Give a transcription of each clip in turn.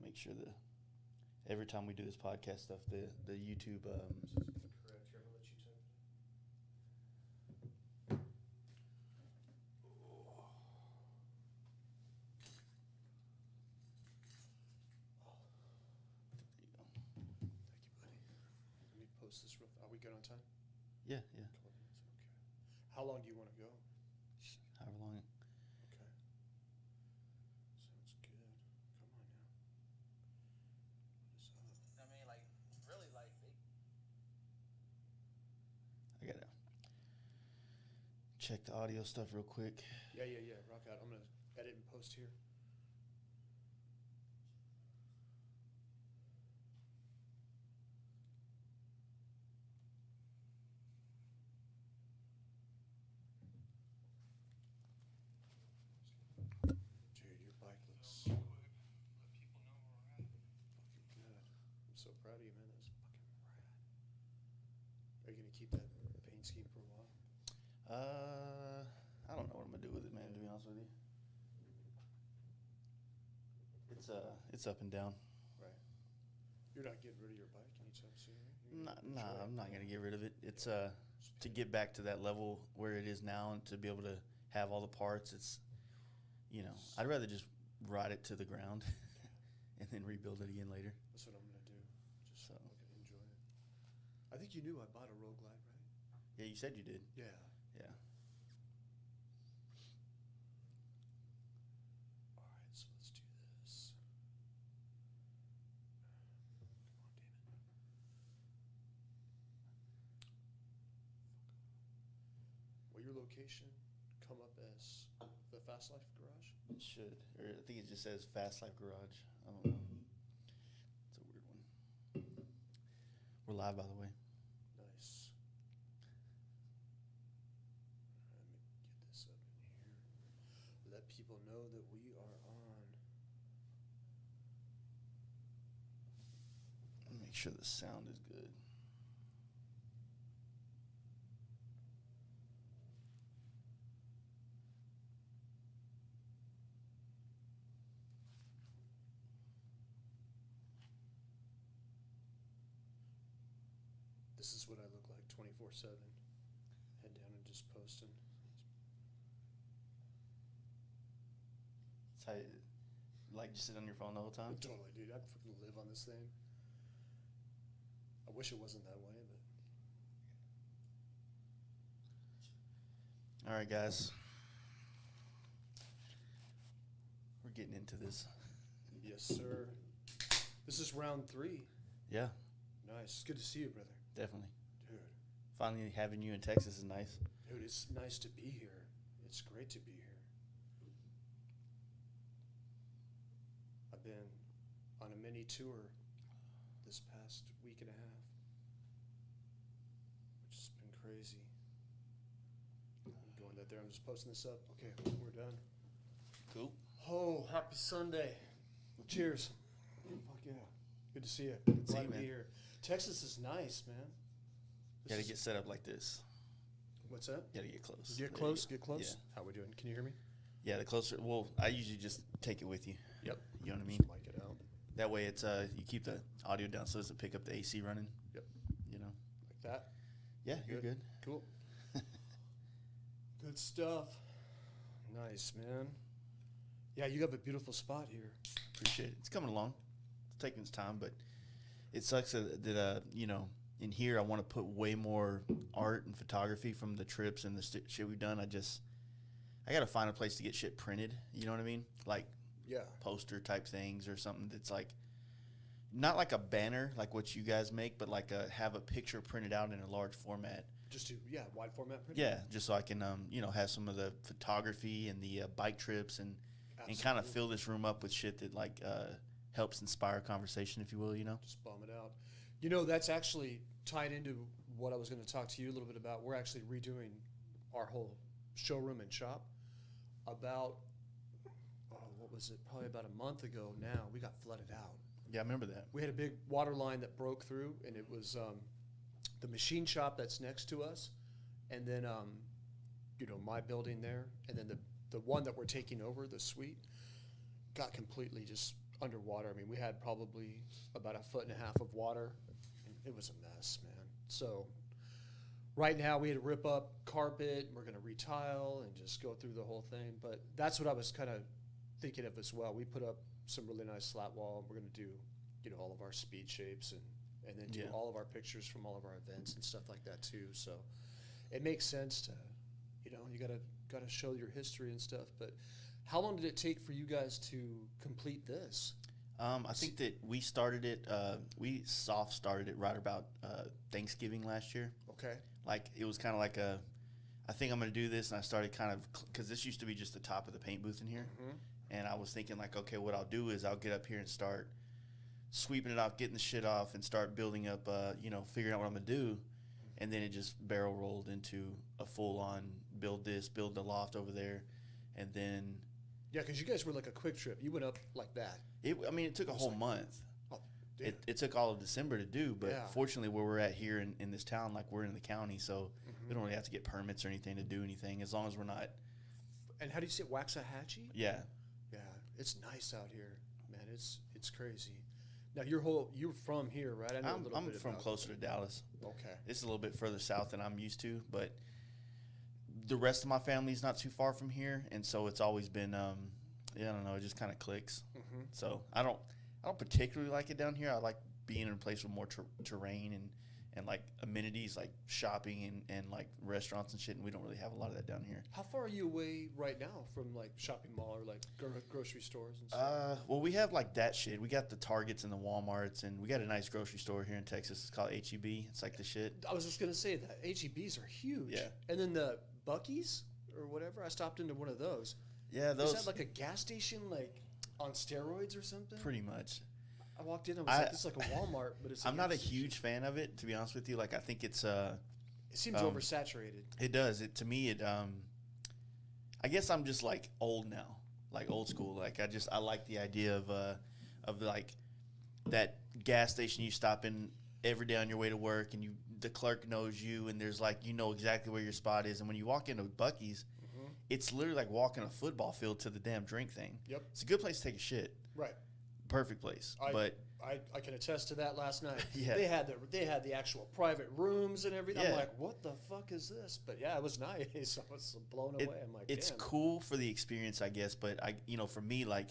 make sure that every time we do this podcast stuff, the YouTube. Correct. Here, I'm gonna let you type it. There you go. Thank you, buddy. Let me post this real. Are we good on time? Yeah, yeah. Couple of minutes. Okay. How long do you want to go? However long. Okay. Sounds good. Come on now. What is up? I mean, like, really, like, I gotta check the audio stuff real quick. Yeah. Rock out. I'm gonna edit and post here. Dude, your bike looks real quick, let people know where we're at. fucking good. I'm so proud of you, man. That was fucking rad. Are you gonna keep that paint scheme for a while? I don't know what I'm gonna do with it, man. To be honest with you, it's up and down. Right. You're not getting rid of your bike anytime soon, right? You're gonna enjoy Nah, it? I'm not gonna get rid of it. It's to get back to that level where it is now and to be able to have all the parts. It's, I'd rather just ride it to the ground and then rebuild it again later. That's what I'm gonna do. Just So. fucking enjoy it. I think you knew I bought a Road Glide, right? Yeah, you said you did. Yeah. Yeah. All right, so let's do this. Come on, damn it. Will your location come up as the Fast Life Garage? It should. Or I think it just says Fast Life Garage. I don't know. It's a weird one. We're live, by the way. Nice. Let me get this up in here. Let people know that we are on. Make sure the sound is good. This is what I look like 24/7. Head down and just posting. It's how you, like, just sit on your phone the whole time? Totally, dude. I'd fucking live on this thing. I wish it wasn't that way, but All right, guys. We're getting into this. yes, sir. This is round 3. Yeah, Nice. It's good to see you, brother. definitely. Dude. Finally having you in Texas is nice. Dude, it's nice to be here. It's great to be here. I've been on a mini tour this past week and a half, which has been crazy. I'm going that there. I'm just posting this up. Okay, we're done. Cool. Oh, happy Sunday. Cheers. Fuck yeah. Good to see you. Glad see you, to be man. here. Texas is nice, man. You gotta get set up like this. What's that? You gotta get close. Get There close, you go. get close. Yeah. How we doing? Can you hear me? Yeah, the closer. Well, I usually just take it with you. Yep. You know what I mean? Just mic it out. That way, it's you keep the audio down so it doesn't pick up the AC running. Yep. You know. Like that. Yeah, you're good. Cool. Good stuff. Nice, man. Yeah, you have a beautiful spot here. Appreciate it. It's coming along. It's taking its time, but it sucks that in here I want to put way more art and photography from the trips and the shit we've done. I got to find a place to get shit printed. You know what I mean? Like Yeah. poster type things or something that's like not like a banner like what you guys make, but like have a picture printed out in a large format. Just to, wide format print? Yeah, just so I can have some of the photography and the bike trips and kind of Absolutely. fill this room up with shit that like helps inspire conversation, if you will. Just bomb it out. You know, that's actually tied into what I was going to talk to you a little bit about. We're actually redoing our whole showroom and shop. About, what was it? Probably about a month ago now, we got flooded out. Yeah, I remember that. We had a big water line that broke through, and it was the machine shop that's next to us, and then my building there, and then the one that we're taking over, the suite, got completely just underwater. I mean, we had probably about 1.5 feet of water. And it was a mess, man. So right now we had to rip up carpet. We're going to retile and just go through the whole thing. But that's what I was kind of thinking of as well. We put up some really nice slat wall. We're going to do, all of our speed shapes and then do all of our pictures from all of our events and stuff like that too. So it makes sense to, you gotta show your history and stuff. But how long did it take for you guys to complete this? I think that we started it. We soft started it right about Thanksgiving last year. Okay. Like it was kind of like I think I'm gonna do this, and I started kind of because this used to be just the top of the paint booth in here, and I was thinking like, okay, what I'll do is I'll get up here and start sweeping it off, getting the shit off, and start building up. Figuring out what I'm gonna do, and then it just barrel rolled into a full on build the loft over there, and then. Yeah, because you guys were like a quick trip. You went up like that. It took a whole month. Oh, damn. It took all of December to do, but fortunately where we're at here in this town, like we're in the county, so we don't really have to get permits or anything to do anything as long as we're not. And how do you say it, Waxahachie? Yeah. Yeah, it's nice out here, man. It's crazy. Now you're from here, right? I know I'm from closer to Dallas. Okay. It's a little bit further south than I'm used to, but the rest of my family's not too far from here, and so it's always been I don't know, it just kind of clicks. So I don't particularly like it down here. I like being in a place with more terrain and like amenities like shopping and like restaurants and shit, and we don't really have a lot of that down here. How far are you away right now from like shopping mall or like grocery stores and stuff? Well, we have like that shit. We got the Targets and the Walmarts, and we got a nice grocery store here in Texas. It's called HEB. It's like the shit. I was just gonna say that HEBs are huge. Yeah. And then the Buc-ee's or whatever. I stopped into one of those. Yeah, those. Is that like a gas station like on steroids or something? Pretty much. I walked in and was like, it's like a Walmart, but it's. I'm not a huge fan of it, to be honest with you. Like, I think it's It seems oversaturated. It does. To me, I guess I'm just like old now, like old school. Like I like the idea of like that gas station you stop in every day on your way to work, and the clerk knows you, and there's like exactly where your spot is. And when you walk into Buc-ee's, it's literally like walking a football field to the damn drink thing. Yep. It's a good place to take a shit. Right. Perfect place. I can attest to that last night. Yeah. They had the actual private rooms and everything. Yeah. I'm like, what the fuck is this? But yeah, it was nice. I was blown away. I'm like, it's damn. cool for the experience, I guess. But for me, like,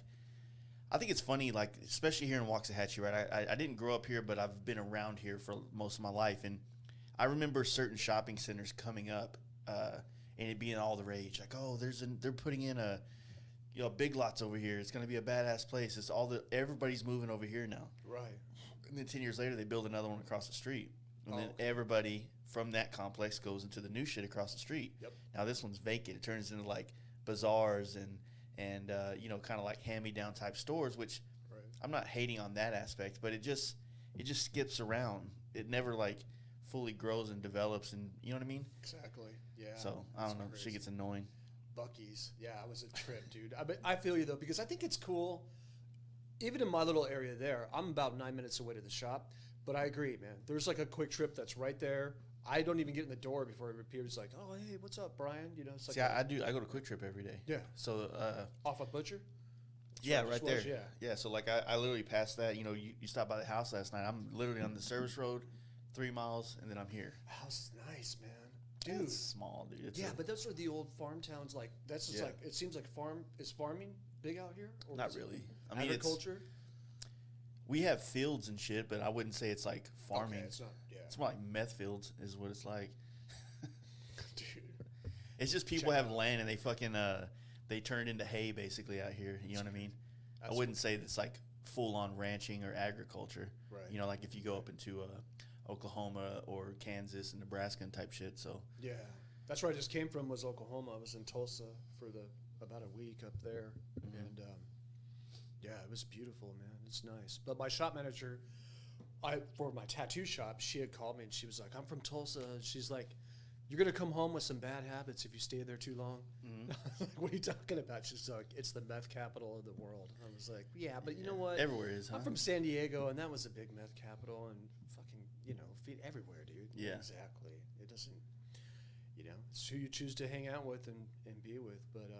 I think it's funny, like, especially here in Waxahachie, right? I didn't grow up here, but I've been around here for most of my life, and I remember certain shopping centers coming up, and it being all the rage. Like, oh, they're putting in a Big Lots over here. It's gonna be a badass place. It's everybody's moving over here now. Right. And then 10 years later, they build another one across the street, and then everybody from that complex goes into the new shit across the street. Yep. Now this one's vacant. It turns into like bazaars and kind of like hand-me-down type stores, which I'm not hating on that aspect, but it just skips around. It never like fully grows and develops, and you know what I mean? Exactly. Yeah. So I don't know. Shit gets annoying. Buc-ee's. Yeah, it was a trip, dude. I feel you though, because I think it's cool. Even in my little area there, I'm about 9 minutes away to the shop, but I agree, man. There's like a quick trip that's right there. I don't even get in the door before it appears. Like, oh, hey, what's up, Brian? It's like see, I do. I go to Quick Trip every day. Yeah. So off a Butcher. Yeah, right there. Yeah. Yeah. So like I literally passed that. You stopped by the house last night. I'm literally on the service road, 3 miles, and then I'm here. House is nice, man. Dude, it's small, dude. But those are the old farm towns. Like that's just like it seems like farming big out here. Or not really. I mean, agriculture. We have fields and shit, but I wouldn't say it's like farming. Okay, it's not. Yeah. It's more like meth fields is what it's like. Dude. It's just people have land and they fucking they turn it into hay basically out here. You know what I mean? I wouldn't say it's like full on ranching or agriculture. Right. Like if you go up into Oklahoma or Kansas and Nebraska and type shit. So yeah, that's where I just came from was Oklahoma. I was in Tulsa for about a week up there, and yeah, it was beautiful, man. It's nice. But my shop manager, for my tattoo shop, she had called me and she was like, "I'm from Tulsa." And she's like, "You're gonna come home with some bad habits if you stay there too long." Like, what are you talking about? She's like, "It's the meth capital of the world." I was like, "Yeah, but you know what? Everywhere is. Huh? I'm from San Diego, and that was a big meth capital, and fucking, feed everywhere, dude." Yeah, exactly. It doesn't, it's who you choose to hang out with and be with. But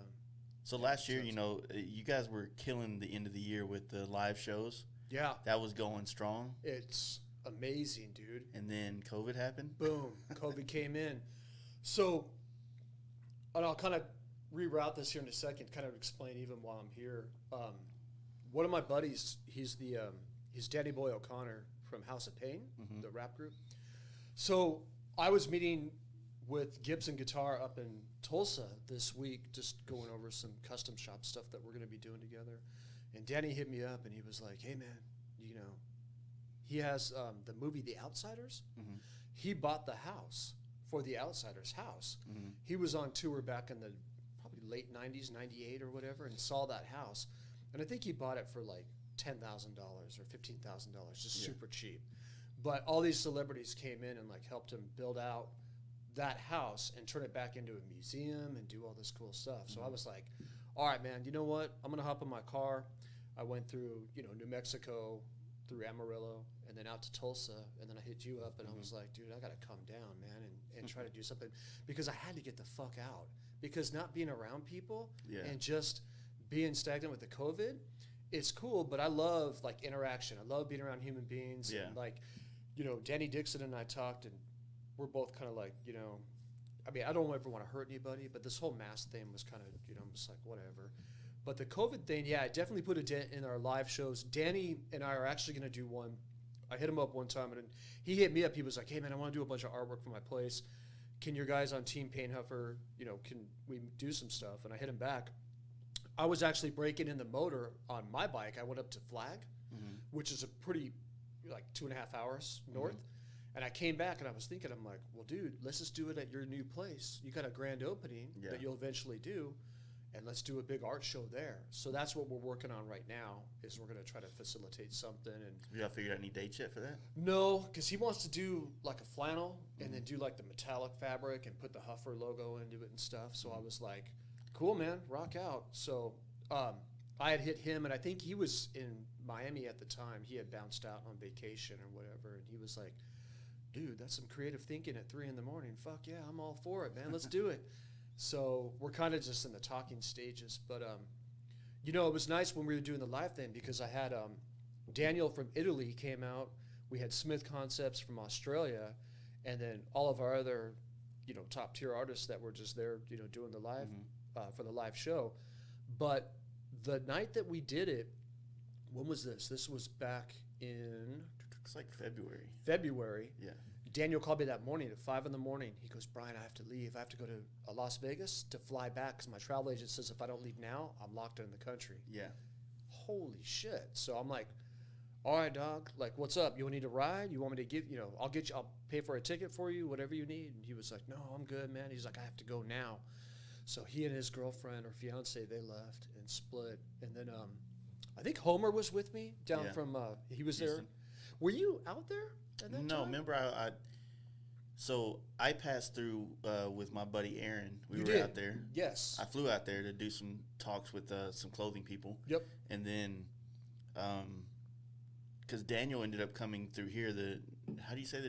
So last year, you guys were killing the end of the year with the live shows. Yeah. That was going strong. It's amazing, dude. And then COVID happened. Boom. COVID came in. So, and I'll kind of reroute this here in a second, kind of explain even while I'm here. One of my buddies, he's Danny Boy O'Connor from House of Pain, the rap group. So I was meeting with Gibson Guitar up in Tulsa this week, just going over some custom shop stuff that we're going to be doing together. And Danny hit me up and he was like, hey man, he has the movie The Outsiders. He bought the house for The Outsiders house. He was on tour back in the probably late 90s, 98 or whatever, and saw that house. And I think he bought it for like $10,000 or $15,000, just super cheap. But all these celebrities came in and like helped him build out that house and turn it back into a museum and do all this cool stuff. So I was like, all right, man, you know what? I'm going to hop in my car. I went through, New Mexico, through Amarillo, and then out to Tulsa, and then I hit you up, and I was like, dude, I got to come down, man, and try to do something, because I had to get the fuck out, because not being around people and just being stagnant with the COVID, it's cool, but I love, like, interaction. I love being around human beings, and, like, Danny Dixon and I talked, and we're both kind of like, I mean, I don't ever want to hurt anybody, but this whole mask thing was kind of, I'm just like, whatever. But the COVID thing, yeah, it definitely put a dent in our live shows. Danny and I are actually going to do one. I hit him up one time, and he hit me up. He was like, hey, man, I want to do a bunch of artwork for my place. Can your guys on Team Paint Huffer, can we do some stuff? And I hit him back. I was actually breaking in the motor on my bike. I went up to Flag, which is a pretty, like, 2.5 hours north. And I came back, and I was thinking, I'm like, well, dude, let's just do it at your new place. You got a grand opening that you'll eventually do. And let's do a big art show there. So that's what we're working on right now, is we're going to try to facilitate something. And you got figured out any dates yet for that? No, because he wants to do like a flannel and then do like the metallic fabric and put the Huffer logo into it and stuff. So I was like, cool, man, rock out. So I had hit him, and I think he was in Miami at the time. He had bounced out on vacation or whatever, and he was like, dude, that's some creative thinking at 3 a.m. Fuck yeah, I'm all for it, man. Let's do it. So we're kind of just in the talking stages. But, it was nice when we were doing the live thing, because I had Daniel from Italy came out. We had Smith Concepts from Australia, and then all of our other, top tier artists that were just there, doing the live for the live show. But the night that we did it, when was this? This was back in... It's like February. February. Yeah. Daniel called me that morning at 5 a.m. He goes, Brian, I have to leave. I have to go to Las Vegas to fly back, because my travel agent says if I don't leave now, I'm locked in the country. Yeah. Holy shit. So I'm like, all right, dog. Like, what's up? You need a ride? You want me to give, I'll pay for a ticket for you, whatever you need. And he was like, no, I'm good, man. He's like, I have to go now. So he and his girlfriend or fiance, they left and split. And then I think Homer was with me down from, he was Houston. there. Were you out there? No, remember so I passed through with my buddy Aaron. We were out there. Yes. I flew out there to do some talks with some clothing people. Yep. And then, because Daniel ended up coming through here, how do you say the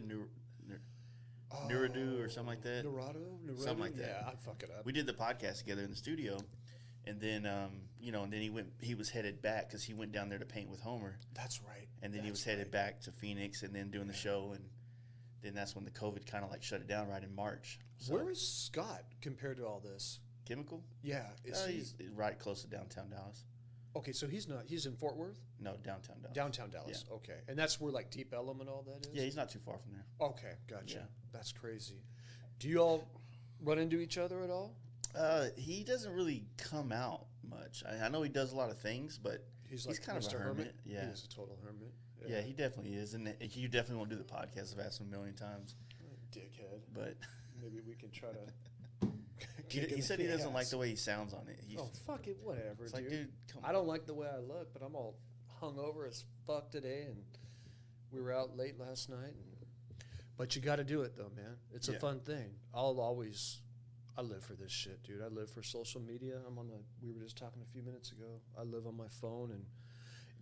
Nuradu or something like that? Nuradu? Something like that. Yeah, I fuck it up. We did the podcast together in the studio. And then, and then he was headed back, because he went down there to paint with Homer. That's right. And then he was headed back to Phoenix and then doing the show. And then that's when the COVID kind of like shut it down right in March. So. Where is Scott compared to all this? Chemical? Yeah. He's right close to downtown Dallas. Okay, so he's in Fort Worth? No, downtown Dallas. Downtown Dallas, yeah. Okay. And that's where like Deep Ellum and all that is? Yeah, he's not too far from there. Okay, gotcha. Yeah. That's crazy. Do you all run into each other at all? He doesn't really come out much. I know he does a lot of things, but he's kind of a hermit. Yeah, he's a total hermit. Yeah, he definitely is, and you definitely won't do the podcast. I've asked him a million times. Dickhead. But maybe we can try to. he said he doesn't like the way he sounds on it. Fuck it, whatever, it's dude. Like, dude, come on. I don't like the way I look, but I'm all hungover as fuck today, and we were out late last night. But you got to do it though, man. It's a fun thing. I live for this shit, dude. I live for social media. We were just talking a few minutes ago. I live on my phone, and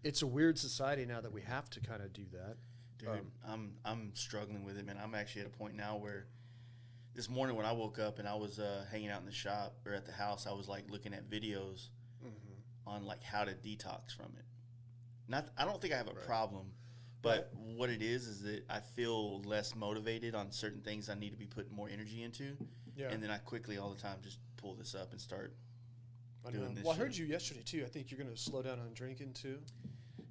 it's a weird society now that we have to kind of do that. Dude, I'm struggling with it, man. I'm actually at a point now where this morning when I woke up and I was hanging out in the shop or at the house, I was like looking at videos on like how to detox from it. I don't think I have a problem, but what it is that I feel less motivated on certain things I need to be putting more energy into. Yeah. And then I quickly all the time just pull this up and start doing this. Well, I heard you yesterday too. I think you're going to slow down on drinking too.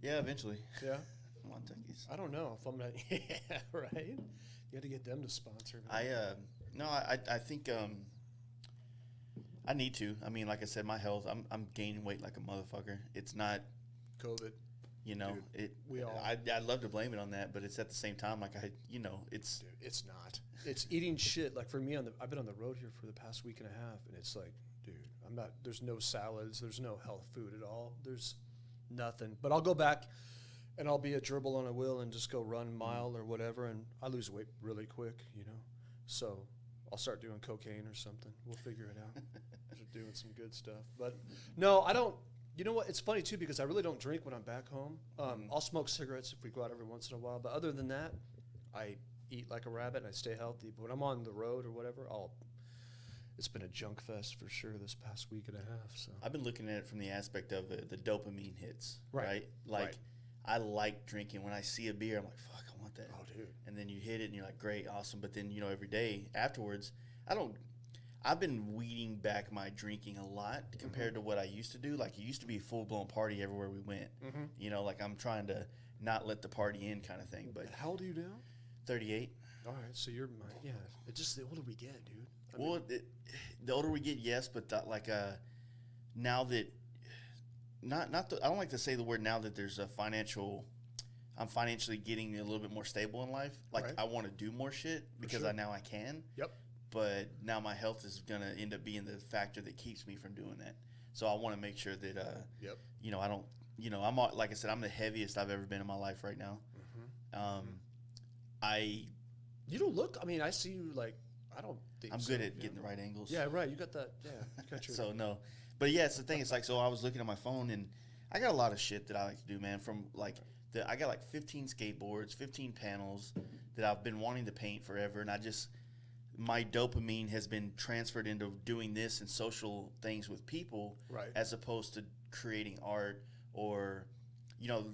Yeah, eventually. Yeah. Come on, Tuckies. I don't know if I'm not. Yeah, right. You got to get them to sponsor me. I think I need to. I mean, like I said, my health. I'm gaining weight like a motherfucker. It's not COVID. You know, dude, I'd love to blame it on that, but it's at the same time like it's. Dude, it's not. It's eating shit. Like for me, I've been on the road here for the past week and a half, and it's like, dude, I'm not. There's no salads. There's no health food at all. There's nothing. But I'll go back, and I'll be a dribble on a wheel and just go run a mile or whatever, and I lose weight really quick. You know, so I'll start doing cocaine or something. We'll figure it out. Just doing some good stuff. But no, I don't. You know what? It's funny, too, because I really don't drink when I'm back home. I'll smoke cigarettes if we go out every once in a while. But other than that, I eat like a rabbit and I stay healthy. But when I'm on the road or whatever, it's been a junk fest for sure this past week and a half. So I've been looking at it from the aspect of the dopamine hits, right? Like, I like drinking. When I see a beer, I'm like, fuck, I want that. Oh, dude. And then you hit it and you're like, great, awesome. But then, every day afterwards, I've been weeding back my drinking a lot compared to what I used to do. Like, it used to be a full-blown party everywhere we went. Like I'm trying to not let the party in kind of thing. But how old are you now? 38. All right, so you're it's just the older we get, dude. The older we get, yes, but now that I don't like to say the word now that there's I'm financially getting a little bit more stable in life. Like, I want to do more shit because now I can. Yep. But now my health is going to end up being the factor that keeps me from doing that. So I want to make sure that, I don't, like I said, I'm the heaviest I've ever been in my life right now. You don't look, I see you like, I don't think I'm good at getting the right angles. Yeah, right. You got that. Yeah. You got your So, no. But, yeah, it's the thing. It's like, so I was looking at my phone, and I got a lot of shit that I like to do, man. From, like, I got, like, 15 skateboards, 15 panels that I've been wanting to paint forever, and my dopamine has been transferred into doing this and social things with people as opposed to creating art or,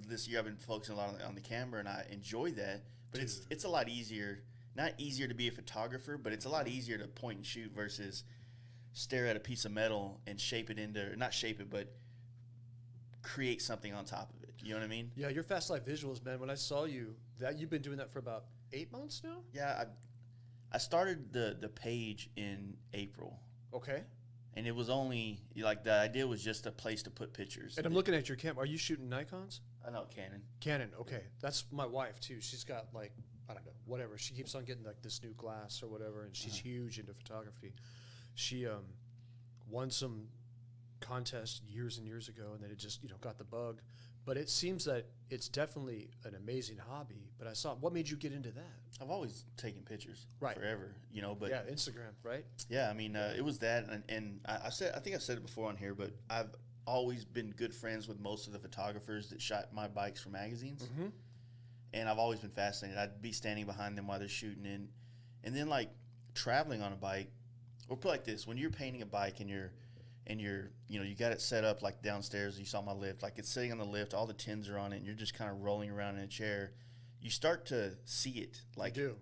this year I've been focusing a lot on the camera, and I enjoy that. But it's a lot easier, not easier to be a photographer, but it's a lot easier to point and shoot versus stare at a piece of metal and not shape it, but create something on top of it. You know what I mean? Yeah, your Fast Life visuals, man. When I saw you, you've been doing that for about 8 months now? Yeah, I started the page in April. Okay. And it was only, the idea was just a place to put pictures. And I'm looking at your camera. Are you shooting Nikons? I know, Canon. Canon, okay. That's my wife, too. She's got, I don't know, whatever. She keeps on getting, this new glass or whatever, and she's huge into photography. She won some contest years and years ago, and then it just, got the bug. But it seems that it's definitely an amazing hobby. But what made you get into that? I've always taken pictures forever, but yeah, Instagram, right? Yeah, it was that, and I think I've said it before on here, but I've always been good friends with most of the photographers that shot my bikes for magazines, and I've always been fascinated. I'd be standing behind them while they're shooting, and then traveling on a bike, or put it like this: when you're painting a bike and you're you got it set up like downstairs. You saw my lift, like it's sitting on the lift, all the tins are on it, and you're just kind of rolling around in a chair. You start to see it, like you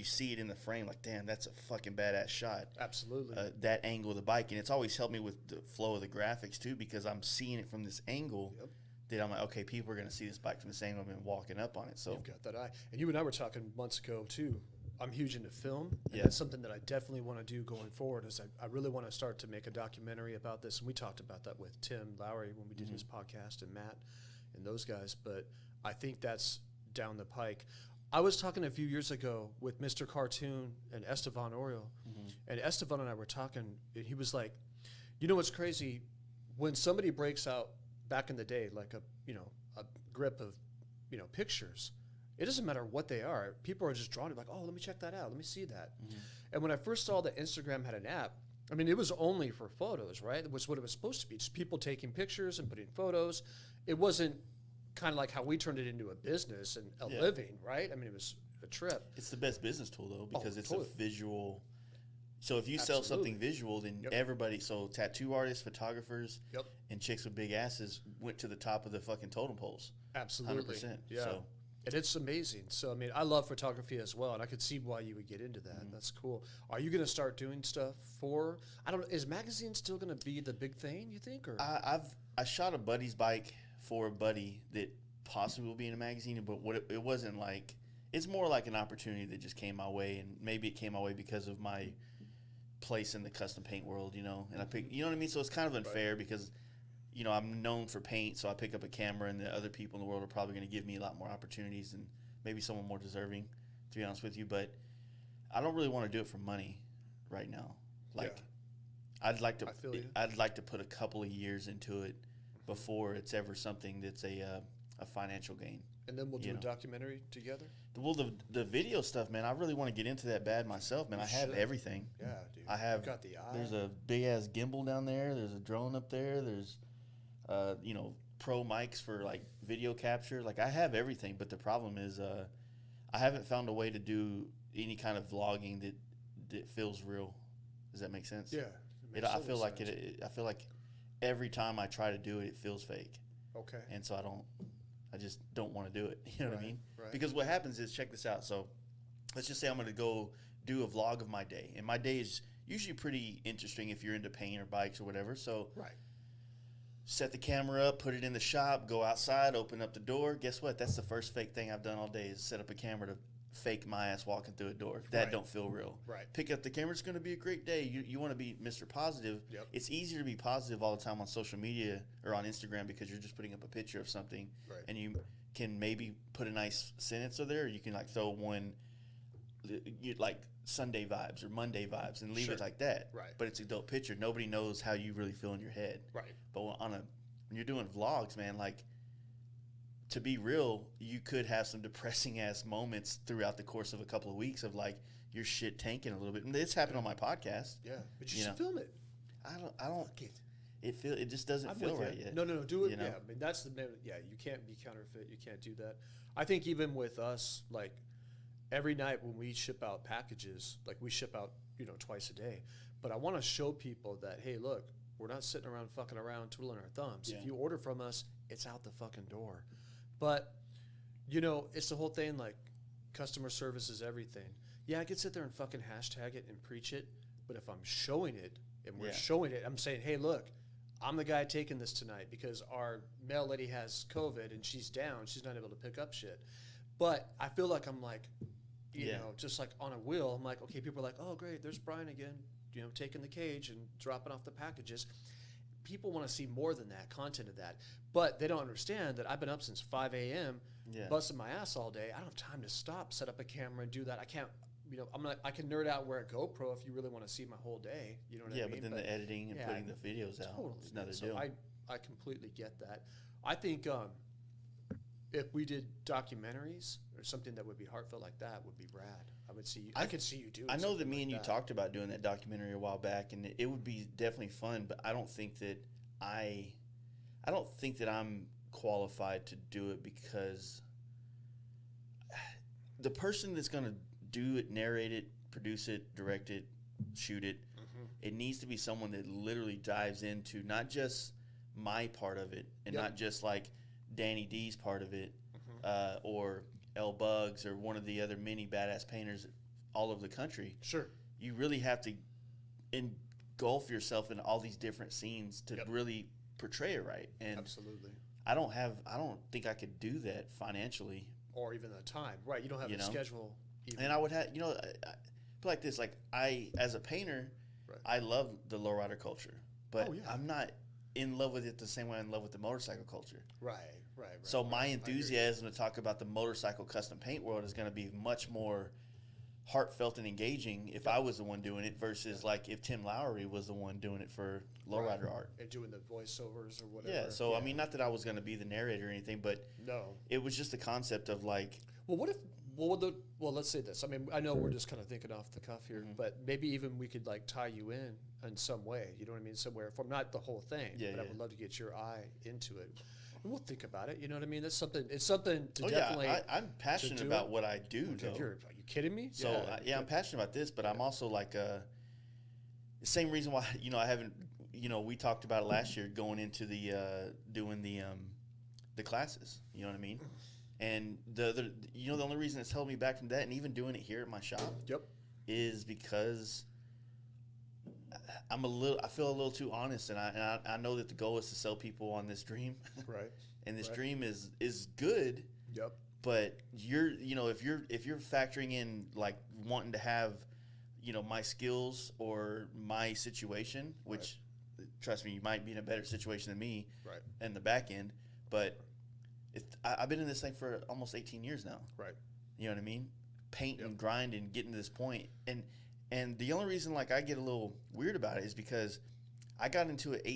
see it in the frame. Like, damn, that's a fucking badass shot. Absolutely. That angle of the bike, and it's always helped me with the flow of the graphics too, because I'm seeing it from this angle. Yep. That I'm like, okay, people are gonna see this bike from this angle. I've been walking up on it, so you've got that eye. And you and I were talking months ago too. I'm huge into film, and that's something that I definitely want to do going forward. Is I really want to start to make a documentary about this, and we talked about that with Tim Lowry when we did his podcast, and Matt and those guys. But I think that's down the pike. I was talking a few years ago with Mr. Cartoon and Estevan Oriol, and Estevan and I were talking, and he was like, what's crazy? When somebody breaks out back in the day, like a grip of, pictures, it doesn't matter what they are. People are just drawn to like, oh, let me check that out. Let me see that. And when I first saw that Instagram had an app, it was only for photos, right? It was what it was supposed to be, just people taking pictures and putting photos. It wasn't kind of like how we turned it into a business and a living, right? It was a trip. It's the best business tool though because it's totally. a visual. So if you sell something Absolutely. visual, then Yep. everybody. So tattoo artists, photographers, Yep. and chicks with big asses went to the top of the fucking totem poles. Absolutely. 100%. Yeah. So And it's amazing. So, I mean, I love photography as well, and I could see why you would get into that. Mm-hmm. That's cool. Are you going to start doing stuff for, I don't know, is magazine still going to be the big thing, you think? Or I shot a buddy's bike for a buddy that possibly will be in a magazine, but it wasn't like. It's more like an opportunity that just came my way, and maybe it came my way because of my place in the custom paint world, you know. And I pick, you know what I mean. So it's kind of unfair because, you know, I'm known for paint, so I pick up a camera, and the other people in the world are probably going to give me a lot more opportunities and maybe someone more deserving, to be honest with you. But I don't really want to do it for money right now. Like, I'd like to. I feel you. I'd like to put a couple of years into it before it's ever something that's a financial gain. And then we'll do you a know. documentary together? Well, the video stuff, man, I really want to get into that bad myself, man. I have should. everything. Yeah, dude. I have. You got the eye. There's a big ass gimbal down there. There's a drone up there. There's, you know, pro mics for like video capture. Like I have everything, but the problem is, I haven't found a way to do any kind of vlogging that feels real. Does that make sense? Yeah. I feel like I feel like every time I try to do it, it feels fake, Okay. and so I just don't want to do it. You know what I Right, mean? right. Because what happens is, check this out. So let's just say I'm going to go do a vlog of my day, and my day is usually pretty interesting if you're into paint or bikes or whatever. So Right. set the camera up, put it in the shop, go outside, open up the door. Guess what? That's the first fake thing I've done all day is set up a camera to fake my ass walking through a door. That Right. don't feel real. Right. Pick up the camera. It's going to be a great day. You want to be Mr. Positive. Yep. It's easier to be positive all the time on social media or on Instagram because you're just putting up a picture of something, Right. and you can maybe put a nice sentence in there, or you can like throw one, like Sunday vibes or Monday vibes, and leave Sure. it like that. Right. But it's a dope picture. Nobody knows how you really feel in your head. Right. But when you're doing vlogs, man, like, to be real, you could have some depressing ass moments throughout the course of a couple of weeks of like your shit tanking a little bit. And it's happened on my podcast. Yeah. But you You should know. film it. I don't. It just doesn't I'm feel with right you. yet. No, do it. you know? Yeah, I mean that's yeah. You can't be counterfeit. You can't do that. I think even with us, like every night when we ship out packages, like we ship out, twice a day. But I want to show people that hey, look, we're not sitting around fucking around twiddling our thumbs. Yeah. If you order from us, it's out the fucking door. But it's the whole thing. Like customer service is everything. Yeah, I could sit there and fucking hashtag it and preach it. But if I'm showing it and we're Yeah. showing it, I'm saying, hey, look. I'm the guy taking this tonight because our mail lady has COVID and she's down. She's not able to pick up shit. But I feel like I'm like, Yeah. just like on a wheel. I'm like, okay, people are like, oh, great, there's Brian again, taking the cage and dropping off the packages. People want to see more than that, content of that. But they don't understand that I've been up since 5 a.m., Yeah. busting my ass all day. I don't have time to stop, set up a camera, and do that. I can't. I can nerd out, wear a GoPro if you really want to see my whole day. You know what Yeah, I mean? but then the editing and yeah, putting the videos out, Totally. it's another So deal. I completely get that. I think if we did documentaries or something that would be heartfelt like that would be rad. I could see you doing. I know that something me like and you that. talked about doing that documentary a while back, and it would be definitely fun. But I don't think that I don't think that I'm qualified to do it because the person that's going to do it, narrate it, produce it, direct it, shoot it, it needs to be someone that literally dives into not just my part of it and Yep. not just like Danny D's part of it or L Bugs or one of the other many badass painters all over the country. Sure. You really have to engulf yourself in all these different scenes to Yep. really portray it right. And Absolutely. I don't think I could do that financially. Or even the time. Right. You don't have You a know? schedule. Even. And I would have, I feel like this, like as a painter, Right. I love the lowrider culture, but Oh, yeah. I'm not in love with it the same way I'm in love with the motorcycle culture. Right. So my I hear you. enthusiasm to talk about the motorcycle custom paint world is going to be much more heartfelt and engaging if I was the one doing it versus like if Tim Lowry was the one doing it for lowrider art. And doing the voiceovers or whatever. Yeah. So I mean, not that I was going to be the narrator or anything, but No. it was just the concept of like, Well, what if? Well, let's say this. I mean, I know we're just kind of thinking off the cuff here, but maybe even we could like tie you in some way. You know what I mean? Somewhere, from not the whole thing, Yeah, but I yeah. would love to get your eye into it. we'll think about it. You know what I mean? That's something. It's something to Oh definitely. yeah, I'm passionate do about it. what I do. Dude, Though. are you kidding me? So I'm passionate about this, but I'm also like the same reason why I haven't we talked about it last year going into the doing the classes. You know what I mean? And the only reason it's held me back from that and even doing it here at my shop. Yep. Is because I feel a little too honest, and I know that the goal is to sell people on this dream, Right. and this dream is good. Yep. But if you're factoring in like wanting to have, my skills or my situation, which trust me, you might be in a better situation than me, Right. in the back end. But I've been in this thing for almost 18 years now. Right. You know what I mean? Paint and grind and getting to this point. And the only reason like I get a little weird about it is because I got into it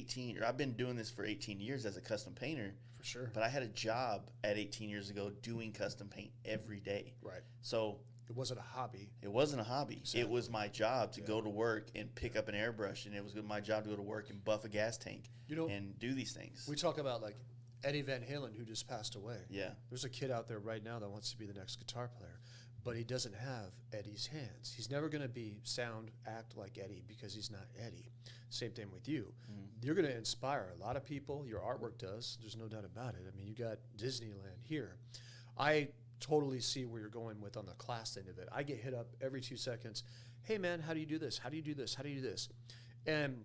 I've been doing this for 18 years as a custom painter. For sure. But I had a job at 18 years ago doing custom paint every day. Right. So it wasn't a hobby. It wasn't a hobby. Exactly. It was my job to go to work and pick up an airbrush, and it was my job to go to work and buff a gas tank and do these things. We talk about like Eddie Van Halen, who just passed away. Yeah. There's a kid out there right now that wants to be the next guitar player, but he doesn't have Eddie's hands. He's never going to act like Eddie because he's not Eddie. Same thing with you. You're going to inspire a lot of people. Your artwork does. There's no doubt about it. I mean, you got Disneyland here. I totally see where you're going with on the class end of it. I get hit up every 2 seconds. Hey, man, how do you do this? How do you do this? How do you do this? And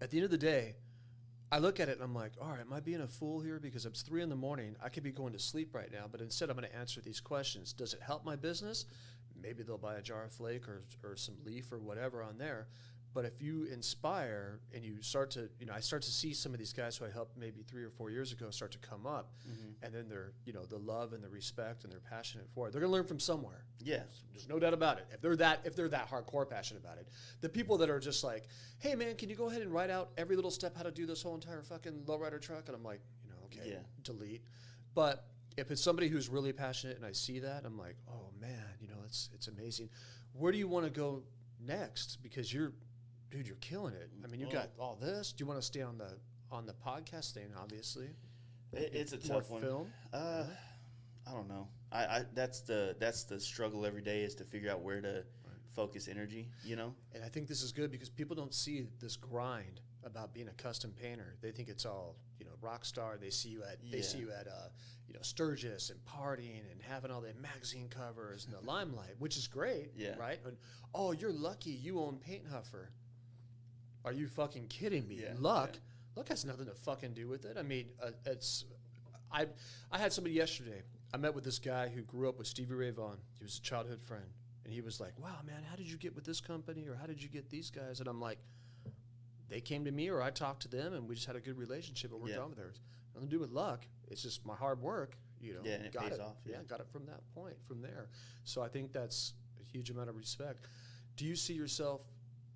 at the end of the day, I look at it and I'm like, all right, am I being a fool here? Because it's 3 a.m. I could be going to sleep right now, but instead I'm going to answer these questions. Does it help my business? Maybe they'll buy a jar of Flake or some leaf or whatever on there. But if you inspire and you start to, I start to see some of these guys who I helped maybe 3 or 4 years ago start to come up, and then they're, the love and the respect and they're passionate for it. They're going to learn from somewhere. Yeah. There's no doubt about it. If they're that hardcore passionate about it, the people that are just like, hey man, can you go ahead and write out every little step how to do this whole entire fucking lowrider truck? And I'm like, okay, delete. But if it's somebody who's really passionate and I see that, I'm like, oh man, it's amazing. Where do you want to go next? Because you're killing it. I mean, you got all this. Do you want to stay on the podcast thing? Obviously, it's a tough one. Film. I don't know. I that's the struggle every day is to figure out where to focus energy. And I think this is good because people don't see this grind about being a custom painter. They think it's all rock star. They see you at Sturgis and partying and having all the magazine covers and the limelight, which is great. Yeah. Right. And, oh, you're lucky you own Paint Huffer. Are you fucking kidding me? Yeah, Luck. yeah. Luck has nothing to fucking do with it. I mean, I had somebody yesterday. I met with this guy who grew up with Stevie Ray Vaughan. He was a childhood friend. And he was like, wow, man, how did you get with this company? Or how did you get these guys? And I'm like, they came to me or I talked to them and we just had a good huge and worked on with theirs. Nothing to do with luck. It's just my hard work, Yeah, and it got pays it. off. Yeah, got it from that point, from there. So I think that's a huge amount of respect. Do you see yourself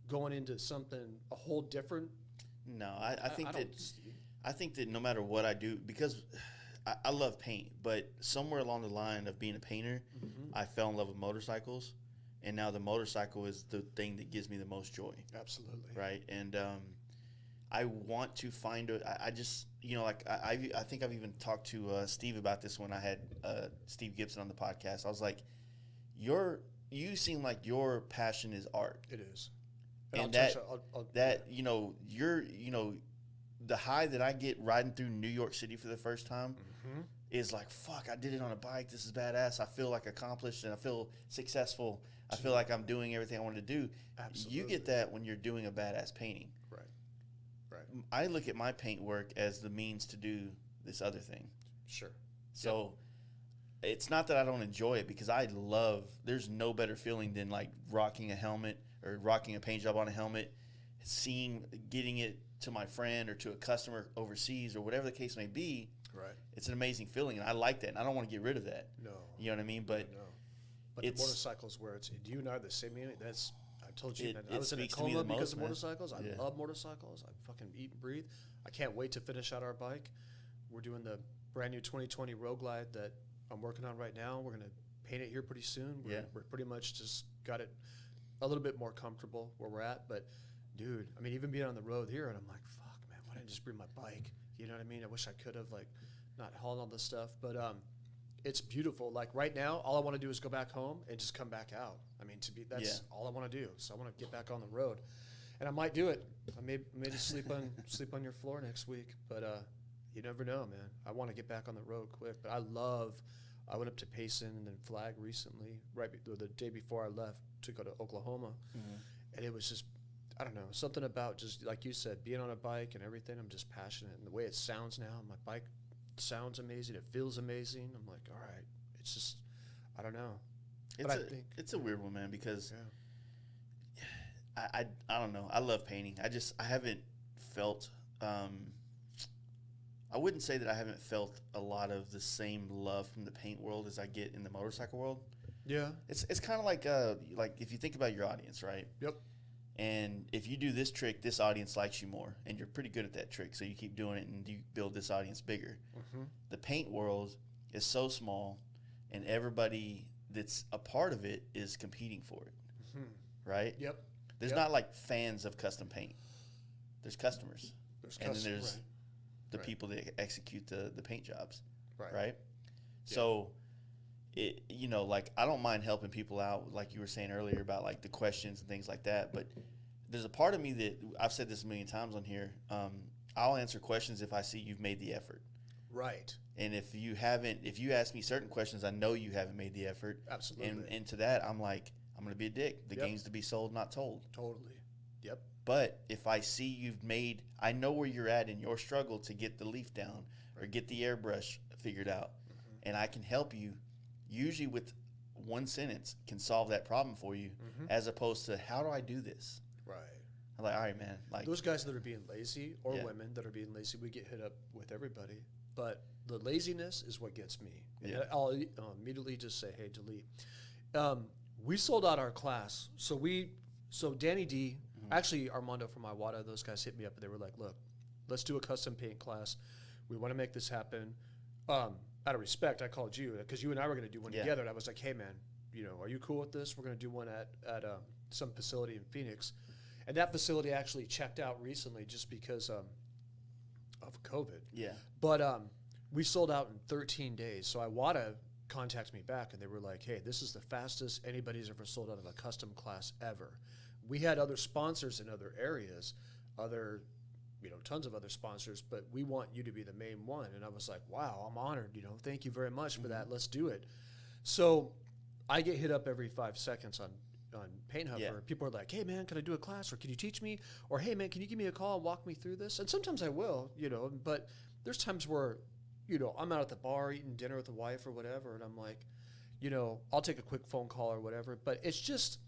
going into something a whole different? No, I think that no matter what I do, because I love paint, but somewhere along the line of being a painter, I fell in love with motorcycles, and now the motorcycle is the thing that gives me the most joy. Absolutely. Right, and I want to find I just I think I've even talked to Steve about this when I had Steve Gibson on the podcast. I was like, you seem like your passion is art. It is. And you're the high that I get riding through New York City for the first time is like, fuck, I did it on a bike. This is badass. I feel like accomplished and I feel successful. I feel like I'm doing everything I wanted to do. Absolutely. You get that when you're doing a badass painting. Right. I look at my paint work as the means to do this other thing. Sure. So it's not that I don't enjoy it because there's no better feeling than like rocking a helmet or rocking a paint job on a helmet, getting it to my friend or to a customer overseas or whatever the case may be. Right. It's an amazing feeling, and I like that, and I don't want to get rid of that. No. You know what I mean? But But the motorcycles where you and I are the same unit. I told you, man, I was in a speaks to me coma the because most, of man. motorcycles. I Yeah. love motorcycles. I fucking eat and breathe. I can't wait to finish out our bike. We're doing the brand new 2020 Road Glide that I'm working on right now. We're going to paint it here pretty soon. We're pretty much just got it a little bit more comfortable where we're at. But, dude, I mean, even being on the road here, and I'm like, fuck, man, why didn't I just bring my bike? You know what I mean? I wish I could have like not hauled all this stuff, but it's beautiful. Like right now, all I want to do is go back home and just come back out. I mean, that's all I want to do. So I want to get back on the road, and I might do it. I may just sleep on your floor next week, but you never know, man. I want to get back on the road quick. But I went up to Payson and then Flag recently, the day before I left to go to Oklahoma, and it was just, I don't know, something about just like you said, being on a bike and everything. I'm just passionate, and the way it sounds now, my bike sounds amazing. It feels amazing. I'm like, all right, it's just, I don't know. It's a weird one, man, because I don't know. I love painting. I haven't felt. I wouldn't say that I haven't felt a lot of the same love from the paint world as I get in the motorcycle world. Yeah, it's kind of like if you think about your audience, right? Yep. And if you do this trick, this audience likes you more, and you're pretty good at that trick, so you keep doing it, and you build this audience bigger. The paint world is so small, and everybody that's a part of it is competing for it, right? Yep. There's not like fans of custom paint. There's customers, and then there's the people that execute the paint jobs, right? So, like I don't mind helping people out, like you were saying earlier about like the questions and things like that. But there's a part of me that I've said this a million times on here. I'll answer questions if I see you've made the effort. Right. And if you ask me certain questions, I know you haven't made the effort. Absolutely. And to that, I'm like, I'm going to be a dick. The game's to be sold, not told. Totally. Yep. But if I see I know where you're at in your struggle to get the leaf down or get the airbrush figured out, and I can help you, usually with one sentence, can solve that problem for you, as opposed to, how do I do this? Right. I'm like, all right, man. Like those guys that are being lazy, or women that are being lazy, we get hit up with everybody. But the laziness is what gets me. And I'll immediately just say, hey, delete. We sold out our class. So Danny D, actually Armando from Iwata, those guys hit me up and they were like, look, let's do a custom paint class. We want to make this happen. Out of respect, I called you because you and I were going to do one together. And I was like, hey, man, are you cool with this? We're going to do one at some facility in Phoenix. And that facility actually checked out recently just because of COVID. Yeah. But we sold out in 13 days. So Iwata contacted me back and they were like, hey, this is the fastest anybody's ever sold out of a custom class ever. We had other sponsors in other areas, tons of other sponsors, but we want you to be the main one. And I was like, wow, I'm honored, thank you very much for that. Let's do it. So I get hit up every 5 seconds on Paint Huffer. Yeah. People are like, hey, man, can I do a class? Or can you teach me? Or, hey, man, can you give me a call and walk me through this? And sometimes I will, but there's times where, I'm out at the bar eating dinner with the wife or whatever, and I'm like, I'll take a quick phone call or whatever. But it's just,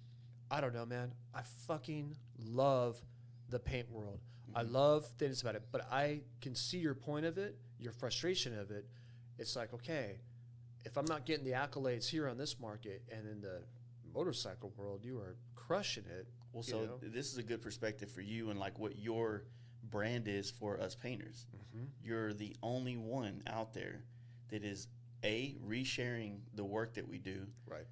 I don't know, man. I fucking love the paint world. I love things about it, but I can see your point of it, your frustration of it. It's like, okay, if I'm not getting the accolades here on this market and in the motorcycle world, you are crushing it. Well, so this is a good perspective for you and like what your brand is for us painters. You're the only one out there that is A, resharing the work that we do. Right.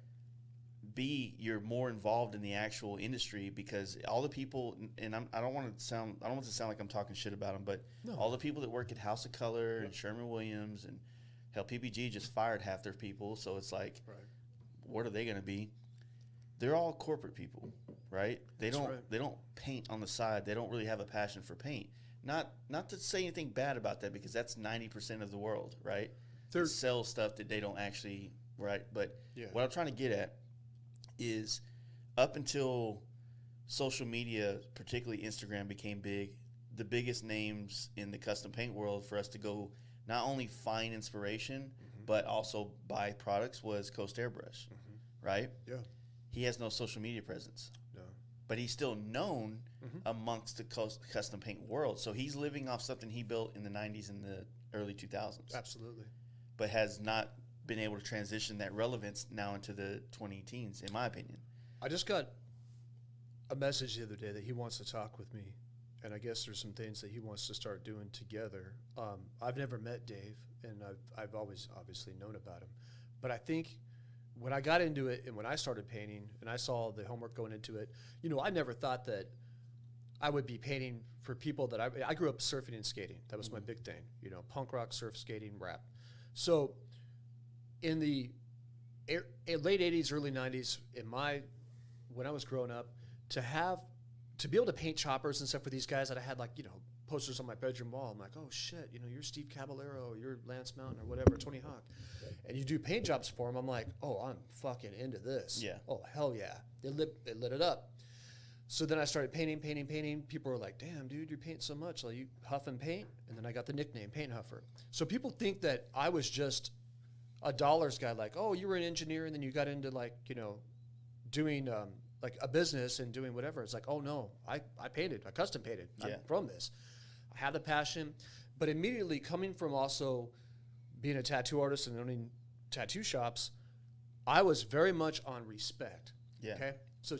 B, you're more involved in the actual industry because all the people, and I don't want to sound like I'm talking shit about them, but all the people that work at House of Color and Sherman Williams and hell, PPG just fired half their people. So it's like, what are they going to be? They're all corporate people, right? They don't paint on the side. They don't really have a passion for paint. Not to say anything bad about that because that's 90% of the world, right? They sell stuff that they don't actually, right? But what I'm trying to get at is up until social media, particularly Instagram, became big, the biggest names in the custom paint world for us to go not only find inspiration, but also buy products was Coast Airbrush, right? Yeah. He has no social media presence. No. But he's still known amongst the custom paint world. So he's living off something he built in the 90s and the early 2000s. Absolutely. But has not been able to transition that relevance now into the 2010s, in my opinion. I just got a message the other day that he wants to talk with me. And I guess there's some things that he wants to start doing together. I've never met Dave, and I've always obviously known about him. But I think when I got into it and when I started painting and I saw the homework going into it, I never thought that I would be painting for people that I grew up surfing and skating. That was my big thing, punk rock, surf, skating, rap. So in the late 80s, early 90s, when I was growing up, to be able to paint choppers and stuff for these guys that I had posters on my bedroom wall. I'm like, oh shit, you're Steve Caballero, you're Lance Mountain or whatever, Tony Hawk. And you do paint jobs for them. I'm like, oh, I'm fucking into this. Yeah. Oh, hell yeah. It lit it up. So then I started painting. People were like, damn, dude, you're painting so much. Like, you huff and paint? And then I got the nickname, Paint Huffer. So people think that I was just a dollars guy, like, oh, you were an engineer and then you got into doing like a business and doing whatever. It's like, oh no, I painted, I custom painted. Yeah. I'm from this. I have the passion, but immediately coming from also being a tattoo artist and owning tattoo shops, I was very much on respect. Yeah. Okay. So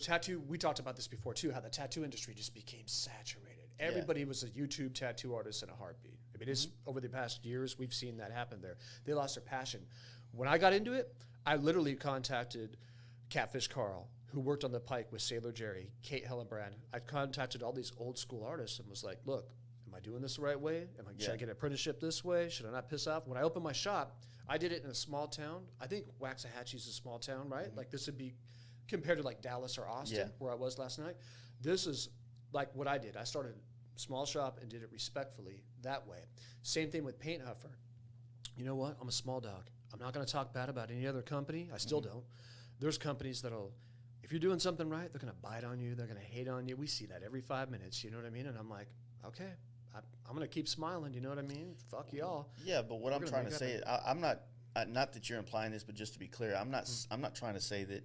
we talked about this before too, how the tattoo industry just became saturated. Everybody was a YouTube tattoo artist in a heartbeat. I mean, it's over the past years, we've seen that happen there. They lost their passion. When I got into it, I literally contacted Catfish Carl, who worked on the Pike with Sailor Jerry, Kate Hellebrand. I contacted all these old school artists and was like, look, am I doing this the right way? Should I get an apprenticeship this way? Should I not piss off? When I opened my shop, I did it in a small town. I think Waxahachie's a small town, right? Like this would be compared to like Dallas or Austin, where I was last night. This is like what I did. I started a small shop and did it respectfully that way. Same thing with Paint Huffer. You know what? I'm a small dog. I'm not going to talk bad about any other company. I still don't. There's companies that'll, if you're doing something right, they're going to bite on you. They're going to hate on you. We see that every 5 minutes. You know what I mean? And I'm like, okay, I'm going to keep smiling. You know what I mean? Fuck y'all. Yeah, but what I'm trying to say, I'm not that you're implying this, but just to be clear, I'm not trying to say that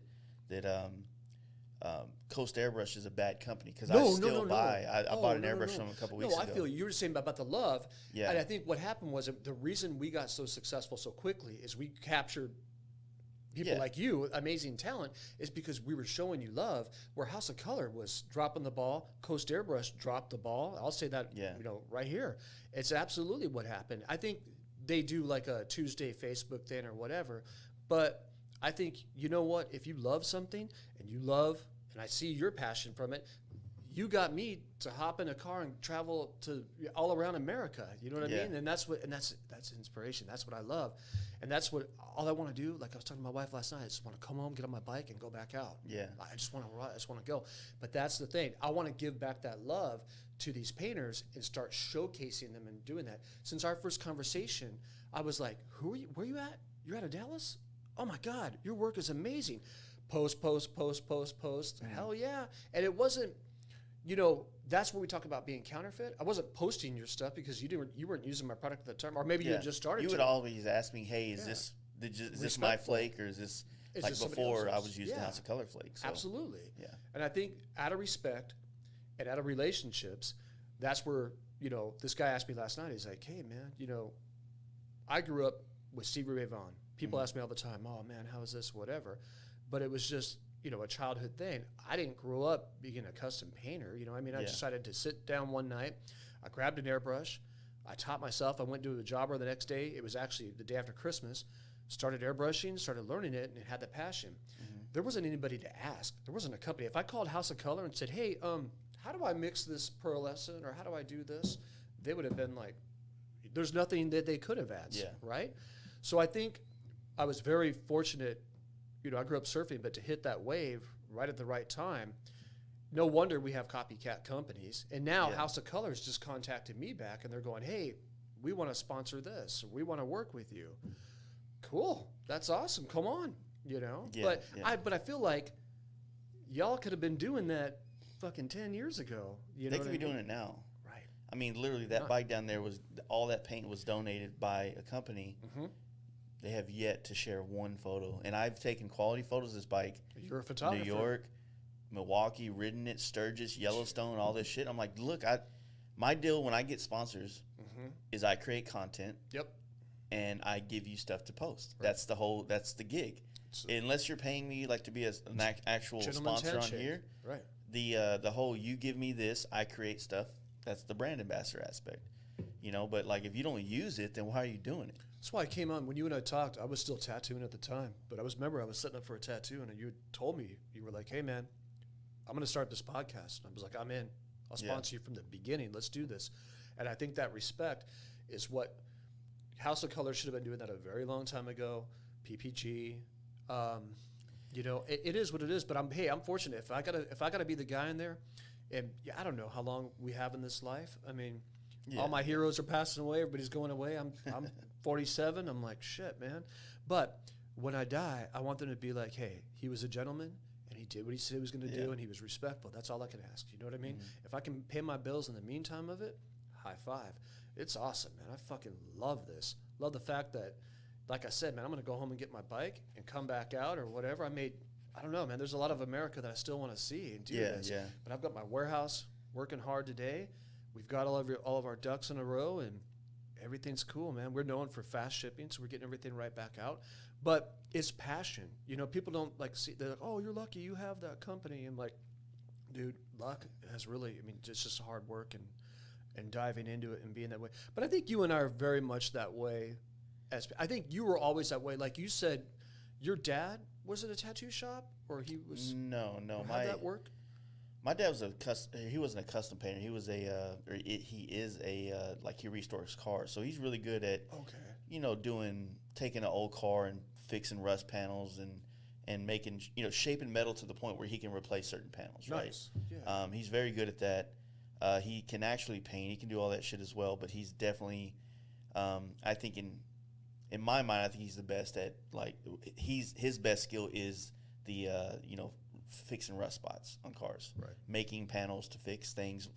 Coast Airbrush is a bad company, because I still buy. I bought an airbrush from a couple weeks ago. No, I feel you were saying about the love. Yeah. And I think what happened was the reason we got so successful so quickly is we captured people like you, amazing talent, is because we were showing you love, where House of Color was dropping the ball. Coast Airbrush dropped the ball. I'll say that right here. It's absolutely what happened. I think they do like a Tuesday Facebook thing or whatever, but I think, you know what, if you love something and I see your passion from it, you got me to hop in a car and travel to all around America. You know what I mean? And that's inspiration. That's what I love. And that's what all I want to do. Like I was talking to my wife last night, I just want to come home, get on my bike and go back out. Yeah. I just want to ride. I just want to go. But that's the thing. I want to give back that love to these painters and start showcasing them and doing that. Since our first conversation, I was like, who are you? Where are you at? You're out of Dallas? Oh my God, your work is amazing. Post. Hell yeah. And it wasn't, that's where we talk about being counterfeit. I wasn't posting your stuff because you weren't using my product at the time, or maybe you had just started. You would always ask me, hey, is this my flake, or is this like before I was using House of Color flake? So. Absolutely. Yeah. And I think out of respect and out of relationships, that's where, this guy asked me last night, he's like, hey man, I grew up with Stevie Ray Vaughan. People ask me all the time, oh man, how is this, whatever. But it was just, a childhood thing. I didn't grow up being a custom painter. I decided to sit down one night. I grabbed an airbrush. I taught myself. I went to a jobber the next day. It was actually the day after Christmas. Started airbrushing, started learning it, and had the passion. There wasn't anybody to ask. There wasn't a company. If I called House of Color and said, hey, how do I mix this pearlescent, or how do I do this? They would have been like, there's nothing that they could have asked, right? So I think I was very fortunate. I grew up surfing, but to hit that wave right at the right time, no wonder we have copycat companies. And now House of Colors just contacted me back, and they're going, hey, we want to sponsor this. We want to work with you. Cool. That's awesome. Come on, But I feel like y'all could have been doing that fucking 10 years ago. They could be doing it now. Right. I mean, literally, that bike down there all that paint was donated by a company. They have yet to share one photo. And I've taken quality photos of this bike. You're a photographer. New York, Milwaukee, ridden it, Sturgis, Yellowstone, all this shit. I'm like, look, my deal when I get sponsors is I create content. Yep. And I give you stuff to post. Right. That's the gig. Unless you're paying me like to be an actual sponsor on here. Right. The whole you give me this, I create stuff. That's the brand ambassador aspect. But like if you don't use it, then why are you doing it? That's why I came on. When you and I talked, I was still tattooing at the time. But I was setting up for a tattoo, and you told me, you were like, hey, man, I'm going to start this podcast. And I was like, I'm in. I'll Yeah. sponsor you from the beginning. Let's do this. And I think that respect is what House of Color should have been doing that a very long time ago. PPG, you know, it is what it is. But I'm fortunate. If I gotta be the guy in there, and yeah, I don't know how long we have in this life. I mean, all my heroes are passing away. Everybody's going away. I'm 47. I'm like, shit, man. But when I die, I want them to be like, hey, he was a gentleman and he did what he said he was going to do, and he was respectful. That's all I can ask. You know what I mean? If I can pay my bills in the meantime of it, high five. It's awesome, man. I fucking love this. Love the fact that, like I said, man, I'm going to go home and get my bike and come back out or whatever. I don't know, man. There's a lot of America that I still want to see and do this. Yeah. But I've got my warehouse working hard today. We've got all of our ducks in a row, and everything's cool, man. We're known for fast shipping, so we're getting everything right back out. But it's passion. You know, people don't like see. They're like, "Oh, you're lucky you have that company." And like, dude, luck has really. I mean, it's just hard work and diving into it and being that way. But I think you and I are very much that way. I think you were always that way. Like you said, your dad was at a tattoo shop, or he was. No. How'd that work? My dad was he wasn't a custom painter. He was he is a like he restores cars. So he's really good at taking an old car and fixing rust panels and making shaping metal to the point where he can replace certain panels. Nice. Right. Yeah. He's very good at that. He can actually paint. He can do all that shit as well. But he's definitely, I think in my mind, I think he's the best at his best skill is the fixing rust spots on cars, Right. Making panels to fix things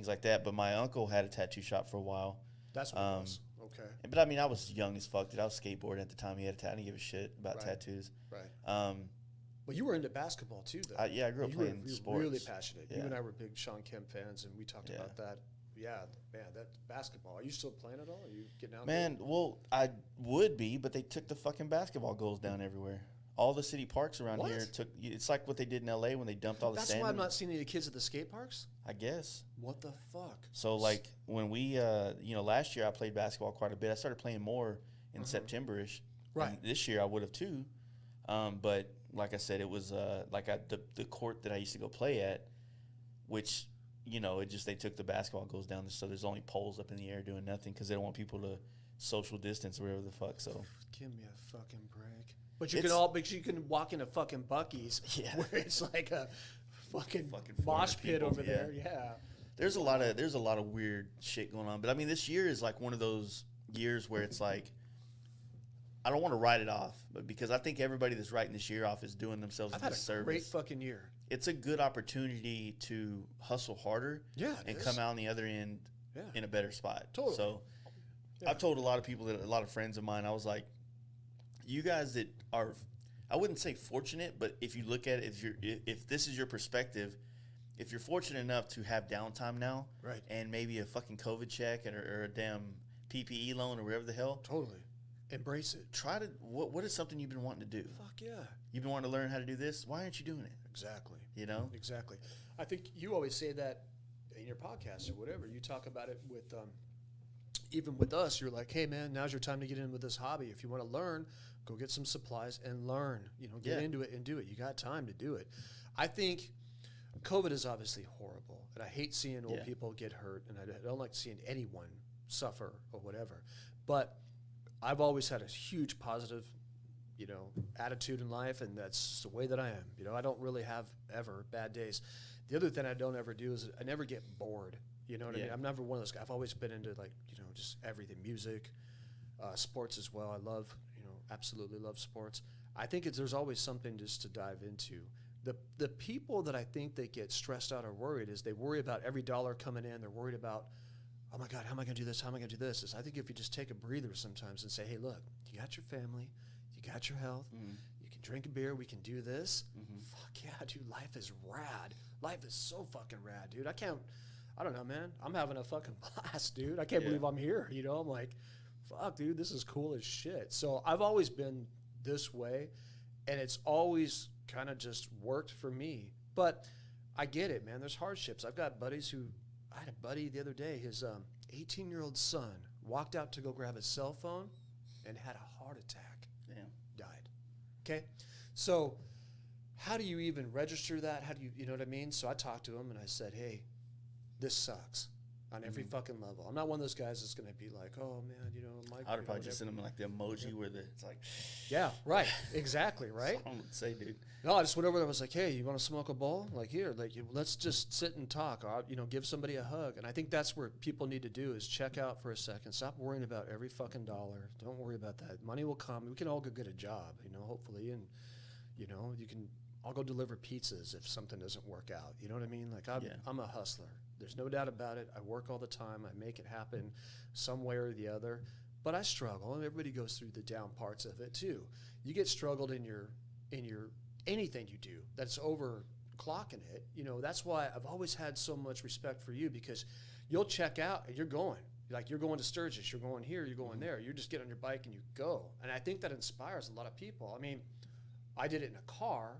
like that. But my uncle had a tattoo shop for a while. That's what it was. Okay. But I mean, I was young as fuck. I was skateboarding at the time. He had a tattoo. I didn't give a shit about Right. tattoos. Right. Well, you were into basketball too, though. I grew up You playing were sports. really passionate. Yeah. You and I were big Sean Kemp fans, and we talked Yeah. about that. Yeah, man, that basketball. Are you still playing at all? Are you getting out Man, well, I would be, but they took the fucking basketball goals down everywhere. All the city parks around What? here took. It's like what they did in L.A. when they dumped all the That's sand. why I'm not seeing any kids at the skate parks? I guess. What the fuck? So, like, when we, last year I played basketball quite a bit. I started playing more in September-ish. Right. And this year I would have too. But, like I said, it was, the court that I used to go play at, which, they took the basketball goals down. So there's only poles up in the air doing nothing because they don't want people to social distance or whatever the fuck. So Give me a fucking break. But you can walk into fucking Buc-ee's where it's like a fucking mosh 400 pit people, over yeah. there. Yeah. there's a lot of weird shit going on. But I mean, this year is like one of those years where it's like, I don't want to write it off, but because I think everybody that's writing this year off is doing themselves I've a had a disservice. great fucking year. It's a good opportunity to hustle harder and come out on the other end in a better spot. Totally. So I've told a lot of people, a lot of friends of mine, I was like, you guys that are, I wouldn't say fortunate, but if you look at it, if this is your perspective, if you're fortunate enough to have downtime now, Right. and maybe a fucking COVID check or a damn PPE loan or whatever the hell, Totally. Embrace it. try to, what is something you've been wanting to do? Fuck yeah. You've been wanting to learn how to do this? Why aren't you doing it? Exactly. You know? Exactly. I think you always say that in your podcast or whatever. You talk about it with, even with us, you're like, hey, man, now's your time to get in with this hobby. If you want to learn, go get some supplies and learn. Get into it and do it. You got time to do it. I think COVID is obviously horrible, and I hate seeing old people get hurt, and I don't like seeing anyone suffer or whatever. But I've always had a huge positive, attitude in life, and that's the way that I am. I don't really have ever bad days. The other thing I don't ever do is I never get bored. You know what I mean? I'm never one of those guys. I've always been into just everything, music, sports as well. I love, absolutely love sports. I think there's always something just to dive into. The people that I think they get stressed out or worried is they worry about every dollar coming in. They're worried about, oh my God, how am I going to do this? How am I going to do this? I think if you just take a breather sometimes and say, hey, look, you got your family, you got your health, you can drink a beer, we can do this. Fuck yeah, dude, life is rad. Life is so fucking rad, dude. I don't know, man. I'm having a fucking blast, dude. I can't believe I'm here. I'm like, fuck, dude, this is cool as shit. So I've always been this way, and it's always kind of just worked for me. But I get it, man. There's hardships. I've got buddies I had a buddy the other day, his 18-year-old son walked out to go grab his cell phone and had a heart attack. Damn. Died. Okay? So how do you even register that? How do you know what I mean? So I talked to him and I said, hey, this sucks on every fucking level. I'm not one of those guys that's going to be like, oh man, you know, Mike. I would probably just send them like the emoji where it's like, yeah, right, exactly, right. I would say, dude. No, I just went over there. I was like, hey, you want to smoke a bowl? Like here, like let's just sit and talk. Or, you know, give somebody a hug. And I think that's where people need to do is check out for a second. Stop worrying about every fucking dollar. Don't worry about that. Money will come. We can all go get a job, you know, hopefully, and you know, you can. I'll go deliver pizzas if something doesn't work out. You know what I mean? Like I'm a hustler. There's no doubt about it. I work all the time. I make it happen some way or the other. But I struggle, and everybody goes through the down parts of it too. You get struggled in your anything you do that's overclocking it. You know, that's why I've always had so much respect for you, because you'll check out and you're going. Like you're going to Sturgis, you're going here, you're going there. You just get on your bike and you go. And I think that inspires a lot of people. I mean, I did it in a car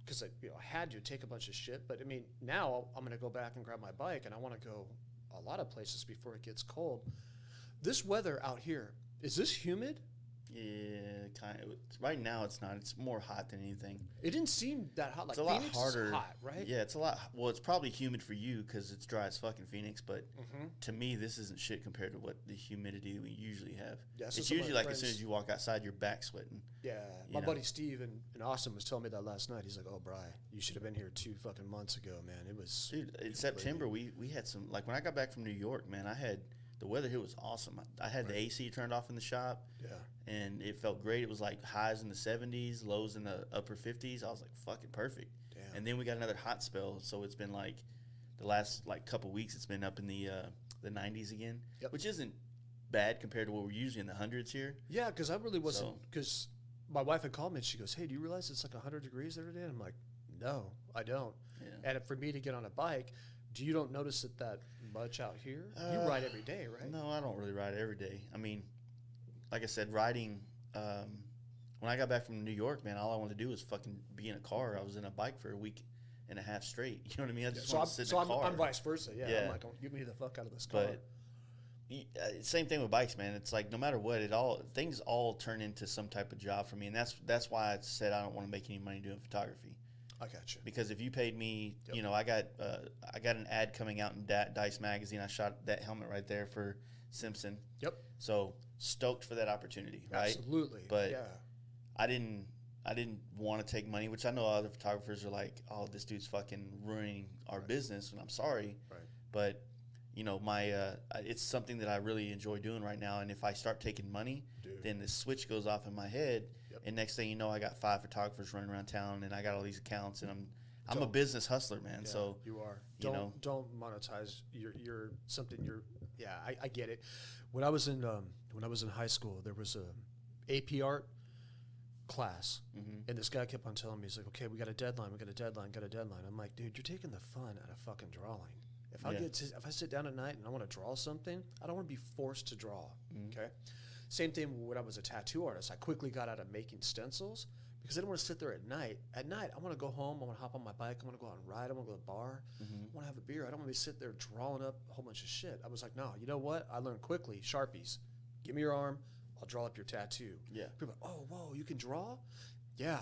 because I had to take a bunch of shit. But I mean, now I'm going to go back and grab my bike, and I want to go a lot of places before it gets cold. This weather out here, is this humid? Yeah, kind of. Right now it's not. It's more hot than anything. It didn't seem that hot. Like it's a lot Phoenix harder. Is hot, right? Yeah, it's a lot. Well, it's probably humid for you because it's dry as fucking Phoenix. But to me, this isn't shit compared to what the humidity we usually have. Yeah, so it's usually like as soon as you walk outside, you're back sweating. Yeah, my buddy Steve in Austin was telling me that last night. He's like, "Oh, Bri, you should have been here 2 fucking months ago, man. It was." Dude, in September we had some, like when I got back from New York, man. The weather here was awesome. I had the AC turned off in the shop. Yeah. And it felt great. It was like highs in the 70s, lows in the upper 50s. I was like, fucking perfect. Damn. And then we got another hot spell. So it's been like the last like couple weeks, it's been up in the 90s again, which isn't bad compared to what we're usually in the hundreds here. Yeah, because I really wasn't, because my wife had called me and she goes, hey, do you realize it's like 100 degrees every day? And I'm like, no, I don't. Yeah. And for me to get on a bike, you don't notice it that much out here? You ride every day, right? No, I don't really ride every day. I mean, like I said, riding, when I got back from New York, man, all I wanted to do was fucking be in a car. I was in a bike for a week and a half straight. You know what I mean? I just want to sit in a car. I'm vice versa, yeah. I'm like, get me the fuck out of this car. But same thing with bikes, man. It's like no matter what, things all turn into some type of job for me. And that's why I said I don't want to make any money doing photography. I got you. Because if you paid me, you know, I got an ad coming out in Dice magazine. I shot that helmet right there for Simpson. Yep. So stoked for that opportunity, right? Absolutely. But I didn't want to take money, which I know other photographers are like, oh, this dude's fucking ruining our business, and I'm sorry. Right. But you know, it's something that I really enjoy doing right now. And if I start taking money, then the switch goes off in my head. And next thing you know, I got 5 photographers running around town, and I got all these accounts, and I'm a business hustler, man. Yeah, so you are. Don't monetize your something. I get it. When I was in high school, there was a AP art class, and this guy kept on telling me, he's like, okay, we got a deadline. I'm like, dude, you're taking the fun out of fucking drawing. If I sit down at night and I want to draw something, I don't want to be forced to draw. Okay. Same thing when I was a tattoo artist. I quickly got out of making stencils because I didn't want to sit there at night. At night, I want to go home. I want to hop on my bike. I want to go out and ride. I want to go to the bar. I want to have a beer. I don't want to be sitting there drawing up a whole bunch of shit. I was like, no, you know what? I learned quickly. Sharpies. Give me your arm. I'll draw up your tattoo. Yeah. People are like, oh, whoa, you can draw? Yeah.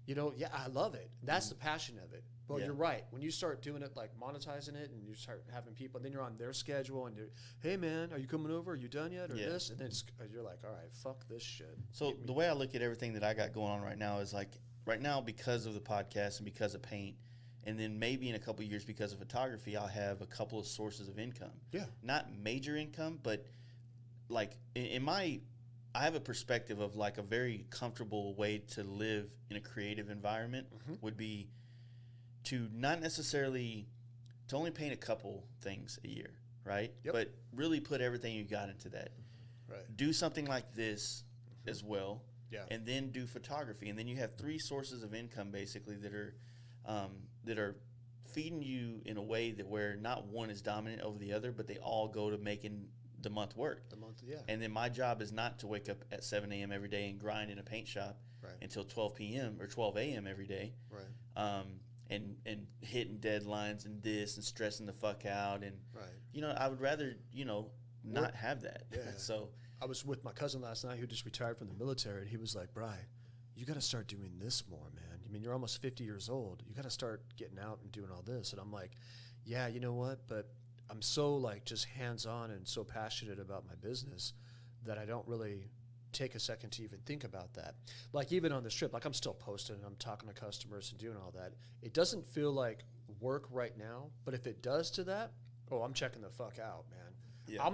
You know, yeah, I love it. That's the passion of it. But you're right. When you start doing it, like monetizing it, and you start having people, and then you're on their schedule, and you're, hey, man, are you coming over? Are you done yet? Or this? And then you're like, all right, fuck this shit. So the way I look at everything that I got going on right now is like, right now, because of the podcast and because of paint, and then maybe in a couple of years because of photography, I'll have a couple of sources of income. Yeah. Not major income, but like I have a perspective of like a very comfortable way to live in a creative environment would be to not necessarily to only paint a couple things a year, right? Yep. But really put everything you got into that. Right. Do something like this as well. Yeah. And then do photography, and then you have 3 sources of income basically that are feeding you in a way that where not one is dominant over the other, but they all go to making the month work. And then my job is not to wake up at 7 a.m. every day and grind in a paint shop until 12 p.m. or 12 a.m. every day. Right. And hitting deadlines and this and stressing the fuck out. And, you know, I would rather, you know, not have that. Yeah. So I was with my cousin last night who just retired from the military, and he was like, Bri, you got to start doing this more, man. I mean, you're almost 50 years old. You got to start getting out and doing all this. And I'm like, yeah, you know what? But I'm so like just hands-on and so passionate about my business that I don't really take a second to even think about that. Like even on the trip, like I'm still posting and I'm talking to customers and doing all that. It doesn't feel like work right now, but if it does to that, oh, I'm checking the fuck out, man. Yeah. I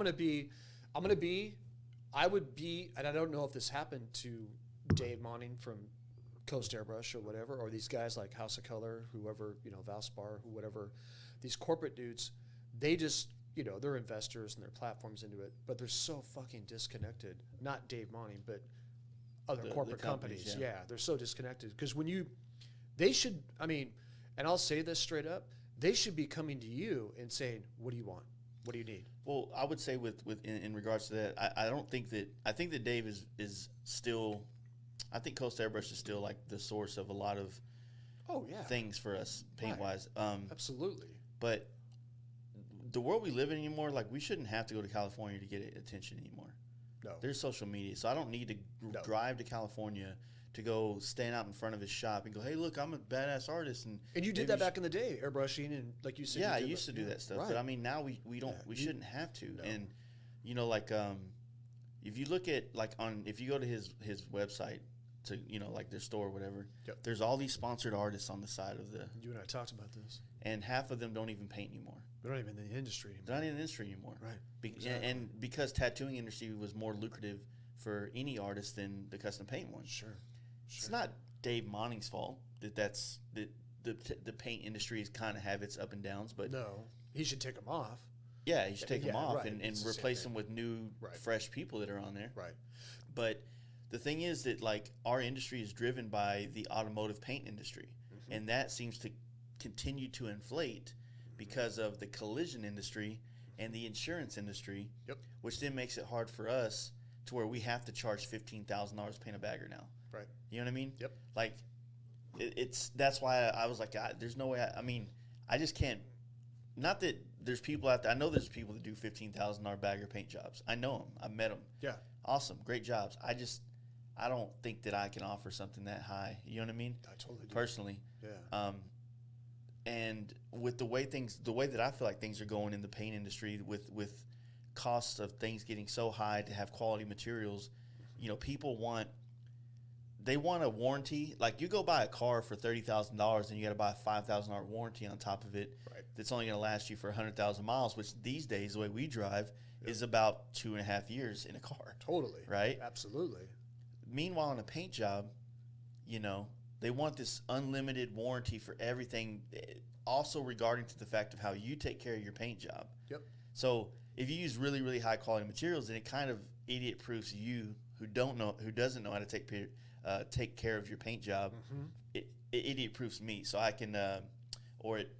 would be, and I don't know if this happened to Dave Monning from Coast Airbrush or whatever, or these guys like House of Color, whoever, Valspar, whoever, these corporate dudes, they just, they're investors and their platforms into it, but they're so fucking disconnected. Not Dave Monning, but other corporate companies. Yeah, they're so disconnected. Because they should, and I'll say this straight up, they should be coming to you and saying, what do you want? What do you need? Well, I would say in regards to that, I think that Dave is still, I think Coast Airbrush is still like the source of a lot of things for us paint wise. Absolutely. But the world we live in anymore, like we shouldn't have to go to California to get attention anymore. No. There's social media, so I don't need to drive to California to go stand out in front of his shop and go, hey, look, I'm a badass artist. And you did that back in the day, airbrushing, and like you said. Yeah, I used to do that stuff. Right. But now we don't, we shouldn't have to. No. And, if you look at if you go to his website to, like their store or whatever, there's all these sponsored artists on the side of the. You and I talked about this. And half of them don't even paint anymore. They're not even in the industry anymore. They're not in the industry anymore. Right. Exactly. And because tattooing industry was more lucrative for any artist than the custom paint one. Sure. It's not Dave Monning's fault that the paint industry is kind of have its up and downs, but no, he should take them off. Yeah, he should take them off right. and replace them with new, fresh people that are on there. Right. But the thing is that our industry is driven by the automotive paint industry, and that seems to continue to inflate because of the collision industry and the insurance industry, which then makes it hard for us to where we have to charge $15,000 to paint a bagger now. Right. You know what I mean? Yep. That's why I was like, there's no way. I just can't. Not that there's people out there. I know there's people that do $15,000 bagger paint jobs. I know them. I've met them. Yeah. Awesome. Great jobs. I don't think that I can offer something that high. You know what I mean? I totally do. Personally. Yeah. And with the way that I feel like things are going in the paint industry with costs of things getting so high to have quality materials, people want a warranty. Like you go buy a car for $30,000 and you got to buy a $5,000 warranty on top of it. Right. That's only going to last you for 100,000 miles, which these days, the way we drive, is about 2.5 years in a car. Totally. Right? Absolutely. Meanwhile, in a paint job, they want this unlimited warranty for everything, also regarding to the fact of how you take care of your paint job. Yep. So if you use really, really high quality materials, then it kind of idiot-proofs you who doesn't know how to take care of your paint job. It idiot-proofs me, so I can, or it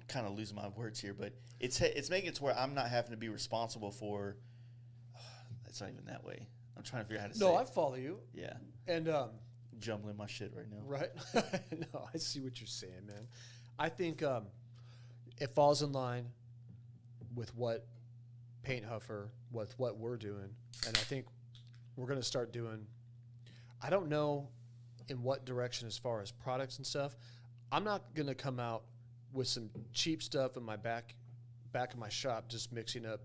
kind of losing my words here, but it's making it to where I'm not having to be responsible for. It's not even that way. I'm trying to figure out how to say it. No, I follow you. Yeah. And jumbling my shit right now. Right. No, I see what you're saying, man. I think it falls in line with what Paint Huffer, with what we're doing, and I think we're going to start doing. I don't know in what direction as far as products and stuff. I'm not going to come out with some cheap stuff in my back of my shop, just mixing up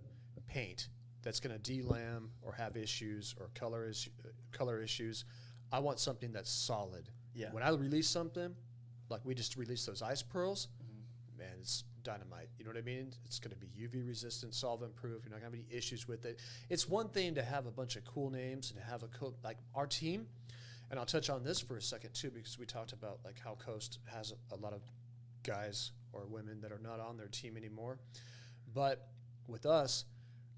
paint that's going to delam or have issues or color issues. I want something that's solid. Yeah. When I release something, like we just released those ice pearls, man, it's dynamite. You know what I mean? It's going to be UV resistant, solvent proof. You're not going to have any issues with it. It's one thing to have a bunch of cool names and to have like our team. And I'll touch on this for a second too, because we talked about like how Coast has a lot of guys or women that are not on their team anymore. But with us,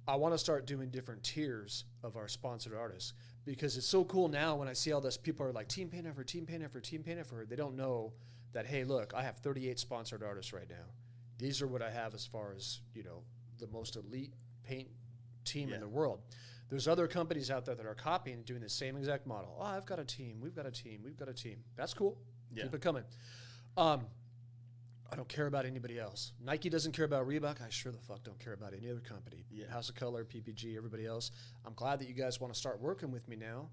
I want to start doing different tiers of our sponsored artists, because it's so cool now when I see all this, people are like team paint effort, team paint effort, team paint effort. They don't know that, hey, look, I have 38 sponsored artists right now. These are what I have as far as, the most elite paint team in the world. There's other companies out there that are copying and doing the same exact model. Oh, I've got a team. We've got a team. We've got a team. That's cool. Yeah. Keep it coming. I don't care about anybody else. Nike doesn't care about Reebok. I sure the fuck don't care about any other company. Yeah. House of Color, PPG, everybody else. I'm glad that you guys want to start working with me now.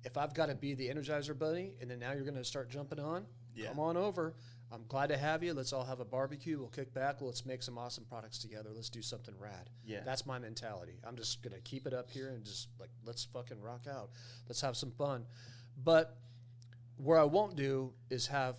if I've got to be the Energizer Bunny, and then now you're going to start jumping on, Yeah. come on over. I'm glad to have you. Let's all have a barbecue. We'll kick back. Let's make some awesome products together. Let's do something rad. Yeah. That's my mentality. I'm just going to keep it up here and just like, let's fucking rock out. Let's have some fun. But where I won't do is have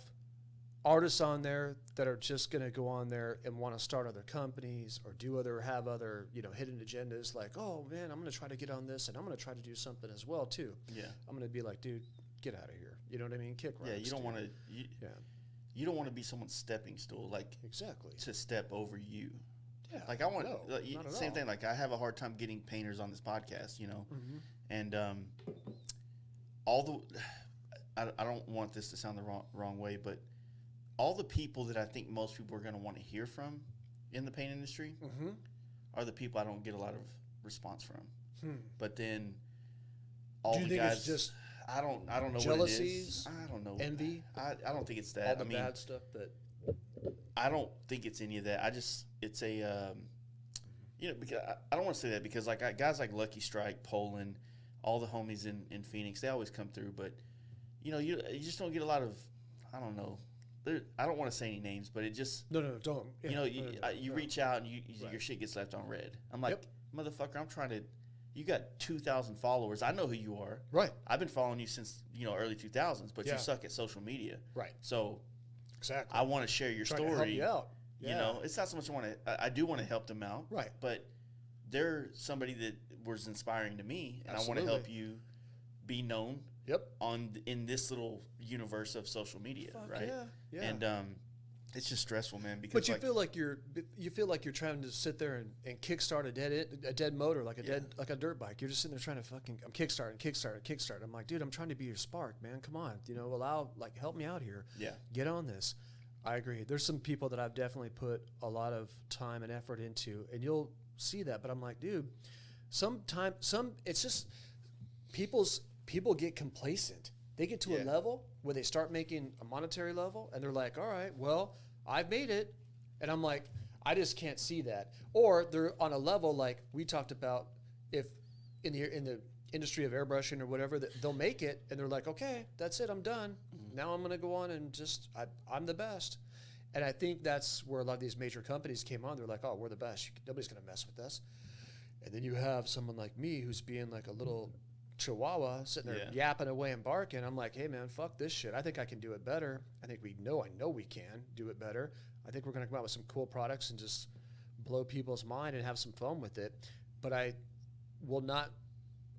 artists on there that are just going to go on there and want to start other companies or have other, hidden agendas like, oh man, I'm going to try to get on this and I'm going to try to do something as well too. Yeah. I'm going to be like, dude, get out of here. You know what I mean? Kick rocks. Yeah, you don't want to. Yeah. You don't want to be someone's stepping stool, like Exactly. to step over you. Yeah. Like I want No, not at same all. thing. Like I have a hard time getting painters on this podcast, Mhm. and all the. I don't want this to sound the wrong way, but all the people that I think most people are going to want to hear from in the paint industry Mhm. are the people I don't get a lot of response from. Hmm. But then all Do you the think guys, it's just I don't know what it jealousies, is. I don't know. envy? I don't think it's all that. the I mean, bad stuff that I don't think it's any of that. It's a, because I don't want to say that because like guys like Lucky Strike, Poland, all the homies in Phoenix, they always come through. But you just don't get a lot of, I don't know. I don't want to say any names, but it just no, don't. Yeah, you no. reach out and Right. your shit gets left on red. I'm like, Yep. motherfucker, I'm trying to. You got 2,000 followers. I know who you are. Right, I've been following you since early 2000s, but Yeah. you suck at social media. right, So exactly. I want to share your Trying story. to help you out. Yeah. It's not so much I do want to help them out. Right. But they're somebody that was inspiring to me, and I want to Absolutely. help you be known Yep. in this little universe of social media, Fuck right? Yeah. Yeah. And it's just stressful, man. Because But you feel like you're trying to sit there and kickstart a dead motor like a dirt bike. You're just sitting there trying to I'm kickstart. I'm like, dude, I'm trying to be your spark, man. Come on, help me out here. Yeah. Get on this. I agree. There's some people that I've definitely put a lot of time and effort into, and you'll see that. But I'm like, dude, it's just people get complacent. They get to a Yeah. level where they start making a monetary level, and they're like, all right, well, I've made it. And I'm like, I just can't see that. Or they're on a level like we talked about, if in the industry of airbrushing or whatever, that they'll make it, and they're like, okay, that's it, I'm done. Now I'm going to go on and just, I'm the best. And I think that's where a lot of these major companies came on. They're like, oh, we're the best. Nobody's going to mess with us. And then you have someone like me who's being like a little chihuahua sitting there yapping away and barking. I'm like, hey, man, fuck this shit. I think I can do it better. I know we can do it better. I think we're going to come out with some cool products and just blow people's mind and have some fun with it. But I'm not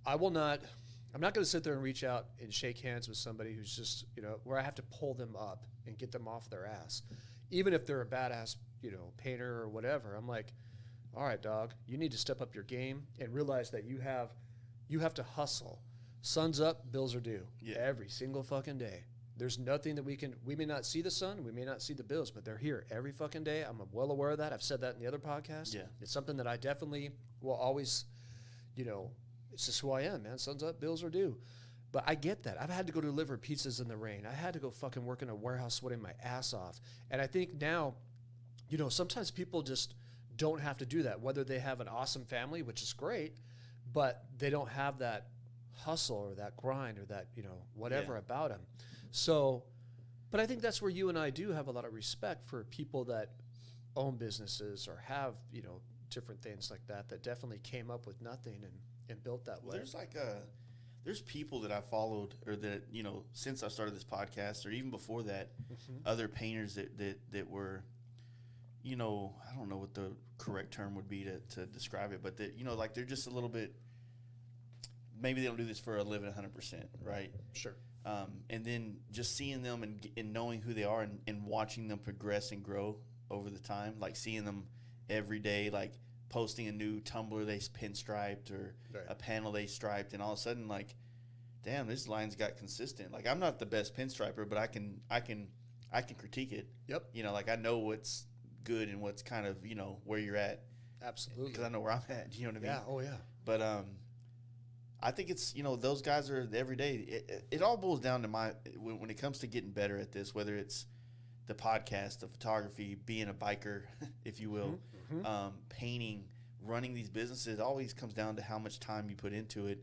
going to sit there and reach out and shake hands with somebody who's just, where I have to pull them up and get them off their ass. Even if they're a badass, painter or whatever. I'm like, all right, dog, you need to step up your game and realize that you have to hustle. Sun's up, bills are due. Yeah. Every single fucking day. There's nothing that we may not see the sun, we may not see the bills, but they're here every fucking day. I'm well aware of that. I've said that in the other podcast. Yeah. It's something that I definitely will always, it's just who I am, man. Sun's up, bills are due. But I get that. I've had to go deliver pizzas in the rain. I had to go fucking work in a warehouse sweating my ass off. And I think now, sometimes people just don't have to do that, whether they have an awesome family, which is great, but they don't have that hustle or that grind or that, whatever about them. So, but I think that's where you and I do have a lot of respect for people that own businesses or have, different things like that definitely came up with nothing and built that way. There's people that I followed or that, since I started this podcast or even before that, other painters that were, I don't know what the correct term would be to describe it, but that, like they're just a little bit, maybe they don't do this for a living 100%, right? Sure. And then just seeing them and knowing who they are and watching them progress and grow over the time, like seeing them every day, like posting a new tumbler they pinstriped or a panel they striped, and all of a sudden, like, damn, this line's got consistent. Like, I'm not the best pinstriper, but I can critique it. Yep. Like I know what's good and what's kind of where you're at. Absolutely. Because I know where I'm at. You know what I mean? Yeah. Oh yeah. But I think it's those guys are every day. It all boils down to when it comes to getting better at this, whether it's the podcast, the photography, being a biker, if you will, painting, running these businesses. It always comes down to how much time you put into it,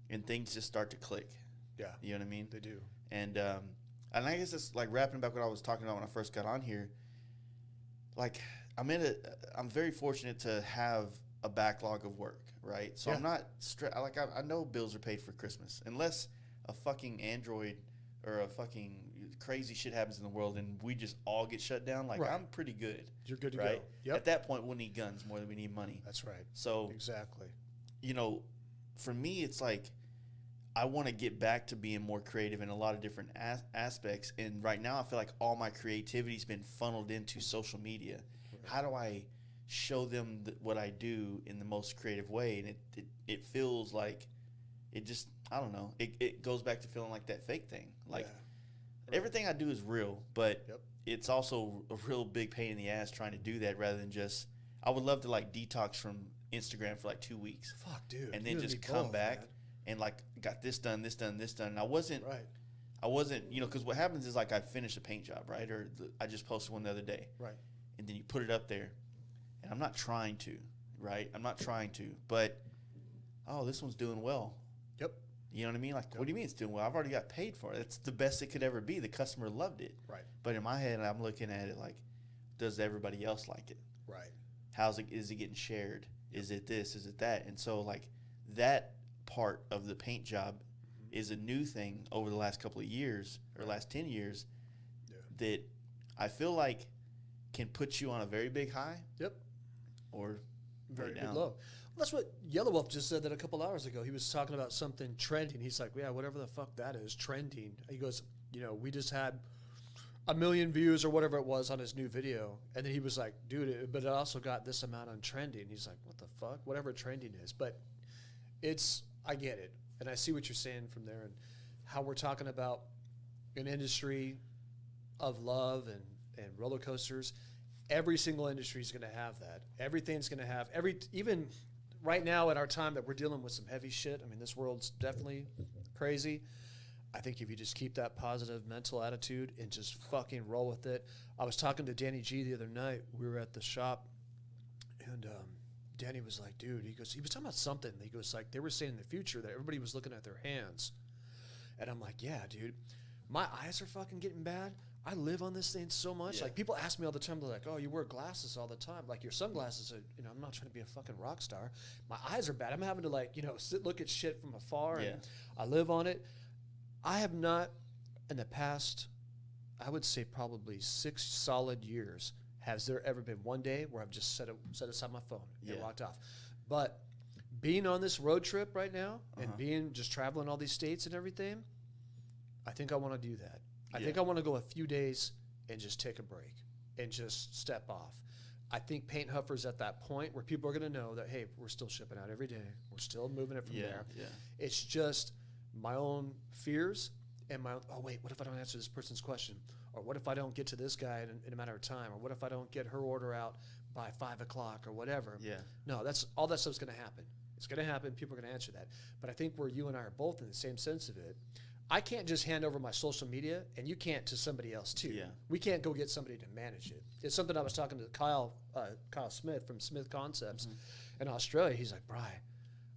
and things just start to click. Yeah. You know what I mean? They do. And I guess it's like wrapping back what I was talking about when I first got on here. Like I'm very fortunate to have a backlog of work, right? So I'm not I know bills are paid for Christmas unless a fucking Android or a fucking crazy shit happens in the world and we just all get shut down. Like I'm pretty good. You're good to right? go. Yep. At that point, we'll need guns more than we need money. That's right. So exactly. You know, for me, it's like I want to get back to being more creative in a lot of different aspects. And right now, I feel like all my creativity's been funneled into social media. Right. How do I show them what I do in the most creative way? And it feels like it just, I don't know. It goes back to feeling like that fake thing. Like everything I do is real, but it's also a real big pain in the ass trying to do that rather than just, I would love to like detox from Instagram for like 2 weeks. Fuck, dude. And then just come back and like got this done. And I wasn't, you know, because what happens is like I finished a paint job, right? Or I just posted one the other day. Right. And then you put it up there. And I'm not trying to, right? I'm not trying to. But, oh, this one's doing well. Yep. You know what I mean? Like, what do you mean it's doing well? I've already got paid for it. It's the best it could ever be. The customer loved it. Right. But in my head, I'm looking at it like, does everybody else like it? Right. Is it getting shared? Is it this? Is it that? And so, like, that part of the paint job is a new thing over the last couple of years or last 10 years that I feel like can put you on a very big high. Yep. Or very down. big low. Well, that's what Yellow Wolf just said that a couple hours ago. He was talking about something trending. He's like, yeah, whatever the fuck that is, trending. He goes, you know, we just had 1 million views or whatever it was on his new video. And then he was like, dude, but it also got this amount on trending. He's like, what the fuck? Whatever trending is. But I get it. And I see what you're saying from there and how we're talking about an industry of love and roller coasters. Every single industry is going to have that. Everything's going to have even right now at our time that we're dealing with some heavy shit. I mean, this world's definitely crazy. I think if you just keep that positive mental attitude and just fucking roll with it. I was talking to Danny G the other night. We were at the shop, and Danny was like, dude, he was talking about something. He goes like, they were saying in the future that everybody was looking at their hands. And I'm like, yeah, dude, my eyes are fucking getting bad. I live on this thing so much. Like, people ask me all the time, they're like, oh, you wear glasses all the time. Like, your sunglasses are, you know, I'm not trying to be a fucking rock star. My eyes are bad. I'm having to, like, you know, look at shit from afar. And I live on it. I have not, in the past, I would say probably 6 solid years, has there ever been one day where I've just set aside my phone and walked off. But being on this road trip right now and just traveling all these states and everything, I think I want to do that. I think I want to go a few days and just take a break and just step off. I think Paint Huffer's at that point where people are going to know that, hey, we're still shipping out every day. We're still moving it from there. Yeah. It's just my own fears and my own, oh, wait, what if I don't answer this person's question? Or what if I don't get to this guy in a matter of time? Or what if I don't get her order out by 5 o'clock or whatever? Yeah. No, that's all that stuff's going to happen. It's going to happen. People are going to answer that. But I think where you and I are both in the same sense of it, I can't just hand over my social media, and you can't to somebody else too. Yeah. We can't go get somebody to manage it. It's something I was talking to Kyle Smith from Smith Concepts in Australia. He's like, Bri,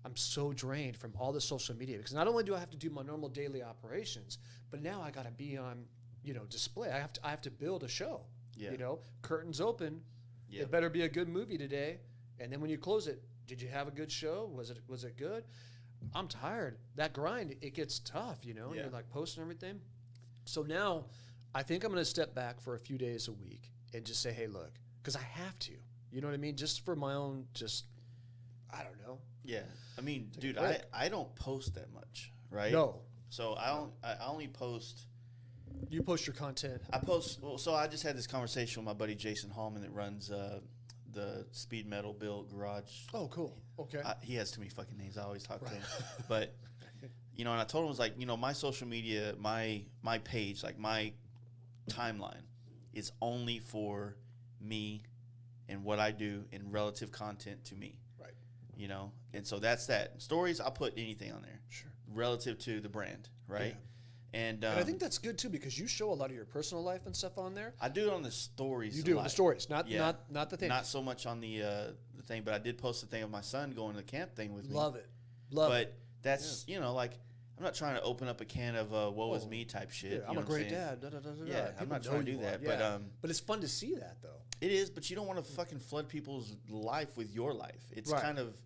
I'm so drained from all the social media because not only do I have to do my normal daily operations, but now I got to be on, you know, display. I have to build a show. Yeah. You know, curtains open. Yeah. It better be a good movie today. And then when you close it, did you have a good show? Was it good? I'm tired. That grind, it gets tough, you know, and you're like posting everything. So now I think I'm going to step back for a few days a week and just say, hey, look, because I have to, you know what I mean? Just for my own, I don't know. Yeah. I mean, dude, I don't post that much, right? No. So I only post. You post your content. I post. Well, so I just had this conversation with my buddy Jason Hallman that runs the Speed Metal Build Garage. Oh, cool. Okay. He has too many fucking names. I always talk to him. But, you know, and I told him, I was like, you know, my social media, my page, like my timeline is only for me and what I do in relative content to me. Right. You know, and so that's that. Stories, I'll put anything on there. Sure. Relative to the brand, right? Yeah. And I think that's good too because you show a lot of your personal life and stuff on there. I do it on the stories. You do the stories, not the thing. Not so much on the thing, but I did post the thing of my son going to the camp thing with me. Love it. But that's you know, like I'm not trying to open up a can of woe is me type shit. Yeah, you I'm know a what I'm great saying? dad. Da, da, da, da, Yeah, da. I'm not People trying to know do you that, are, but but it's fun to see that though. it is. But you don't want to fucking flood people's life with your life. It's Right. kind of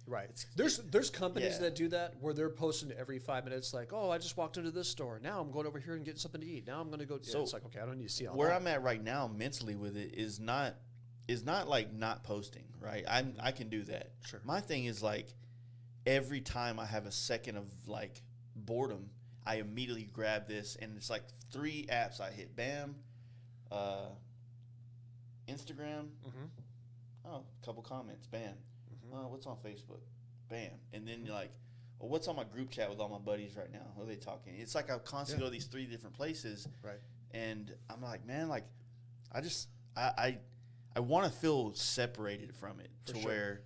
Right. There's companies yeah. that do that where they're posting every 5 minutes like, oh, I just walked into this store. Now I'm going over here and getting something to eat. Now I'm going to go. So it's like, okay, I don't need to see all where that. I'm at right now mentally with it is not like not posting, right? I can do that. Sure. My thing is like every time I have a second of like boredom, I immediately grab this, and it's like 3 apps I hit. Bam, Instagram. Mm-hmm. Oh, a couple comments. Bam. Mm-hmm. What's on Facebook? Bam. And then you're like, well, what's on my group chat with all my buddies right now? Who are they talking? It's like I constantly go to these 3 different places. Right. And I'm like, man, like, I want to feel separated from it For to sure. where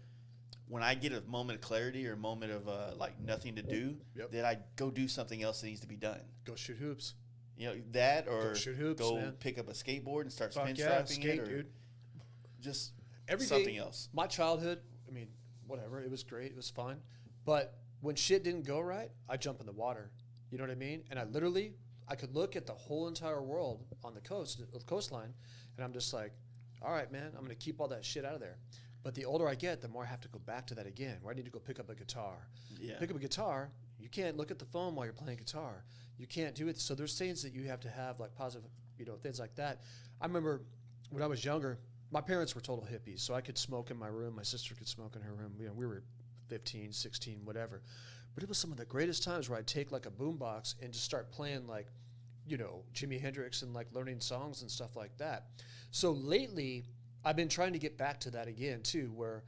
when I get a moment of clarity or a moment of like nothing to do, Yep. that I go do something else that needs to be done. Go shoot hoops. You know, that or Go shoot hoops, go man. pick up a skateboard and start Fuck spin yeah, strapping skate, it, or dude. just Every something day, else. My childhood, I mean, whatever. It was great. It was fun. But when shit didn't go right, I jump in the water. You know what I mean? And I could look at the whole entire world on the coastline, and I'm just like, all right, man, I'm going to keep all that shit out of there. But the older I get, the more I have to go back to that again, where I need to go pick up a guitar. Yeah. Pick up a guitar. You can't look at the phone while you're playing guitar. You can't do it. So there's things that you have to have, like positive, things like that. I remember when I was younger, my parents were total hippies, so I could smoke in my room. My sister could smoke in her room. We were 15, 16, whatever. But it was some of the greatest times where I'd take like a boombox and just start playing like, Jimi Hendrix and like learning songs and stuff like that. So lately, I've been trying to get back to that again too, where,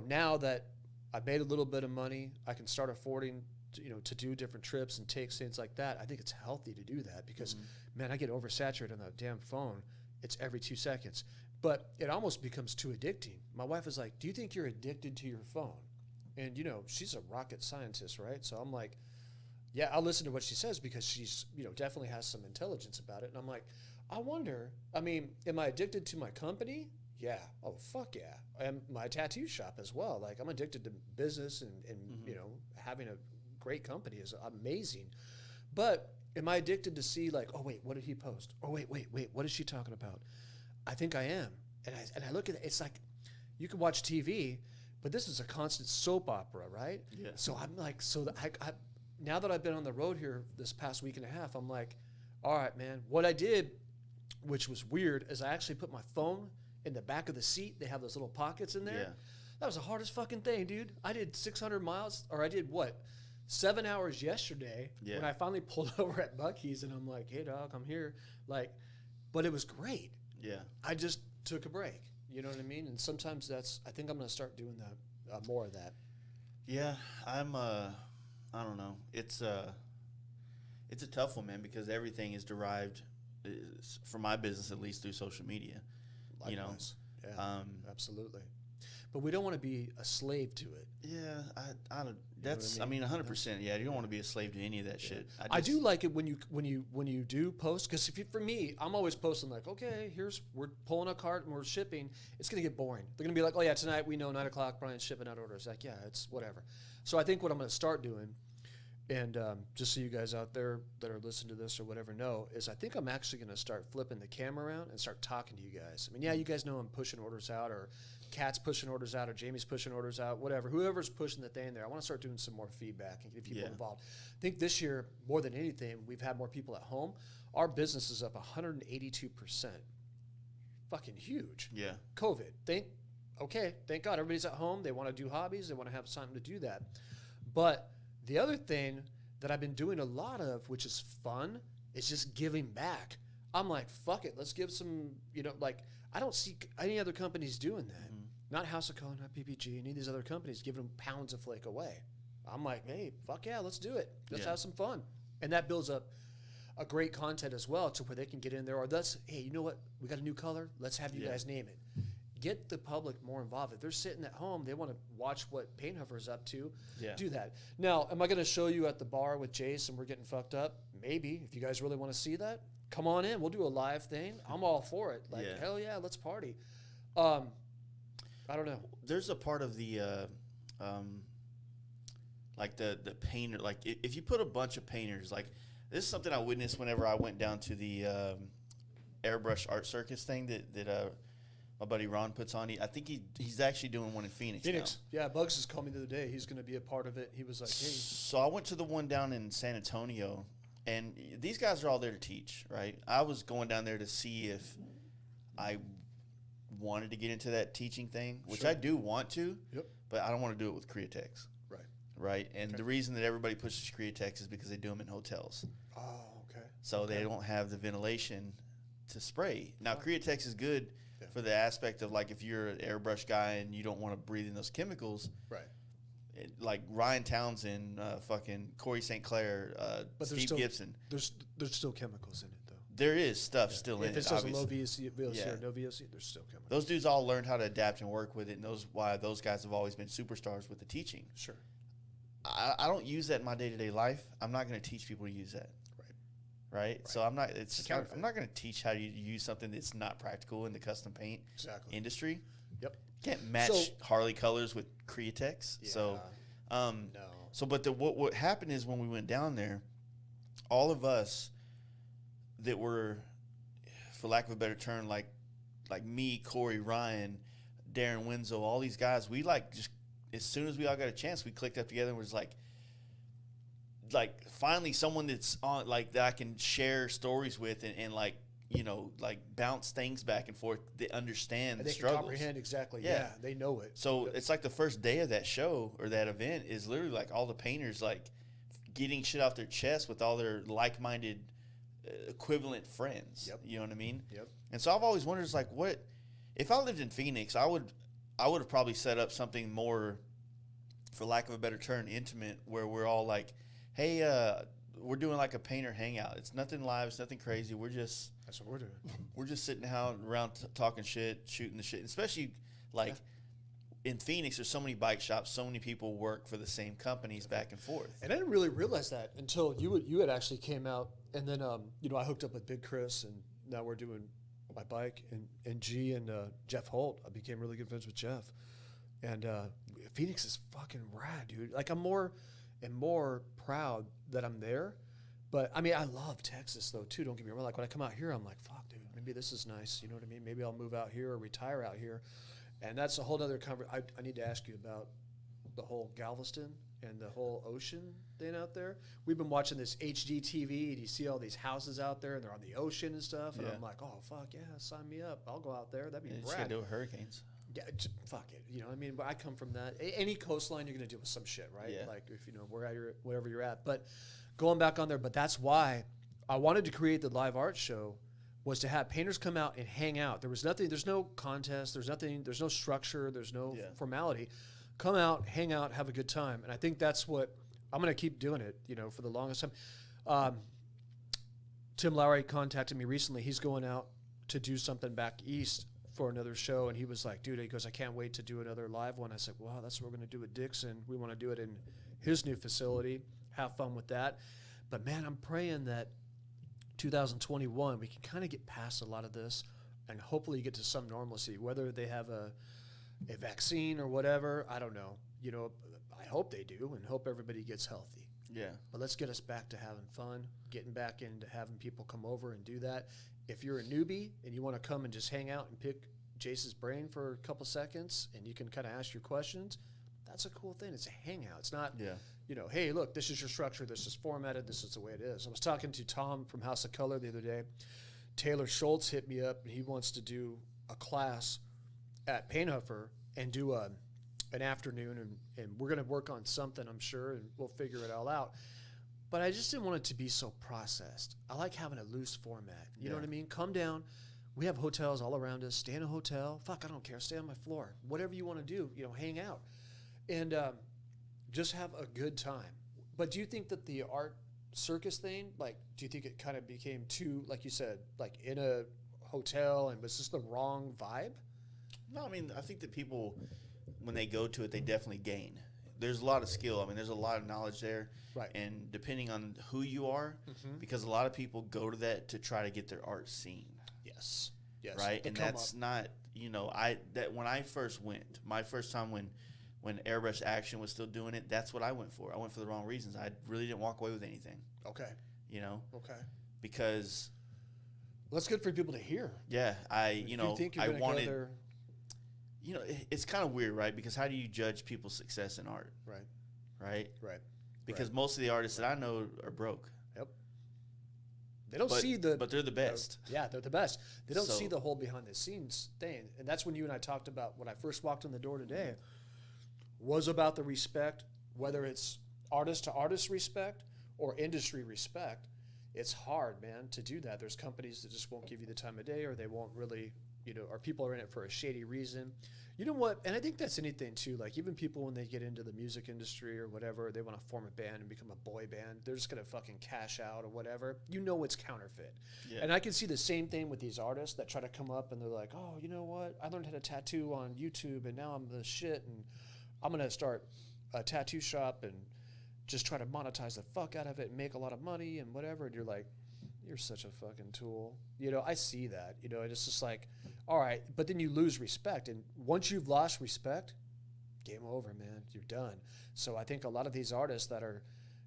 now that I've made a little bit of money, I can start affording to do different trips and take things like that. I think it's healthy to do that because, man, I get oversaturated on that damn phone. It's every 2 seconds. But it almost becomes too addicting. My wife is like, do you think you're addicted to your phone? And, she's a rocket scientist, right? So I'm like, yeah, I'll listen to what she says because she's, definitely has some intelligence about it. And I'm like, I wonder, am I addicted to my company? Yeah. Oh, fuck yeah. And my tattoo shop as well. Like, I'm addicted to business and having a great company is amazing. But am I addicted to see like, oh, wait, what did he post? Oh, wait, what is she talking about? I think I am. And I look at it, it's like, you can watch TV, but this is a constant soap opera, right? Yeah. So I'm like, I now that I've been on the road here this past week and a half, I'm like, all right, man, what I did, which was weird, is I actually put my phone in the back of the seat. They have those little pockets in there. Yeah. That was the hardest fucking thing, dude. I did 600 miles, or I did what? 7 hours yesterday when I finally pulled over at Buc-ee's and I'm like, hey, dog, I'm here. Like, but it was great. Yeah. I just took a break. You know what I mean? And sometimes I think I'm going to start doing that, more of that. Yeah, I don't know. It's a tough one, man, because everything is derived, for my business at least, through social media. Likewise. Yeah, absolutely. But we don't want to be a slave to it. Yeah, I don't. That's what I mean? 100%. Yeah, you don't want to be a slave to any of that shit. I do like it when you do post, because for me, I'm always posting like, okay, we're pulling a cart and we're shipping. It's gonna get boring. They're gonna be like, oh yeah, tonight we know 9 o'clock Brian's shipping out orders. Like, yeah, it's whatever. So I think what I'm gonna start doing, and just so you guys out there that are listening to this or whatever know, is I think I'm actually gonna start flipping the camera around and start talking to you guys. I mean, yeah, you guys know I'm pushing orders out, or Kat's pushing orders out, or Jamie's pushing orders out, whatever. Whoever's pushing the thing there, I want to start doing some more feedback and get people involved. I think this year, more than anything, we've had more people at home. Our business is up 182%. Fucking huge. Yeah. COVID. Thank God everybody's at home. They want to do hobbies. They want to have something to do that. But the other thing that I've been doing a lot of, which is fun, is just giving back. I'm like, fuck it. Let's give some, I don't see any other companies doing that. Mm-hmm. Not House of Co, not PPG, any of these other companies giving them pounds of Flake away. I'm like, hey, fuck yeah, let's do it. Let's have some fun. And that builds up a great content as well to where they can get in there. Or hey, you know what? We got a new color. Let's have you guys name it. Get the public more involved. If they're sitting at home, they want to watch what Paint Huffer's up to. Yeah. Do that. Now, am I going to show you at the bar with Jace and we're getting fucked up? Maybe. If you guys really want to see that, come on in. We'll do a live thing. I'm all for it. Like, hell yeah, let's party. I don't know. There's a part of the, like the painter. Like if you put a bunch of painters, like this is something I witnessed whenever I went down to the airbrush art circus thing that my buddy Ron puts on. I think he's actually doing one in Phoenix. Yeah, Bugs has called me the other day. He's going to be a part of it. He was like, hey. So I went to the one down in San Antonio, and these guys are all there to teach, right? I was going down there to see if I wanted to get into that teaching thing, which I do want to, but I don't want to do it with Createx. Right? And the reason that everybody pushes Createx is because they do them in hotels. Oh, okay. So they don't have the ventilation to spray. Now, Createx is good for the aspect of, like, if you're an airbrush guy and you don't want to breathe in those chemicals. Right. Like Ryan Townsend, fucking Corey St. Clair, Steve Gibson. There's still chemicals in it, though. There is stuff still in it, If it says low obviously. VOC or no VOC, there's still chemicals. Those dudes all learned how to adapt and work with it, and why those guys have always been superstars with the teaching. Sure. I don't use that in my day-to-day life. I'm not going to teach people to use that. Right. So I'm not. I'm not going to teach how to use something that's not practical in the custom paint industry. Yep. Can't match Harley colors with Createx. Yeah. So, no. So, but what happened is when we went down there, all of us that were, for lack of a better term, like me, Corey, Ryan, Darren Winslow, all these guys, we like just as soon as we all got a chance, we clicked up together and was like finally someone that's on, like, that I can share stories with and like, you know, like bounce things back and forth. They understand the struggles. They can comprehend exactly. Yeah, they know it. So it's like the first day of that show or that event is literally like all the painters like getting shit off their chest with all their like-minded equivalent friends. Yep. You know what I mean? Yep. And so I've always wondered, it's like, what if I lived in Phoenix? I would have probably set up something more, for lack of a better term, intimate, where we're all like, hey, we're doing like a painter hangout. It's nothing live. It's nothing crazy. That's what we're doing. We're just sitting out around talking shit, shooting the shit. Especially like in Phoenix, there's so many bike shops, so many people work for the same companies back and forth. And I didn't really realize that until you had actually came out, and then I hooked up with Big Chris, and now we're doing my bike, and G and Jeff Holt. I became really good friends with Jeff, and Phoenix is fucking rad, dude. Like, I'm more and more proud that I'm there. But I mean, I love Texas though too. Don't get me wrong. Like, when I come out here, I'm like, fuck, dude, maybe this is nice. You know what I mean? Maybe I'll move out here or retire out here. And that's a whole other conversation. I need to ask you about the whole Galveston and the whole ocean thing out there. We've been watching this HGTV, and you see all these houses out there, and they're on the ocean and stuff. And I'm like, oh fuck yeah, sign me up. I'll go out there. That'd be You rad. just gotta deal with hurricanes. Yeah, fuck it. You know what I mean? But I come from that. Any coastline, you're going to deal with some shit, right? Yeah. Like, if you know, wherever you're at. But going back on there, but that's why I wanted to create the live art show, was to have painters come out and hang out. There was nothing, there's no contest, there's no structure, there's no formality. Come out, hang out, have a good time. And I think that's what, I'm going to keep doing it, you know, for the longest time. Tim Lowry contacted me recently. He's going out to do something back east for another show, and he was like, dude, he goes, I can't wait to do another live one. I said, wow, that's what we're going to do with Dixon. We want to do it in his new facility. Have fun with that. But man, I'm praying that 2021 we can kind of get past a lot of this and hopefully get to some normalcy, whether they have a vaccine or whatever. I don't know. You know, I hope they do, and hope everybody gets healthy. Yeah. But let's get us back to having fun, getting back into having people come over and do that. If you're a newbie and you want to come and just hang out and pick Jace's brain for a couple seconds, and you can kind of ask your questions, that's a cool thing. It's a hangout. It's not, you know, hey, look, this is your structure. This is formatted. This is the way it is. I was talking to Tom from House of Color the other day. Taylor Schultz hit me up, and he wants to do a class at Paint Huffer and do an afternoon, and we're going to work on something, I'm sure, and we'll figure it all out. But I just didn't want it to be so processed. I like having a loose format. You know what I mean? Come down. We have hotels all around us. Stay in a hotel. Fuck, I don't care. Stay on my floor. Whatever you want to do, you know, hang out. And just have a good time. But do you think that the art circus thing, like, do you think it kind of became too, like you said, like in a hotel, and was this the wrong vibe? No, I mean, I think that people, when they go to it, they definitely gain. There's a lot of skill. I mean, there's a lot of knowledge there. Right. And depending on who you are, because a lot of people go to that to try to get their art seen. Yes. Yes. Right. And that's not, you know, when I first went, my first time when when Airbrush Action was still doing it, that's what I went for. I went for the wrong reasons. I really didn't walk away with anything. Okay. You know? Okay. Because well, that's good for people to hear. yeah, I wanted go you know, it's kind of weird, right? Because how do you judge people's success in art? right. Right? Right. Because Right. most of the artists that I know are broke. Yep. They don't But, see the but they're the best. yeah, they're the best. They don't So- see the whole behind the scenes thing. And that's when you and I talked about when I first walked in the door today was about the respect, whether it's artist to artist respect or industry respect. It's hard, man, to do that. There's companies that just won't give you the time of day, or they won't really, or people are in it for a shady reason. You know what? And I think that's anything too. Like even people when they get into the music industry or whatever, they want to form a band and become a boy band. They're just gonna fucking cash out or whatever. You know it's counterfeit. Yeah. And I can see the same thing with these artists that try to come up and they're like, oh, you know what? I learned how to tattoo on YouTube and now I'm the shit and I'm gonna start a tattoo shop and just try to monetize the fuck out of it and make a lot of money and whatever. And you're like, you're such a fucking tool. I see that. It's just like, all right, but then you lose respect. And once you've lost respect, game over, man. You're done. So I think a lot of these artists that are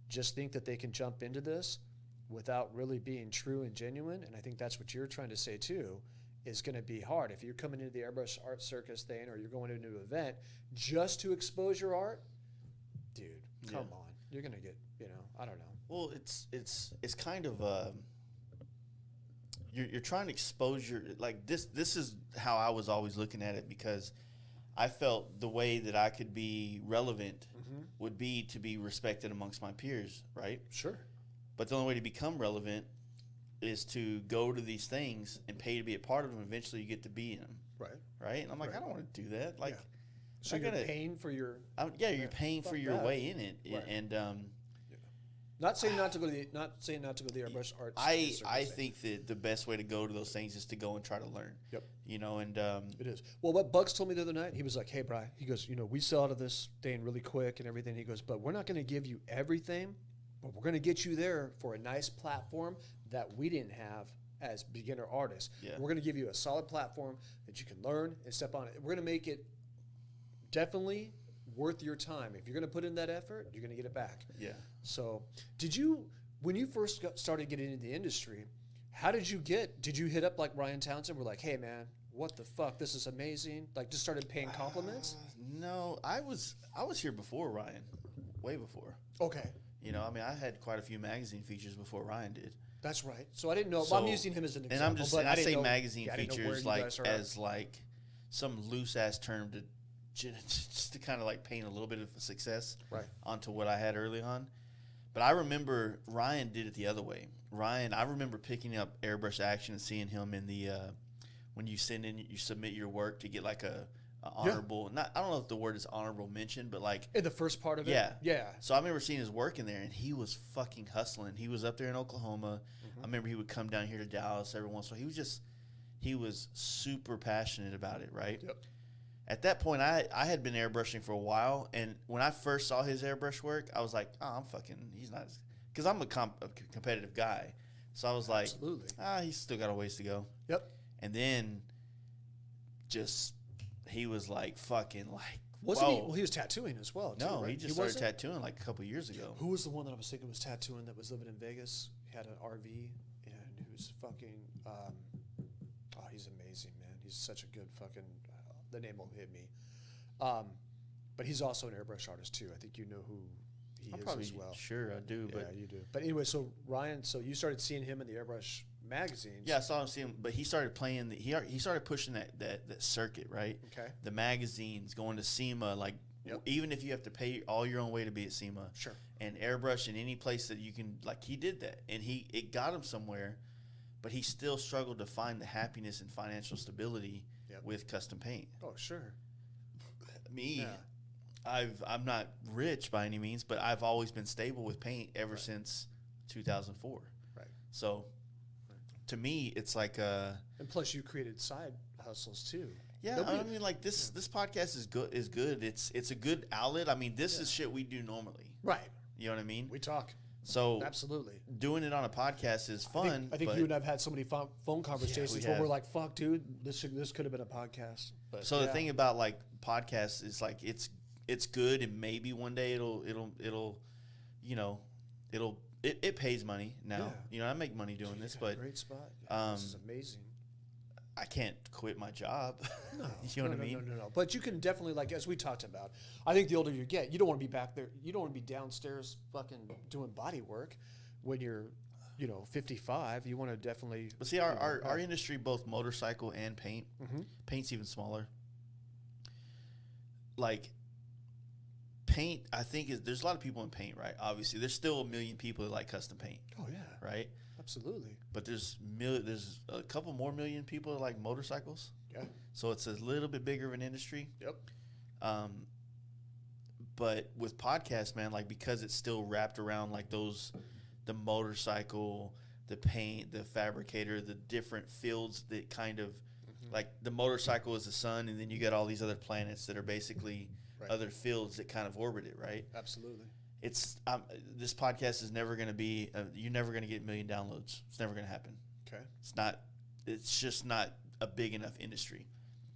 just think that they can jump into this without really being true and genuine, and I think that's what you're trying to say too, is going to be hard. If you're coming into the Airbrush Art Circus thing or you're going to a new event just to expose your art, dude, come on. You're going to get, I don't know. Well, it's kind of you're trying to expose your like this is how I was always looking at it, because I felt the way that I could be relevant would be to be respected amongst my peers, right? Sure. But the only way to become relevant is to go to these things and pay to be a part of them. Eventually you get to be in them, right? And I'm like, I don't want to do that. Like, so you're paying for your you're paying for your way in it, and not saying not to go to the Airbrush Art Circus. I think that the best way to go to those things is to go and try to learn. Yep. And it is. Well, what Bugs told me the other night, he was like, "Hey, Bri," he goes, "we sell out of this thing really quick and everything." He goes, "But we're not going to give you everything, but we're going to get you there for a nice platform that we didn't have as beginner artists. Yeah. We're going to give you a solid platform that you can learn and step on it. We're going to make it definitely worth your time. If you're going to put in that effort, you're going to get it back." Yeah. So, when you first started getting into the industry, did you hit up like Ryan Townsend? We're like, "Hey, man, what the fuck? This is amazing." Like, just started paying compliments? No, I was here before Ryan, way before. Okay. I had quite a few magazine features before Ryan did. That's right. So I didn't know. So, I'm using him as an example. And I'm just but I say didn't know, magazine I didn't know where features you guys are at. as like some loose ass term to just to kind of like paint a little bit of success onto what I had early on. But I remember Ryan did it the other way. Ryan, I remember picking up Airbrush Action and seeing him in the when you submit your work to get like a honorable. I don't know if the word is honorable mention, but like in the first part of it. Yeah. So I remember seeing his work in there, and he was fucking hustling. He was up there in Oklahoma. I remember he would come down here to Dallas every once in a while. He was super passionate about it, right? Yep. At that point, I had been airbrushing for a while, and when I first saw his airbrush work, I was like, oh, he's not, because I'm a competitive guy. So I was like, absolutely. He's still got a ways to go. Yep. And then he was like fucking like, wasn't he? Well, he was tattooing as well, too, no, right? he just started tattooing like a couple years ago. Who was the one that I was thinking was tattooing that was living in Vegas? He had an RV, and he was fucking, he's amazing, man. He's such a good fucking, the name won't hit me. But he's also an airbrush artist, too. I think you know who he I'm is probably as well. Sure, I do. Yeah, but you do. But anyway, so Ryan, you started seeing him in the airbrush magazines. Yeah, I saw him see him, but he started playing. He started pushing that circuit, right? Okay. The magazines, going to SEMA, like even if you have to pay all your own way to be at SEMA. Sure. And airbrush in any place that you can, like he did that, and it got him somewhere, but he still struggled to find the happiness and financial stability with custom paint. Oh, sure. Me, I'm not rich by any means, but I've always been stable with paint ever since 2004. Right. So. To me, it's like and plus, you created side hustles too. Yeah, I mean, like this podcast is good. It's a good outlet. I mean, this is shit we do normally. Right. You know what I mean? We talk. So absolutely, doing it on a podcast is fun. I think you and I've had so many phone conversations where we're like, "Fuck, dude, this could have been a podcast." But so the thing about like podcasts is like it's it's good, and maybe one day it pays money now. Yeah. I make money doing Dude, this, you got a but great spot. Yeah, this is amazing. I can't quit my job. No, You know what I mean? No. But you can definitely, like, as we talked about, I think the older you get, you don't want to be back there. You don't want to be downstairs fucking doing body work when you're, 55. You want to definitely. But see, our industry, both motorcycle and paint, paint's even smaller. Like, paint, I think, there's a lot of people in paint, right? Obviously, there's still a million people that like custom paint. Oh, yeah. Right? Absolutely. But there's a couple more million people that like motorcycles. Yeah. So it's a little bit bigger of an industry. Yep. But with podcasts, man, like, because it's still wrapped around like the motorcycle, the paint, the fabricator, the different fields that kind of like the motorcycle is the sun, and then you got all these other planets that are basically other fields that kind of orbit it, right? Absolutely. It's this podcast is never going to be you're never going to get 1 million downloads. It's never going to happen. Okay. It's just not a big enough industry.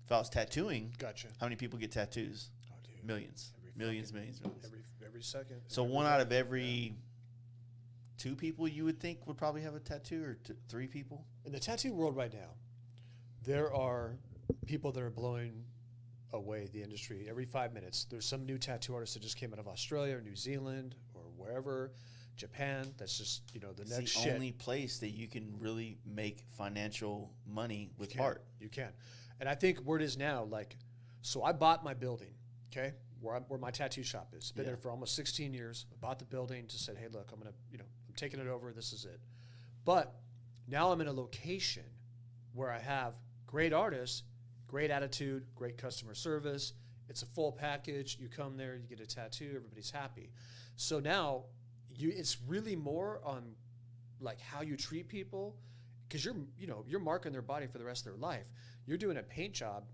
If I was tattooing, Gotcha. how many people get tattoos? Oh, dude. Millions. Millions. Every second. So one out of every 2 people you would think would probably have a tattoo, or 3 people? In the tattoo world right now, there are people that are blowing away the industry. Every 5 minutes, there's some new tattoo artist that just came out of Australia or New Zealand or wherever, Japan. That's just, the next It's the shit. only place that you can really make financial money with You can. art. You can. And I think where it is now, like, so I bought my building, okay, where my tattoo shop is. It's been there for almost 16 years. I bought the building, just said, hey, look, I'm going to, I'm taking it over. This is it. But now I'm in a location where I have great artists, great attitude, great customer service. It's a full package. You come there, you get a tattoo, everybody's happy. So now it's really more on like how you treat people, because you're marking their body for the rest of their life. You're doing a paint job.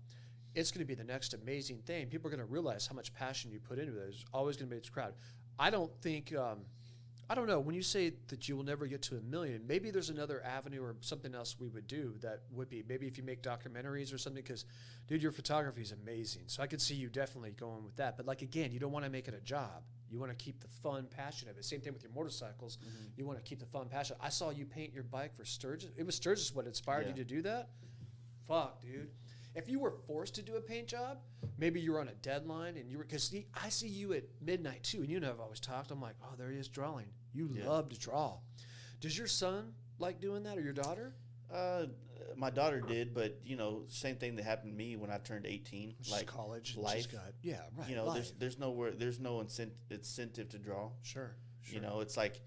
It's going to be the next amazing thing. People are going to realize how much passion you put into it. There's always going to be this crowd. I don't think, I don't know, when you say that you will never get to 1 million, maybe there's another avenue or something else we would do that would be, maybe if you make documentaries or something, because, dude, your photography is amazing. So I could see you definitely going with that. But, like, again, you don't want to make it a job. You want to keep the fun, passion of it. Same thing with your motorcycles. You want to keep the fun, passion. I saw you paint your bike for Sturgis. It was Sturgis what inspired you to do that? Fuck, dude. If you were forced to do a paint job, maybe you were on a deadline and you were, because I see you at midnight too, and I've always talked. I'm like, oh, there he is drawing. You love to draw. Does your son like doing that, or your daughter? My daughter did, but same thing that happened to me when I turned 18. Just like college, life. Right. There's no incentive to draw. Sure. It's like,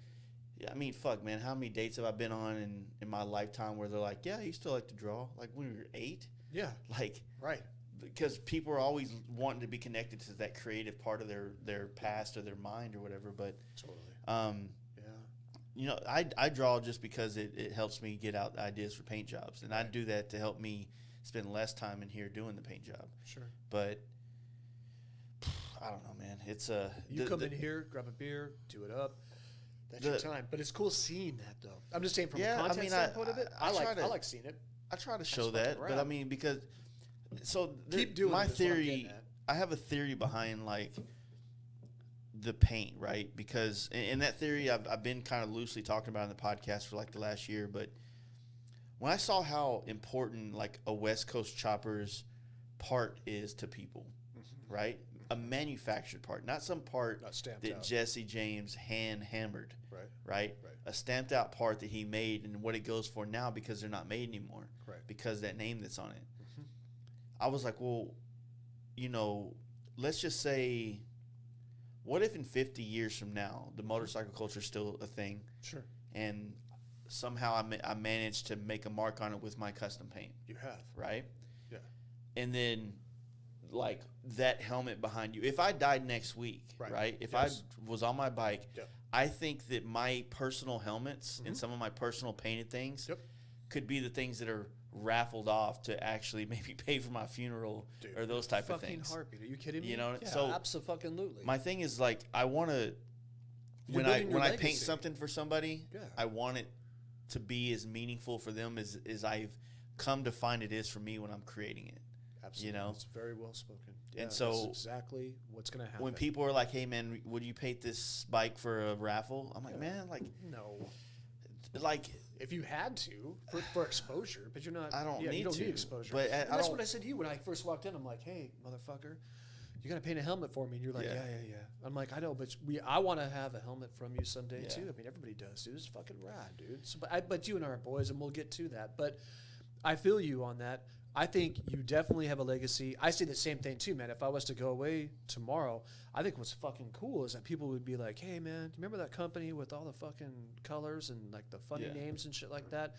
I mean, fuck, man. How many dates have I been on in my lifetime where they're like, yeah, you still like to draw? Like when we were 8. Yeah. Like, right. Because people are always wanting to be connected to that creative part of their past or their mind or whatever. But totally. I draw just because it helps me get out ideas for paint jobs, and I do that to help me spend less time in here doing the paint job. Sure. But I don't know, man. It's you come in here, grab a beer, do it up. That's your time. But it's cool seeing that, though. I'm just saying from a content standpoint of it, I like seeing it. I try to show that, but I mean, because keep doing my it, theory. I have a theory behind like the paint, right? Because in that theory, I've been kind of loosely talking about in the podcast for like the last year. But when I saw how important like a West Coast chopper's part is to people, right? A manufactured part, not some part that out. Jesse James hand hammered, right? Right? A stamped out part that he made and what it goes for now because they're not made anymore, right? Because that name that's on it. I was like, well, let's just say, what if in 50 years from now the motorcycle culture is still a thing? Sure. And somehow I managed to make a mark on it with my custom paint. You have, right? Yeah. And then, like that helmet behind you. If I died next week, right? If I was on my bike, I think that my personal helmets and some of my personal painted things could be the things that are raffled off to actually maybe pay for my funeral or those type of things. Fucking heartbeat. Are you kidding me? Yeah, so absolutely. My thing is like I want to when I paint something for somebody, I want it to be as meaningful for them as I've come to find it is for me when I'm creating it. Absolutely. You know? It's very well spoken. Yeah, And so that's exactly what's going to happen. when people are like, hey, man, would you paint this bike for a raffle? I'm like, man, like, no. like, If you had to, for exposure, but you're not. I don't you need don't to, need exposure. but And I that's don't- what I said to you when I first walked in. I'm like, hey, motherfucker, you got to paint a helmet for me. And you're like, Yeah. yeah. I'm like, I know, but I want to have a helmet from you someday Yeah. too. I mean, everybody does, dude. It's fucking rad, dude. So, but you and I are boys, and we'll get to that. But I feel you on that. I think you definitely have a legacy. I say the same thing too, man. If I was to go away tomorrow, I think what's fucking cool is that people would be like, hey, man, do you remember that company with all the fucking colors and like the funny Yeah. names and shit like that?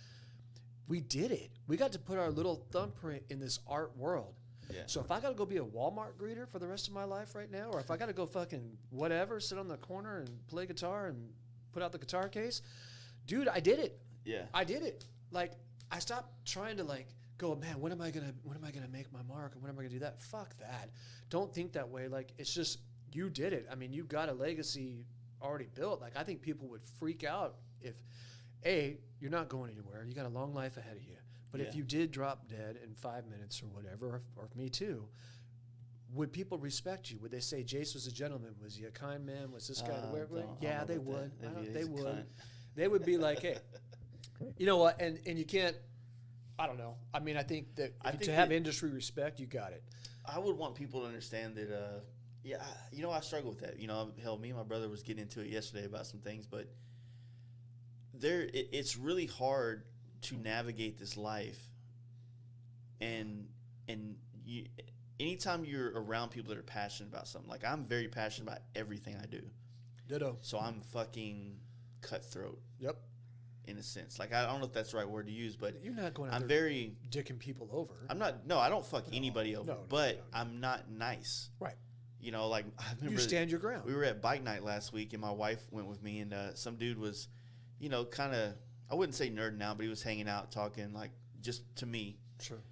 We did it. We got to put our little thumbprint in this art world. Yeah. So if I got to go be a Walmart greeter for the rest of my life right now, or if I got to go fucking whatever, sit on the corner and play guitar and put out the guitar case, dude, I did it. Yeah. I did it. Like, I stopped trying to like go, man, when am I gonna make my mark, and when am I gonna do that? Fuck that. Don't think that way. Like, it's just, you did it. I mean, you got a legacy already built. Like, I think people would freak out if you're not going anywhere. You got a long life ahead of you. But if Yeah. you did drop dead in 5 minutes or whatever, or me too, would people respect you? Would they say Jace was a gentleman? Was he a kind man? Was this guy? Yeah, they would. They would. They would be like, hey, you know what? And you can't. I don't know. I mean, I think that to have industry respect, you got it. I would want people to understand that, I struggle with that. You know, hell, me and my brother was getting into it yesterday about some things, but it's really hard to navigate this life. And you, anytime you're around people that are passionate about something, like I'm very passionate about everything I do. Ditto. So I'm fucking cutthroat. Yep. In a sense, like I don't know if that's the right word to use, but You're not going out I'm there very dicking people over. I'm not. No, I don't fuck anybody over. No, but I'm not nice. Right. You know, like I remember You stand your ground. We were at bike night last week, and my wife went with me, and some dude was, you know, kind of, I wouldn't say nerding out, but he was hanging out, talking like just to me. Sure.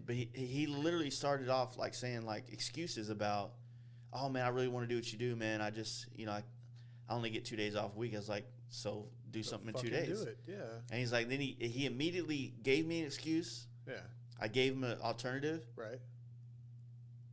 But he literally started off like saying like excuses about, oh man, I really want to do what you do, man. I just, you know, I only get 2 days off a week. I was like, so do something in 2 days. Do it. Yeah. And he's like, then he immediately gave me an excuse. Yeah. I gave him an alternative. Right.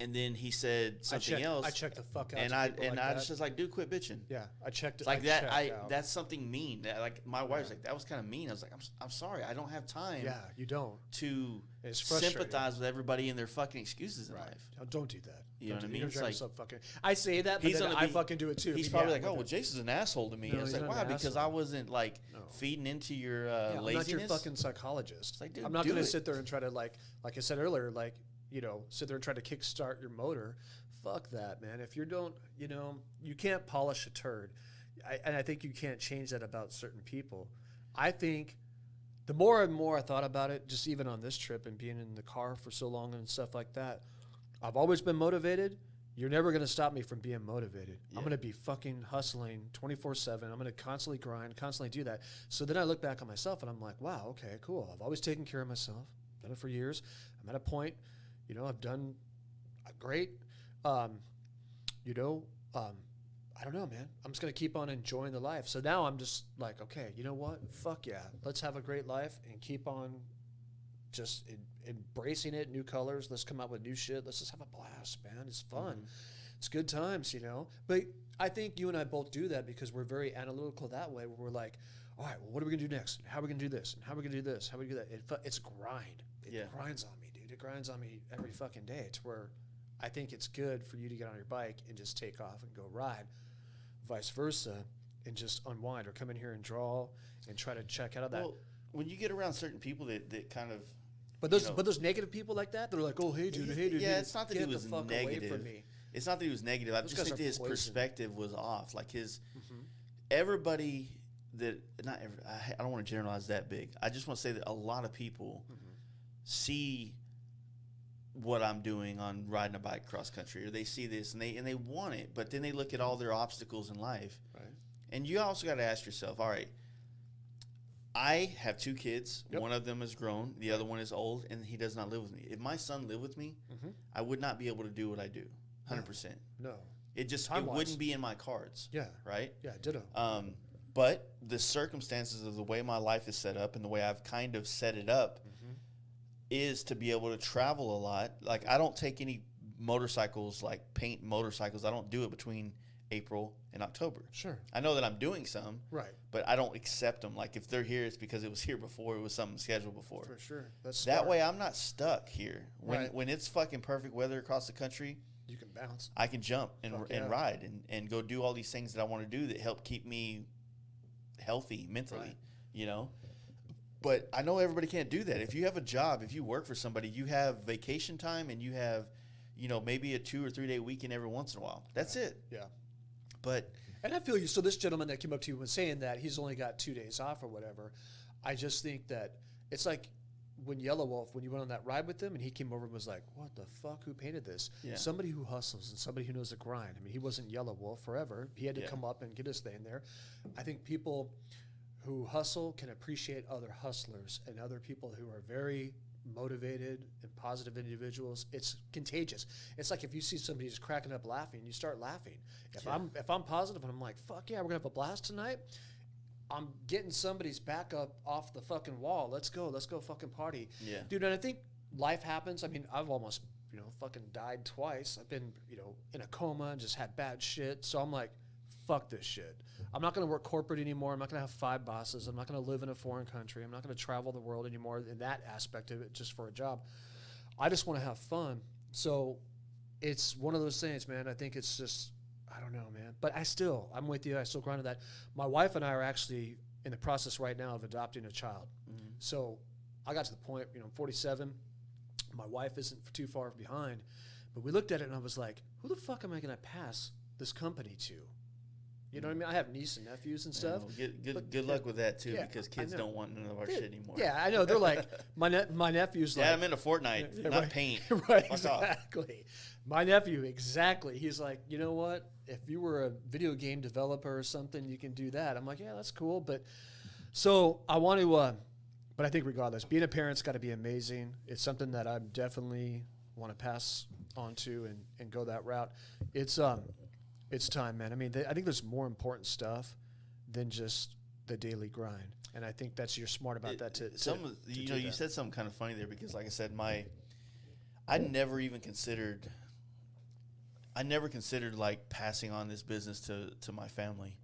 And then he said something else. I checked the fuck out. And I just was like, dude, quit bitching. Yeah, I checked it. Like I that. checked out. That's something mean. Like my wife's like, that was kind of mean. I was like, I'm sorry, I don't have time. Yeah, you don't. To It's frustrating. sympathize with everybody and their fucking excuses in life. Don't do that. You know what I mean? You're It's driving like, yourself fucking. I say that, but then I fucking do it too. He's I mean, probably yeah, like, oh, well, Jason's an asshole to me. No, I was he's like, not why? an Because asshole. I wasn't like feeding into your I'm laziness. not your fucking psychologist. It's like, dude, I'm not do going to it. sit there and try to like I said earlier, like, you know, sit there and try to kickstart your motor. Fuck that, man. If you don't, you know, you can't polish a turd. And I think you can't change that about certain people. I think the more and more I thought about it, just even on this trip and being in the car for so long and stuff like that, I've always been motivated. You're never going to stop me from being motivated. Yeah. I'm going to be fucking hustling 24/7. I'm going to constantly grind, constantly do that. So then I look back on myself and I'm like, wow, okay, cool. I've always taken care of myself. Done it for years. I'm at a point, you know, I've done great. I don't know, man. I'm just going to keep on enjoying the life. So now I'm just like, okay, you know what? Fuck yeah. Let's have a great life and keep on just embracing it. New colors. Let's come out with new shit. Let's just have a blast, man. It's fun. Mm-hmm. It's good times, you know? But I think you and I both do that because we're very analytical that way, where we're like, all right, well, what are we going to do next? How are we going to do this? And how are we going to do this? How are we going to do that? It's a grind. It grinds on me, dude. It grinds on me every fucking day. It's where I think it's good for you to get on your bike and just take off and go ride, vice versa, and just unwind or come in here and draw and try to check out of that. Well, when you get around certain people that kind of, but those negative people like that, they're like, oh, hey, dude, dude. Yeah, it's not that he was get the fuck away negative. from me. It's not that he was negative. I Those just guys think that are his poison. perspective was off. Like everybody that, I don't want to generalize that big. I just want to say that a lot of people see what I'm doing on riding a bike cross country, or they see this and they want it, but then they look at all their obstacles in life. Right. And you also got to ask yourself, all right, I have 2 kids. Yep. One of them is grown. The other one is old, and he does not live with me. If my son lived with me, I would not be able to do what I do, 100%. No. It Time-wise. wouldn't be in my cards. Yeah. Right? Yeah, ditto. But the circumstances of the way my life is set up and the way I've kind of set it up, is to be able to travel a lot. Like, I don't take any motorcycles, like paint motorcycles. I don't do it between April and October. Sure. I know that I'm doing some, Right. but I don't accept them. Like, if they're here, it's because it was here before. It was something scheduled before. For sure. That's That smart. way, I'm not stuck here. Right. When it's fucking perfect weather across the country, you can bounce. I can jump and Fuck yeah. ride and go do all these things that I want to do that help keep me healthy mentally, Right. you know? But I know everybody can't do that. If you have a job, if you work for somebody, you have vacation time and you have, you know, maybe a 2 or 3 day weekend every once in a while. That's it. Yeah. But And I feel you. So this gentleman that came up to you was saying that he's only got 2 days off or whatever. I just think that it's like when Yellow Wolf, when you went on that ride with him and he came over and was like, what the fuck, who painted this? Yeah. Somebody who hustles and somebody who knows the grind. I mean, he wasn't Yellow Wolf forever. He had to Yeah. come up and get his thing there. I think people who hustle can appreciate other hustlers and other people who are very motivated and positive individuals. It's contagious. It's like if you see somebody just cracking up laughing, you start laughing. If Yeah. I'm positive and I'm like, fuck yeah, we're gonna have a blast tonight, I'm getting somebody's back up off the fucking wall. Let's go fucking party. Yeah. Dude, and I think life happens. I mean, I've almost, fucking died twice. I've been, in a coma and just had bad shit. So I'm like, fuck this shit. I'm not going to work corporate anymore. I'm not going to have 5 bosses. I'm not going to live in a foreign country. I'm not going to travel the world anymore in that aspect of it just for a job. I just want to have fun. So it's one of those things, man. I think it's just, I don't know, man. But I'm with you. I still grind on that. My wife and I are actually in the process right now of adopting a child. Mm-hmm. So I got to the point, I'm 47. My wife isn't too far behind. But we looked at it and I was like, who the fuck am I going to pass this company to? You know what I mean? I have nieces and nephews and stuff. Good luck with that too, yeah, because I kids know. don't want none of our shit anymore. Yeah, I know. They're like, my nephew's Dad, like. I'm into Fortnite, Yeah, not right. paint. Right, Fuck off. exactly. My nephew, exactly. He's like, you know what? If you were a video game developer or something, you can do that. I'm like, yeah, that's cool. But so I want to, but I think regardless, being a parent's got to be amazing. It's something that I definitely want to pass on to and go that route. It's time, man. I mean, I think there's more important stuff than just the daily grind. And I think you're smart about that You said something kind of funny there because, like I said, I never considered like passing on this business to my family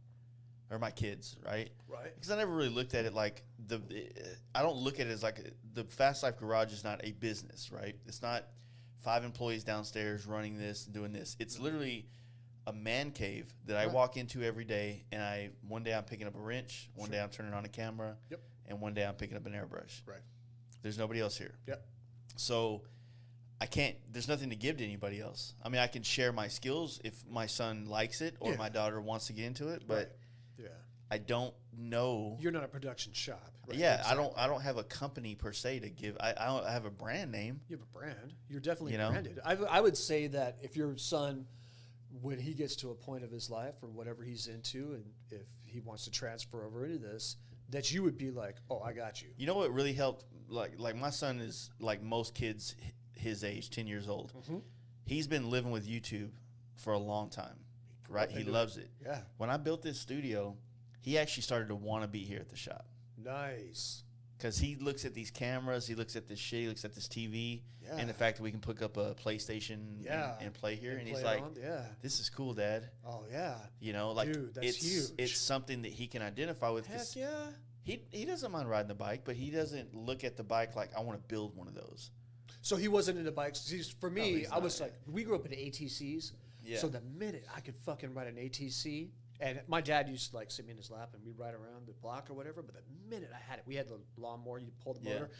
or my kids, right? Right. Because I never really looked at it like I don't look at it as like the Fast Life Garage is not a business, right? It's not 5 employees downstairs running this and doing this. It's literally a man cave that I walk into every day, and one day I'm picking up a wrench, one day I'm turning on a camera, Yep. and one day I'm picking up an airbrush. Right. There's nobody else here. Yep. So there's nothing to give to anybody else. I mean, I can share my skills if my son likes it or my daughter wants to get into it, but Right. Yeah. I don't know. You're not a production shop. Right? Yeah, Exactly. I don't have a company per se to give. I don't have a brand name. You have a brand. You're definitely You know? branded. I would say that if your son, when he gets to a point of his life or whatever he's into, and if he wants to transfer over into this, that you would be like, oh, I got you. You know what really helped? Like my son is like most kids his age, 10 years old. Mm-hmm. He's been living with YouTube for a long time, right? He loves it. Yeah. When I built this studio, he actually started to want to be here at the shop. Nice. Because he looks at these cameras, he looks at this shit, he looks at this TV, Yeah. and the fact that we can pick up a PlayStation and play here. And he's like, this is cool, Dad. Oh, yeah. You know, like, Dude, that's it's huge. It's something that he can identify with. Heck 'cause yeah. He doesn't mind riding the bike, but he doesn't look at the bike like, I want to build one of those. So he wasn't into bikes. For me, he's I was not. like, we grew up in ATCs. Yeah. So the minute I could fucking ride an ATC, and my dad used to like sit me in his lap and we'd ride around the block or whatever. But the minute I had it, we had the lawnmower, you pull the motor.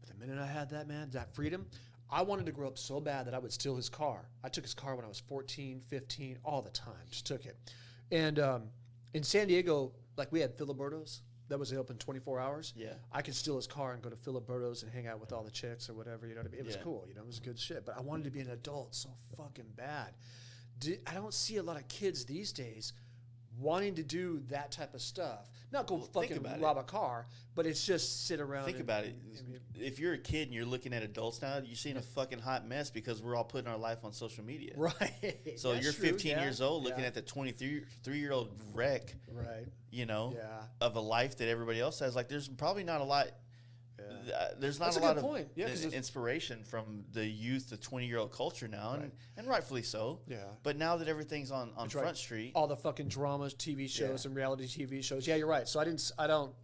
But the minute I had that, man, that freedom, I wanted to grow up so bad that I would steal his car. I took his car when I was 14, 15, all the time. Just took it. And in San Diego, like we had Filiberto's. That was open 24 hours. Yeah. I could steal his car and go to Filiberto's and hang out with all the chicks or whatever. You know what I mean? It was cool. You know, it was good shit. But I wanted to be an adult so fucking bad. I don't see a lot of kids these days wanting to do that type of stuff. Not go fucking rob a car, but it's just sit around. Think about it. If you're a kid and you're looking at adults now, you're seeing a fucking hot mess because we're all putting our life on social media. Right. So That's you're true, 15 years old looking at the 23-year-old wreck, Right. you know, Yeah. of a life that everybody else has. Like, there's probably not a lot. there's not That's a a lot good of point. Yeah, 'cause inspiration from the youth, the 20-year-old culture now, Right. and rightfully so. Yeah. But now that everything's on That's Front right. Street, All the fucking dramas, TV shows, and reality TV shows. Yeah, you're right. So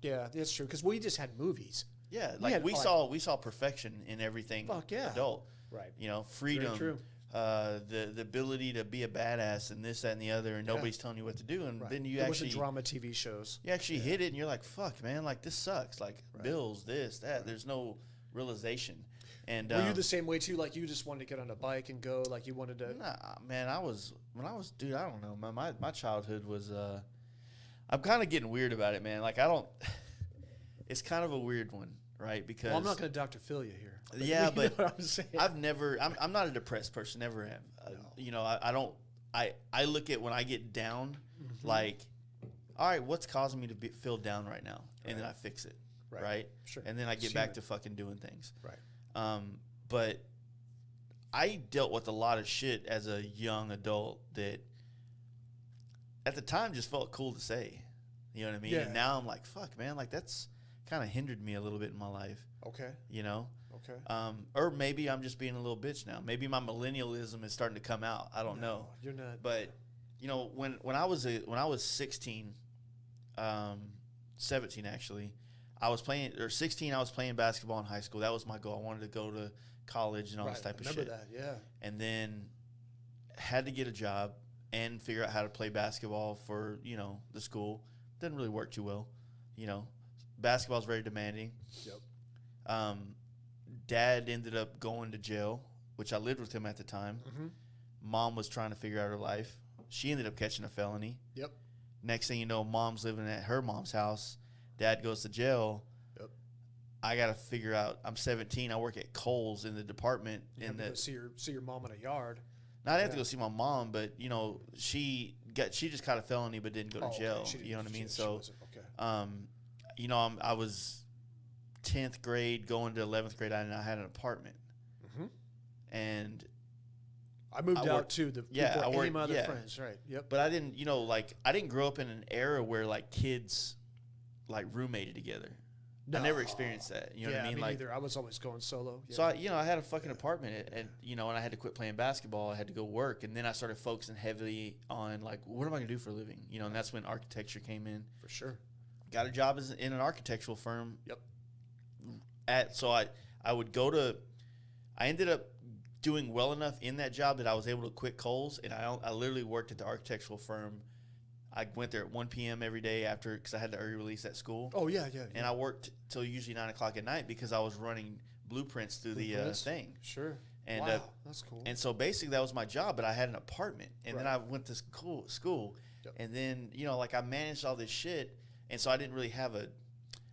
yeah, that's true. Because we just had movies. yeah, We had, we like- saw perfection in everything. Fuck yeah. Adult, Right. you know, freedom, true. the ability to be a badass and this, that, and the other, and nobody's telling you what to do, and Right. then you there actually wasn't drama TV shows. you actually hit it, and you're like, fuck, man, like this sucks, like bills, this, that. There's no realization. And Were you the same way too? Like you just wanted to get on a bike and go? Like you wanted to? Nah, man, dude, I don't know, man. My childhood was, I'm kind of getting weird about it, man. Like it's kind of a weird one, right? Because Well, I'm not going to Dr. Phil you here. Yeah, you but know what I'm saying? I'm not a depressed person, never am. You know, I look at when I get down, like, all right, what's causing me to feel down right now? And then I fix it, right? Sure. And then I get It's back human. to fucking doing things. Right. But I dealt with a lot of shit as a young adult that at the time just felt cool to say. You know what I mean? Yeah. And now I'm like, fuck, man, like that's kind of hindered me a little bit in my life, Okay. you know? Okay. Or maybe I'm just being a little bitch now. Maybe my millennialism is starting to come out. I don't know. You're not. But you know, when I was 16, 17 actually, I was playing, or 16, I was playing basketball in high school. That was my goal. I wanted to go to college and all this type of shit. Remember that? Yeah. And then had to get a job and figure out how to play basketball for, you know, the school. Didn't really work too well. You know, basketball is very demanding. Yep. Dad ended up going to jail, which I lived with him at the time. Mm-hmm. Mom was trying to figure out her life. She ended up catching a felony. Yep. Next thing you know, mom's living at her mom's house. Dad goes to jail. Yep. I got to figure out. I'm 17. I work at Kohl's in the department. You have to go see your mom in a yard. Not have to go see my mom, but you know, she just caught a felony, but didn't go to jail. Okay. You know what I mean? She So, wasn't. Okay. you know, I was 10th grade going to 11th grade, and I had an apartment, and I moved out worked- too. yeah, I any worked- of my other yeah. friends. Right. Yep. but I didn't, you know, like I didn't grow up in an era where like kids like roommated together. I never experienced that. You know yeah, what I mean? me Like, neither. I was always going solo. Yeah. so I had a fucking apartment, and you know, and I had to quit playing basketball. I had to go work, and then I started focusing heavily on like, what am I gonna do for a living? You know, and that's when architecture came in. for sure. Got a job in an architectural firm. Yep. I would go to. I ended up doing well enough in that job that I was able to quit Kohl's, and I literally worked at the architectural firm. I went there at 1 p.m. every day after, because I had the early release at school. Oh yeah, yeah. And I worked till usually 9 o'clock at night because I was running blueprints through the thing. Sure. And wow, that's cool. and so basically that was my job, but I had an apartment, and then Right. I went to school, Yep. and then you know, like I managed all this shit, and so I didn't really have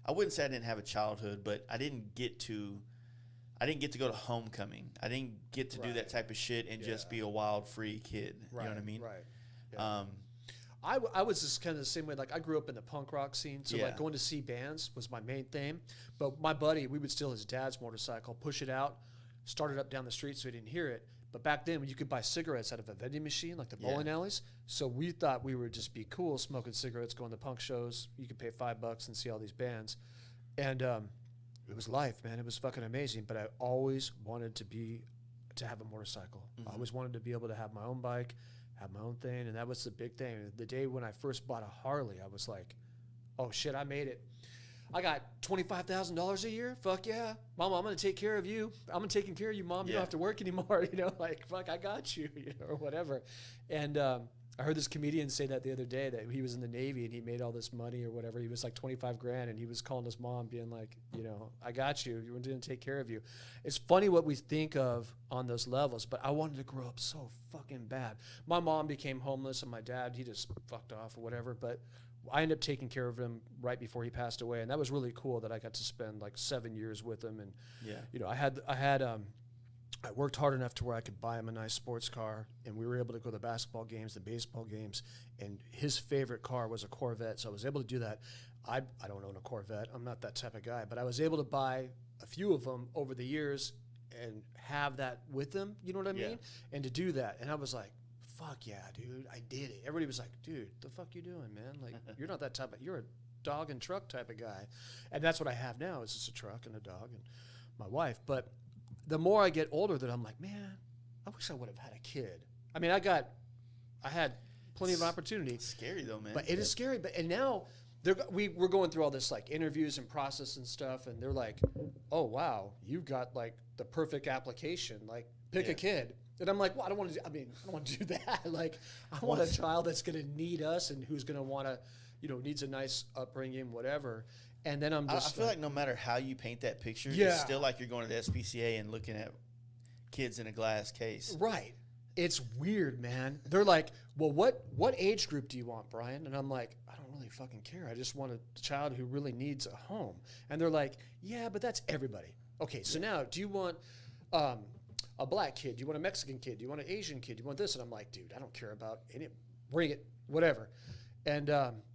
I wouldn't say I didn't have a childhood, but I didn't get to go to homecoming. I didn't get to do that type of shit and just be a wild free kid. right, You know what I mean? Right. Yeah. Um, I was just kind of the same way. Like I grew up in the punk rock scene, so Yeah. like going to see bands was my main thing. But my buddy, we would steal his dad's motorcycle, push it out, start it up down the street so he didn't hear it. But back then, you could buy cigarettes out of a vending machine, like the bowling alleys. So we thought we would just be cool, smoking cigarettes, going to punk shows. You could pay $5 and see all these bands, and it was life, man. It was fucking amazing. But I always wanted to have a motorcycle. I always wanted to be able to have my own bike, have my own thing, and that was the big thing. The day when I first bought a Harley, I was like, "Oh shit, I made it! I got $25,000 a year. Fuck yeah, Mom, I'm gonna take care of you. I'm taking care of you, Mom. You Yeah. don't have to work anymore. You know, like fuck, I got you, you know, or whatever." And I heard this comedian say that the other day that he was in the Navy and he made all this money or whatever. He was like 25 grand and he was calling his mom, being like, you know, "I got you. You're going to take care of you." It's funny what we think of on those levels, but I wanted to grow up so fucking bad. My mom became homeless and my dad, he just fucked off or whatever. But I ended up taking care of him right before he passed away, and that was really cool that I got to spend like 7 years with him. And you know, I worked hard enough to where I could buy him a nice sports car, and we were able to go to the basketball games, the baseball games, and his favorite car was a Corvette, so I was able to do that. I don't own a Corvette. I'm not that type of guy, but I was able to buy a few of them over the years and have that with him, you know what I mean? And to do that, and I was like, fuck yeah, dude, I did it. Everybody was like, "Dude, the fuck you doing, man? Like, you're not that type of, you're dog and truck type of guy. And that's what I have now is just a truck and a dog and my wife. But the more I get older, that I'm like, man, I wish I would have had a kid. I mean, I had plenty of opportunity. It's scary though, man. But it is scary. But now we're going through all this like interviews and process and stuff, and they're like, "Oh wow, you've got like the perfect application. Like, pick a kid." And I'm like, "Well, I don't want to. I don't want to do that. Like, I want a child that's going to need us and who's going to want to, needs a nice upbringing, whatever." And then I feel like no matter how you paint that picture, Yeah. it's still like you're going to the SPCA and looking at kids in a glass case. Right. It's weird, man. They're like, well, what age group do you want, Brian? And I'm like, I don't really fucking care. I just want a child who really needs a home. And they're like, yeah, but that's everybody. Okay, so now do you want a black kid? Do you want a Mexican kid? Do you want an Asian kid? Do you want this? And I'm like, dude, I don't care about any. Bring it, whatever. And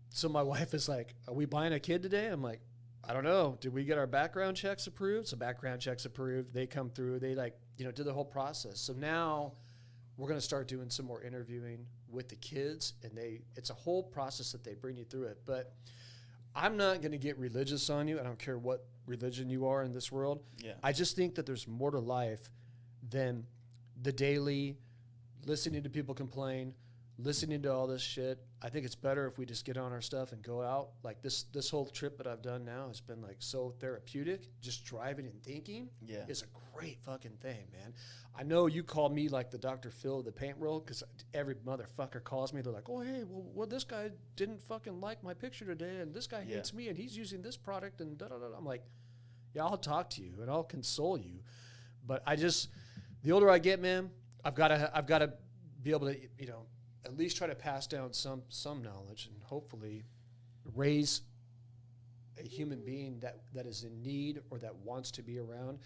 so my wife is like, are we buying a kid today? I'm like, I don't know. Did we get our background checks approved? So background checks approved. They come through. They did the whole process. So now we're going to start doing some more interviewing with the kids, and it's a whole process that they bring you through it. But I'm not going to get religious on you. I don't care what religion you are in this world. Yeah. I just think that there's more to life than the daily listening to people complain, listening to all this shit. I think it's better if we just get on our stuff and go out. Like this whole trip that I've done now has been like so therapeutic. Just driving and thinking is a great fucking thing, man. I know you call me like the Dr. Phil of the paint world because every motherfucker calls me. They're like, oh, hey, well, this guy didn't fucking like my picture today, and this guy hates me, and he's using this product, and da-da-da. I'm like, yeah, I'll talk to you, and I'll console you. But the older I get, man, I've got to be able to, at least try to pass down some knowledge and hopefully raise a human being that is in need or that wants to be around.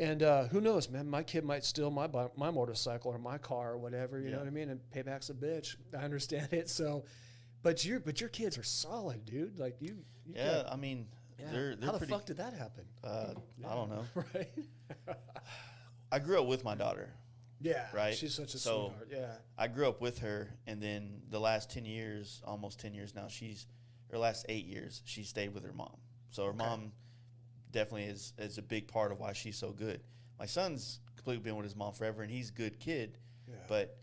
And who knows, man, my kid might steal my motorcycle or my car or whatever, you know what I mean? And payback's a bitch. I understand it. So, but your kids are solid, dude. Like you I mean, they're how the pretty, fuck did that happen? I don't know. Right? I grew up with my daughter. Yeah. Right? She's such a So, sweetheart. Yeah. I grew up with her, and then the last 10 years, almost 10 years now, last 8 years, she stayed with her mom. So her mom definitely is a big part of why she's so good. My son's completely been with his mom forever, and he's a good kid. Yeah, but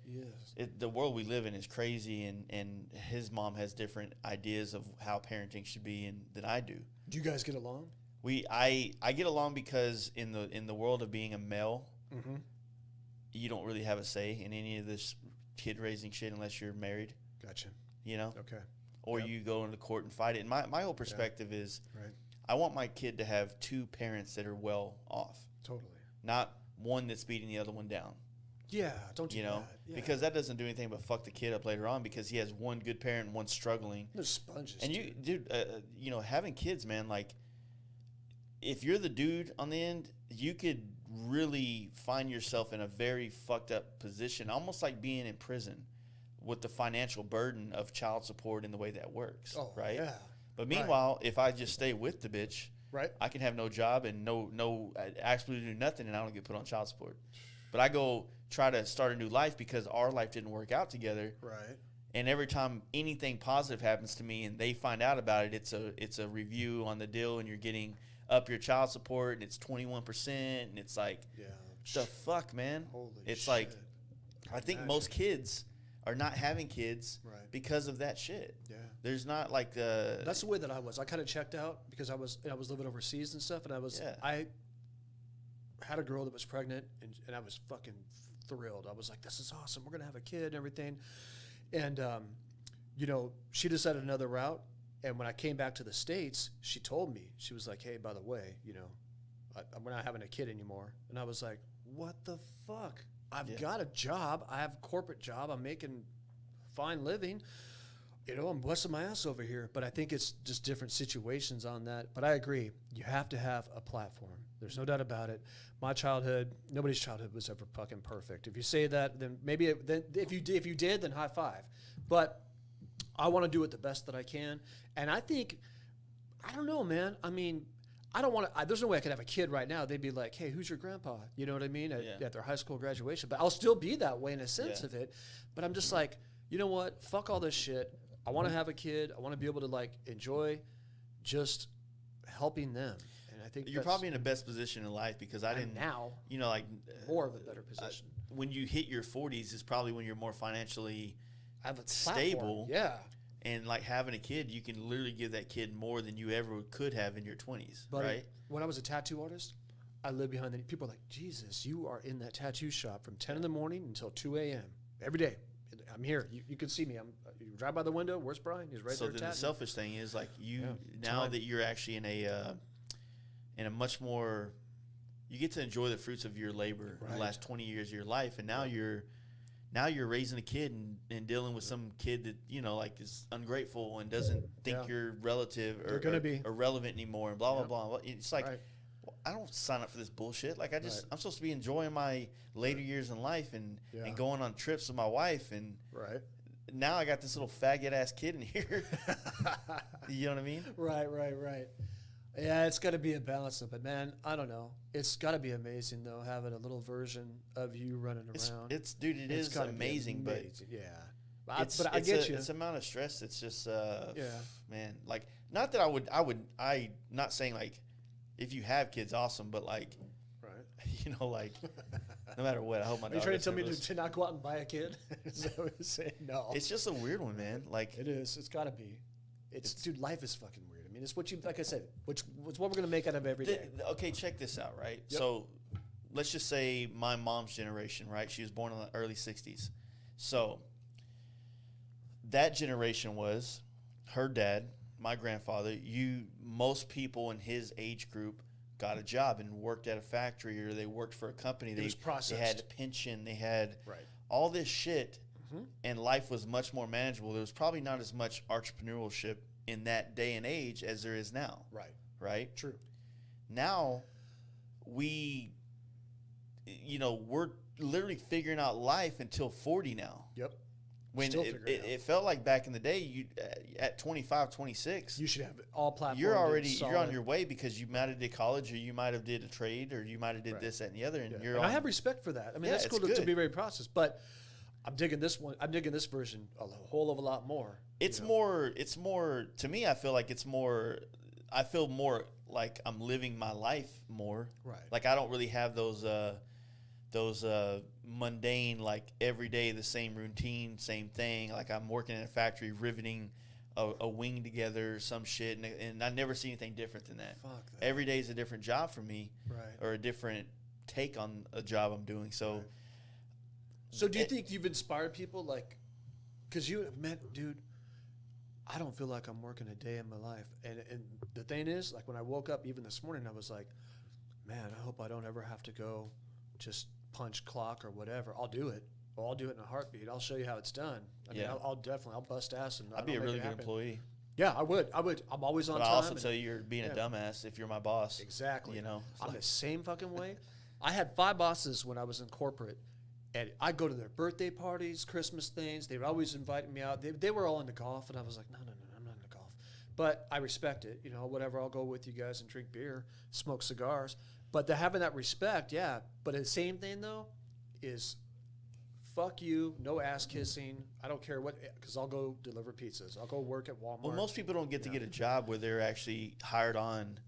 the world we live in is crazy, and his mom has different ideas of how parenting should be than I do. Do you guys get along? I get along because in the world of being a male, you don't really have a say in any of this kid raising shit unless you're married. Gotcha. Okay. Or you go into court and fight it. And my whole perspective is I want my kid to have two parents that are well off. Totally. Not one that's beating the other one down. Yeah, don't do that. Yeah. Because that doesn't do anything but fuck the kid up later on because he has one good parent and one struggling. They're sponges. And having kids, man, like if you're the dude on the end, you could really find yourself in a very fucked up position, almost like being in prison with the financial burden of child support and the way that works, right? Yeah. But meanwhile, if I just stay with the bitch, I can have no job and no absolutely do nothing, and I don't get put on child support. But I go try to start a new life because our life didn't work out together. Right. And every time anything positive happens to me and they find out about it, it's a review on the deal, and you're getting up your child support, and it's 21%, and it's like, the fuck, man. Holy it's shit. Like, I think most kids are not having kids because of that shit. Yeah. There's not like that's the way that I was. I kind of checked out because I was living overseas and stuff, and I had a girl that was pregnant, and I was fucking thrilled. I was like, this is awesome. We're going to have a kid and everything. And, she decided another route. And when I came back to the States, she told me, she was like, hey, by the way, we're not having a kid anymore. And I was like, what the fuck? I've got a job. I have a corporate job. I'm making fine living. I'm busting my ass over here. But I think it's just different situations on that. But I agree. You have to have a platform. There's no doubt about it. My childhood, nobody's childhood was ever fucking perfect. If you say that, then maybe if you did, then high five. But I want to do it the best that I can. And I think, I don't know, man. I mean, I don't want to, there's no way I could have a kid right now. They'd be like, hey, who's your grandpa? You know what I mean? At their high school graduation. But I'll still be that way in a sense of it. But I'm just like, you know what? Fuck all this shit. I want to have a kid. I want to be able to enjoy just helping them. And I think You're probably in the best position in life because I didn't now you know, like more of a better position. when you hit your 40s is probably when you're more financially I have a stable. platform. Yeah. And like having a kid, you can literally give that kid more than you ever could have in your 20s, But right? when I was a tattoo artist, I lived behind the people are like, Jesus, you are in that tattoo shop from 10 in the morning until 2 a.m. every day. I'm here. You can see me. You drive by the window. Where's Brian? He's right So there. then tatting. the selfish thing is like now Time. that you're actually in a much more, you get to enjoy the fruits of your labor in the Right. last 20 years of your life, and now you're raising a kid and dealing with some kid that like is ungrateful and doesn't think Yeah. you're relative They're gonna be. irrelevant anymore and blah Yep. blah blah. It's like Right. I don't sign up for this bullshit. Like Right. I'm supposed to be enjoying my later years in life and Yeah. going on trips with my wife, and Right. now I got this little faggot ass kid in here. You know what I mean? Right. Yeah, it's got to be a balance, but man, I don't know. It's got to be amazing though, having a little version of you running around. It's dude, it It's is gotta be amazing, but yeah. it's, but I get you. It's amount of stress. It's just, Yeah. man, like not that I not saying like if you have kids, awesome, but like, Right. like no matter what, I hope my Are you daughter trying to tell me doesn't to not go out and buy a kid? Is that what you're saying? No. It's just a weird one, man. Like It is. It's got to be. Dude, life is fucking weird. I mean, it's what you, like I said, it's what we're going to make out of every day. okay, check this out, right? Yep. So let's just say my mom's generation, right? She was born in the early 60s. So that generation was her dad, my grandfather. Most people in his age group got a job and worked at a factory or they worked for a company. It was They processed. had a pension. They had Right. all this shit, Mm-hmm. and life was much more manageable. There was probably not as much entrepreneurship in that day and age as there is now. Right. Right? True. Now we're literally figuring out life until 40 now. Yep. When Still figuring it out. it felt like back in the day, you at 25, 26, You should have all platforms. you're on your way because you might have did college or you might have did a trade or you might have did Right. this, that, and the other. And Yeah. you're And on, I have respect for that. I mean, Yeah, that's it's cool to good. be very processed. But I'm digging this one. I'm digging this version a whole of a lot more. It's more to me, I feel like I feel more like I'm living my life more. Right. Like I don't really have those mundane, like every day the same routine, same thing. Like I'm working in a factory riveting a wing together or some shit, and I never see anything different than that. Fuck that. Every day is a different job for me, Right. or a different take on a job I'm doing. So, Right. So do you it- think you've inspired people? Like, because you meant, dude, I don't feel like I'm working a day in my life. And the thing is, like when I woke up even this morning, I was like, man, I hope I don't ever have to go just punch clock or whatever. I'll do it. Well, I'll do it in a heartbeat. I'll show you how it's done. I mean, Yeah. I'll bust ass and I'd be a really good employee. Yeah, I would. I'm always on But I time. also and- tell you, you're being a yeah. dumbass if you're my boss. Exactly. You know, it's I'm like- the same fucking way. I had 5 bosses when I was in corporate, and I'd go to their birthday parties, Christmas things. They would always invite me out. They were all into golf, and I was like, no, I'm not into golf. But I respect it. You know, whatever. I'll go with you guys and drink beer, smoke cigars. But having that respect, yeah. But the same thing, though, is fuck you, no ass kissing. I don't care what, because I'll go deliver pizzas. I'll go work at Walmart. Well, most people don't get to get a job where they're actually hired on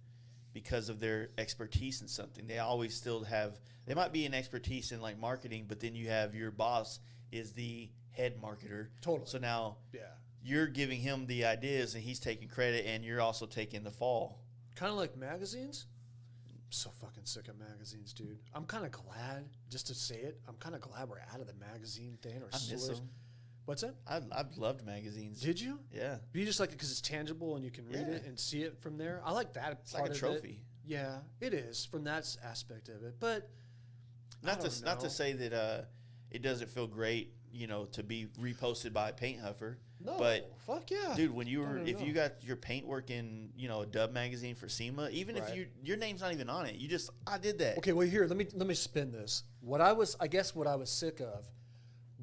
because of their expertise in something. They always still have, they might be an expertise in like marketing, but then you have your boss is the head marketer. Totally. So now Yeah. you're giving him the ideas and he's taking credit and you're also taking the fall. Kind of like magazines. I'm so fucking sick of magazines, dude. I'm kind of glad, just to say it, I'm kind of glad we're out of the magazine thing. Or I miss slurs. them. What's that? I've loved magazines. Did you? Yeah. You just like it because it's tangible and you can read Yeah. it and see it from there? I like that It's part like a of trophy. it. Yeah, it is from that aspect of it. But Not I to don't know. say that it doesn't feel great, to be reposted by a paint huffer. No, But fuck yeah. dude, when you were, No. if you got your paint work in, a dub magazine for SEMA, even if Right. your name's not even on it, I did that. Okay, well here, let me spin this. What I was sick of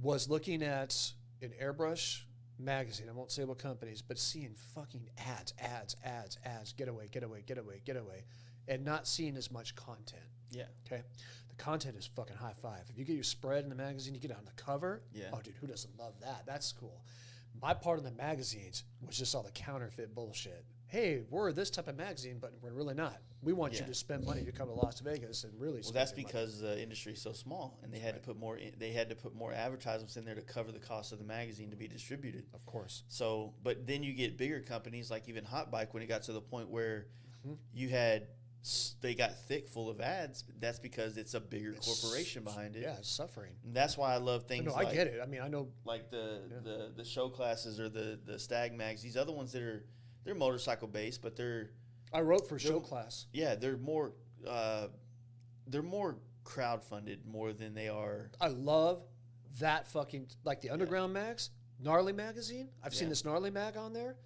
was looking at an airbrush magazine. I won't say what companies, but seeing fucking ads, get away, and not seeing as much content. Yeah. Okay, the content is fucking high five. If you get your spread in the magazine, you get it on the cover. Yeah. Oh, dude, who doesn't love that? That's cool. My part of the magazines was just all the counterfeit bullshit. hey, we're this type of magazine, but we're really not. We want you Yeah. to spend money to come to Las Vegas and really. Well, that's because the industry is so small, and they had to put more. They had to put more advertisements in there to cover the cost of the magazine to be distributed. Of course. So, but then you get bigger companies like even Hot Bike when it got to the point where Mm-hmm. you had they got thick full of ads. That's because it's a bigger corporation behind it. Yeah, it's suffering. And that's why I love things. No, like, I get it. I mean, I know. like the show classes or the stag mags. These other ones that they're motorcycle based, but I wrote for show class. yeah, they're more crowdfunded more than they are. I love that fucking like the Underground Mags, Gnarly Magazine. I've seen Yeah. this Gnarly Mag on there.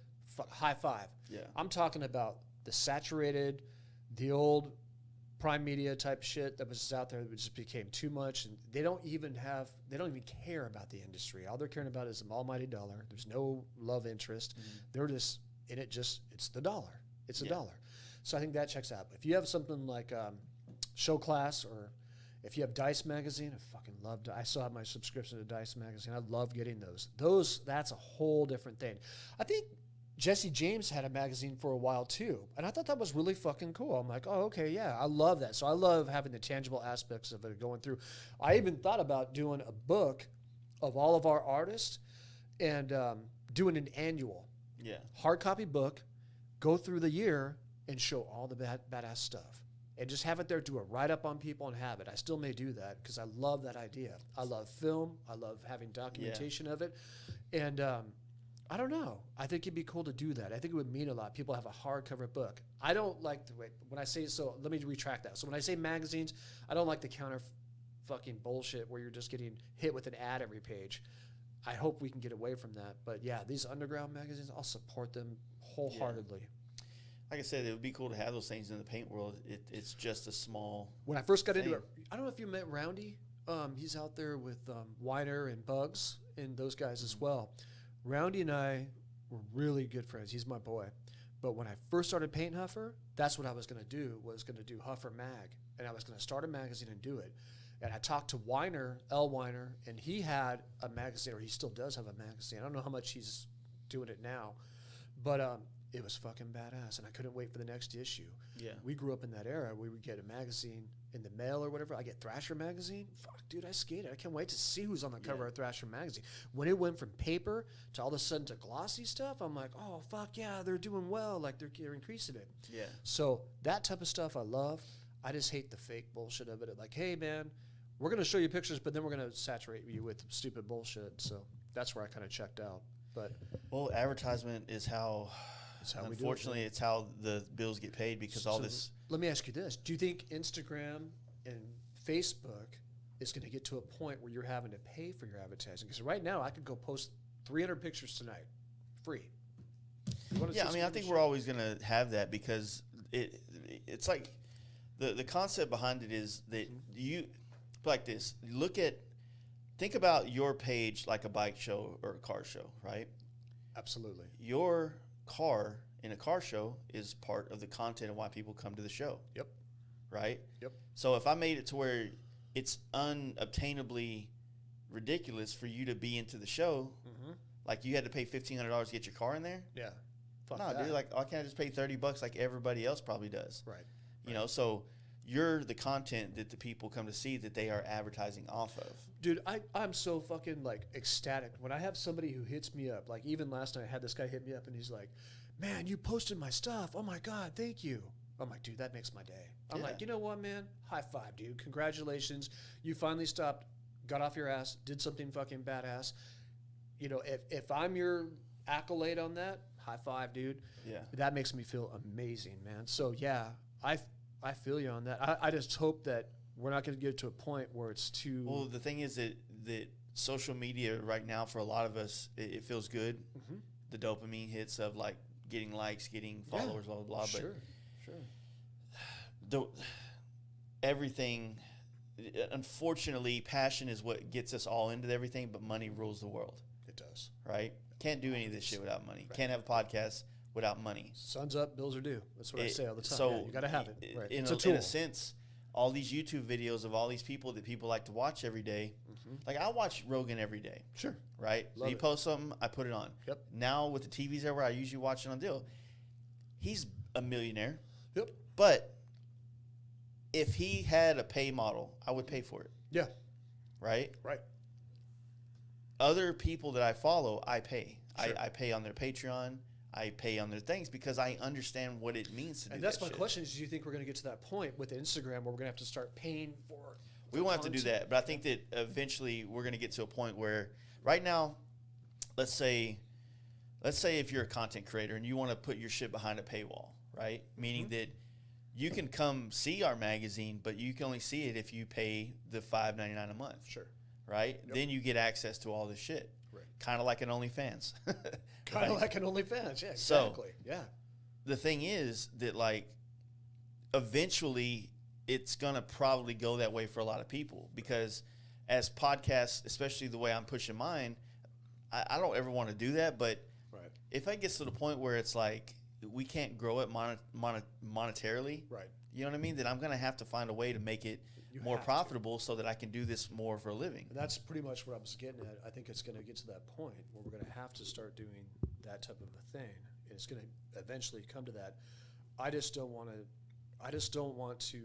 High five. Yeah. I'm talking about the saturated, the old Prime Media type shit that was just out there that just became too much, and they don't even care about the industry. All they're caring about is the almighty dollar. There's no love interest. They're just in it. It's the dollar. It's a dollar. So I think that checks out. If you have something like Show Class, or if you have Dice Magazine, I fucking loved it. I still have my subscription to Dice Magazine. I love getting those. That's a whole different thing. I think Jesse James had a magazine for a while too, and I thought that was really fucking cool. I'm like, oh, okay, yeah, I love that. So I love having the tangible aspects of it going through. I even thought about doing a book of all of our artists and doing an annual hard copy book, go through the year and show all the badass stuff, and just have it there, do a write-up on people and have it. I still may do that because I love that idea. I love film. I love having documentation of it, and I don't know. I think it'd be cool to do that. I think it would mean a lot. People have a hardcover book. I don't like the way, when I say, so let me retract that. So when I say magazines, I don't like the counter fucking bullshit where you're just getting hit with an ad every page. I hope we can get away from that. But yeah, these underground magazines, I'll support them wholeheartedly. Yeah. Like I said, it would be cool to have those things in the paint world. It's just a small. When I first got into it, I don't know if you met Roundy. He's out there with Weiner and Bugs and those guys as well. Roundy and I were really good friends. He's my boy. But when I first started painting Huffer, that's what I was going to do, Huffer Mag. And I was going to start a magazine and do it. And I talked to Weiner, L. Weiner, and he had a magazine, or he still does have a magazine. I don't know how much he's doing it now. But it was fucking badass, and I couldn't wait for the next issue. Yeah. We grew up in that era. We would get a magazine in the mail or whatever. I get Thrasher magazine. Fuck, dude, I skated. I can't wait to see who's on the cover of Thrasher magazine. When it went from paper to all of a sudden to glossy stuff, I'm like, oh, fuck yeah, they're doing well. Like, they're increasing it. Yeah. So that type of stuff I love. I just hate the fake bullshit of it. Like, hey, man, we're going to show you pictures, but then we're going to saturate you with stupid bullshit. So that's where I kind of checked out. But well, advertisement is how... Unfortunately, it's how the bills get paid because all this. Let me ask you this: do you think Instagram and Facebook is going to get to a point where you're having to pay for your advertising? Because right now, I could go post 300 pictures tonight, free. Yeah, I mean, I think we're always going to have that because it's like the concept behind it is that you like this. Think about your page like a bike show or a car show, right? Absolutely. Your car in a car show is part of the content of why people come to the show. Yep. Right? Yep. So if I made it to where it's unobtainably ridiculous for you to be into the show, like you had to pay $1,500 to get your car in there? Yeah. Fuck no, dude, like why can't I just pay $30 like everybody else probably does? Right. You know, so you're the content that the people come to see that they are advertising off of. Dude, I'm so fucking like ecstatic when I have somebody who hits me up. Like even last night I had this guy hit me up and he's like, man, you posted my stuff. Oh my God, thank you. I'm like, dude, that makes my day. I'm like, you know what, man? High five, dude. Congratulations. You finally stopped, got off your ass, did something fucking badass. You know, if I'm your accolade on that, high five, dude. Yeah. That makes me feel amazing, man. So yeah, I feel you on that. I just hope that we're not going to get to a point where it's too... Well, the thing is that social media right now for a lot of us, it feels good. The dopamine hits of like getting likes, getting followers, blah, blah, blah. Sure, but everything... Unfortunately, passion is what gets us all into everything, but money rules the world. It does. Right? Can't do any of this shit without money. Right. Can't have a podcast without money. Sun's up, bills are due. That's what I say all the time. So you got to have it. Right. In a sense, all these YouTube videos of all these people that people like to watch every day, like I watch Rogan every day. Sure. Right? He posts something, I put it on. Yep. Now with the TVs everywhere, I usually watch it on deal. he's a millionaire. Yep. But if he had a pay model, I would pay for it. Yeah. Right? Right. Other people that I follow, I pay. Sure. I pay on their Patreon. I pay on their things because I understand what it means to do that. And that's my shit. question: is do you think we're going to get to that point with Instagram where we're going to have to start paying for? We won't have to do that, but I think that eventually we're going to get to a point where, right now, let's say if you're a content creator and you want to put your shit behind a paywall, right? Meaning that you can come see our magazine, but you can only see it if you pay the $5.99 a month. Sure. Right? Yep. Then you get access to all this shit. Right. Kind of like an OnlyFans. Kind of like an OnlyFans. Yeah. So, Exactly. Yeah. the thing is that, like, eventually it's going to probably go that way for a lot of people because as podcasts, especially the way I'm pushing mine, I don't ever want to do that. But Right. if it gets to the point where it's like we can't grow it monetarily, Right. you know what I mean, then I'm going to have to find a way to make it You more have to. profitable so that I can do this more for a living. And that's pretty much what I was getting at. I think it's going to get to that point where we're going to have to start doing that type of a thing. And it's going to eventually come to that. I just don't want to.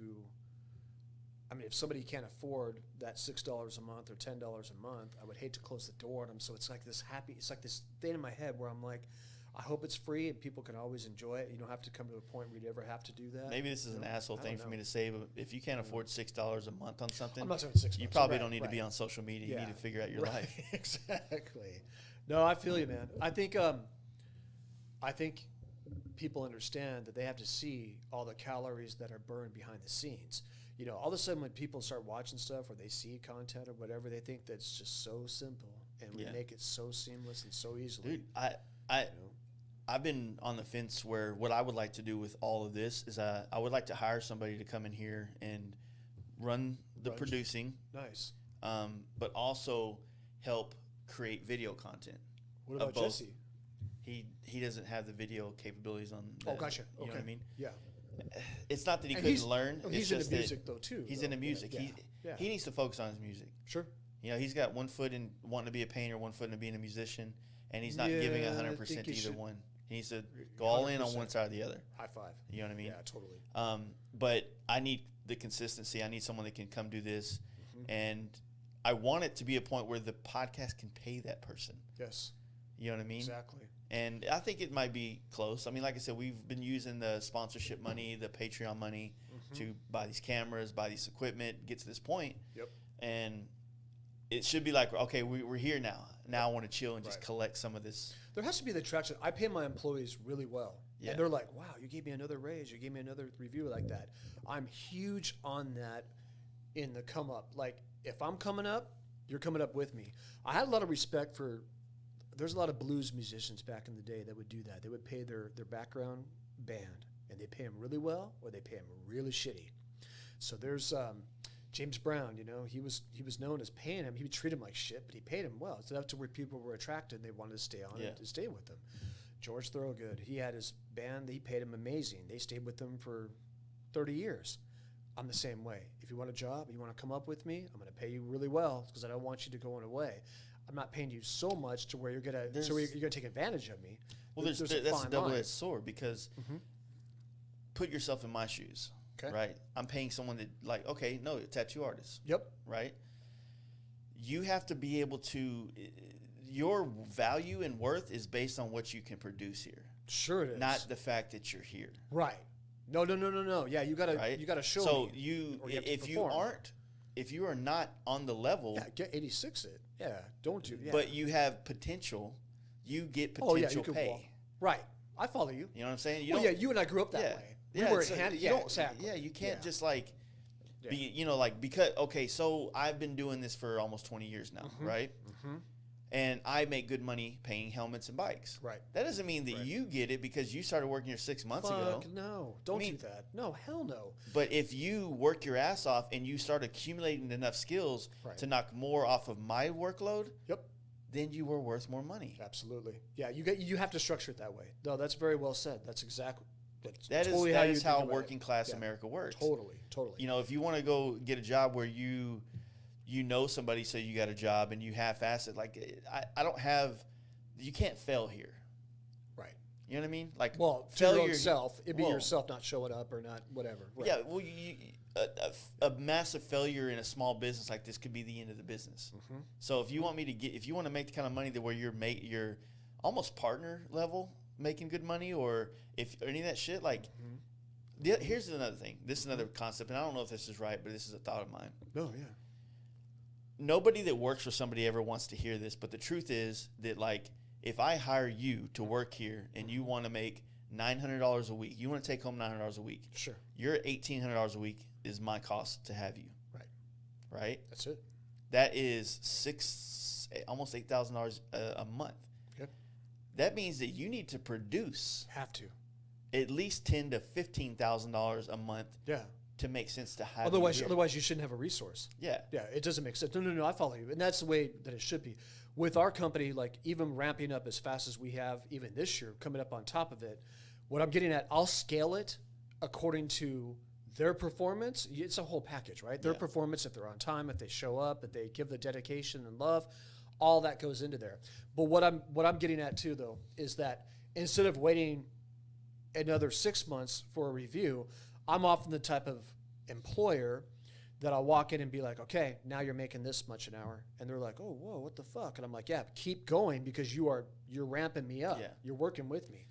I mean, if somebody can't afford that $6 a month or $10 a month, I would hate to close the door on them. So it's like this thing in my head where I'm like, I hope it's free and people can always enjoy it. You don't have to come to a point where you ever have to do that. Maybe this is You an know? asshole I thing don't for me know. to say, but if you can't afford $6 a month on something, I'm not saying $6. you probably Right, don't need to be right. on social media. Yeah. You need to figure out your Right. life. Exactly. No, I feel you, man. I think people understand that they have to see all the calories that are burned behind the scenes. You know, all of a sudden when people start watching stuff or they see content or whatever, they think that's just so simple and we Yeah. make it so seamless and so easily. Dude, you know? I've been on the fence where what I would like to do with all of this is I would like to hire somebody to come in here and run the Run. producing, Nice. but also help create video content. What about both. Jesse? He doesn't have the video capabilities on. Oh, gotcha. You know what I mean? Yeah. It's not that he And couldn't learn. oh, It's he's just into that music though too. he's though. into music. Yeah. Yeah. He needs to focus on his music. Sure. You know, he's got one foot in wanting to be a painter, one foot in being a musician, and he's not giving Yeah, I 100% think to he either should- one. He needs to go all in on 100%. one side or the other. High five. You know what I mean? Yeah, totally. But I need the consistency. I need someone that can come do this, Mm-hmm. and I want it to be a point where the podcast can pay that person. Yes. You know what I mean? Exactly. And I think it might be close. I mean, like I said, we've been using the sponsorship money, the Patreon money to buy these cameras, buy this equipment, get to this point. Yep. And it should be like, okay, we're here now. Now I want to chill and just Right. collect some of this. There has to be the traction. I pay my employees really well. Yeah. And they're like, wow, you gave me another raise. You gave me another review like that. I'm huge on that in the come up. Like, if I'm coming up, you're coming up with me. I had a lot of respect for, there's a lot of blues musicians back in the day that would do that. They would pay their background band, and they pay them really well or they pay them really shitty. So there's James Brown, you know, he was known as paying him. He would treat him like shit, but he paid him well. So that's to where people were attracted and they wanted to stay on Yeah. and to stay with him. George Thorogood, he had his band, he paid him amazing. They stayed with him for 30 years. I'm the same way. If you want a job, you want to come up with me, I'm going to pay you really well because I don't want you to go away. I'm not paying you so much to where you're gonna take advantage of me. Well, that's fine a line. double-edged sword because put yourself in my shoes, Okay. right? I'm paying someone that, like, okay, no, a tattoo artist, Yep. right? You have to be able to, your value and worth is based on what you can produce here, Sure it is. not the fact that you're here. right. No. Yeah, you gotta Right? you gotta show so me. you, or you have to if you perform. if you are not on the level, Yeah, get 86 it. Yeah, don't do. Yeah. but you have potential, you get potential oh yeah, you could pay. walk. Right. I follow you. You know what I'm saying? Well, don't- yeah, you and I grew up that yeah. way. Yeah, we were so handed. you Yeah, don't- exactly. Yeah, you can't Yeah. just like Yeah. be, you know, like, because, okay, so I've been doing this for almost 20 years now, right? And I make good money painting helmets and bikes. Right. That doesn't mean that Right. you get it because you started working here 6 months ago. Fuck no! Don't mean- do that. No, hell no. But if you work your ass off and you start accumulating enough skills Right. to knock more off of my workload, Yep. then you were worth more money. Absolutely. Yeah, you have to structure it that way. No, that's very well said. That's exactly. That's That is totally that you is think how about it. working class Yeah. America works. Totally. You know, if you want to go get a job where you know somebody, so you got a job and you half-ass it, like, I don't have, you can't fail here. Right. You know what I mean? Like, Well, to your own self, it'd be yourself not showing up or not whatever. Right. Yeah, well, a massive failure in a small business like this could be the end of the business. Mm-hmm. So if you want if you want to make the kind of money that where you're almost partner level making good money, or any of that shit, like, here's another thing. This is another concept, and I don't know if this is right, but this is a thought of mine. Oh yeah. Nobody that works for somebody ever wants to hear this, but the truth is that, like, if I hire you to work here and you want to make $900 a week, you want to take home $900 a week. Sure. Your $1,800 a week is my cost to have you. Right. Right. That's it. That is almost $8,000 a month. Okay. That means that you need to produce Have to. at least $10,000 to $15,000 a month. Yeah. To make sense to have. Otherwise, you shouldn't have a resource. Yeah. Yeah. It doesn't make sense. No. I follow you, and that's the way that it should be. With our company, like, even ramping up as fast as we have, even this year, coming up on top of it, what I'm getting at, I'll scale it according to their performance. It's a whole package, right? Their performance, if they're on time, if they show up, if they give the dedication and love, all that goes into there. But what I'm getting at too, though, is that instead of waiting another 6 months for a review, I'm often the type of employer that I'll walk in and be like, okay, now you're making this much an hour. And they're like, oh, whoa, what the fuck? And I'm like, yeah, keep going, because you're ramping me up. Yeah. You're working with me.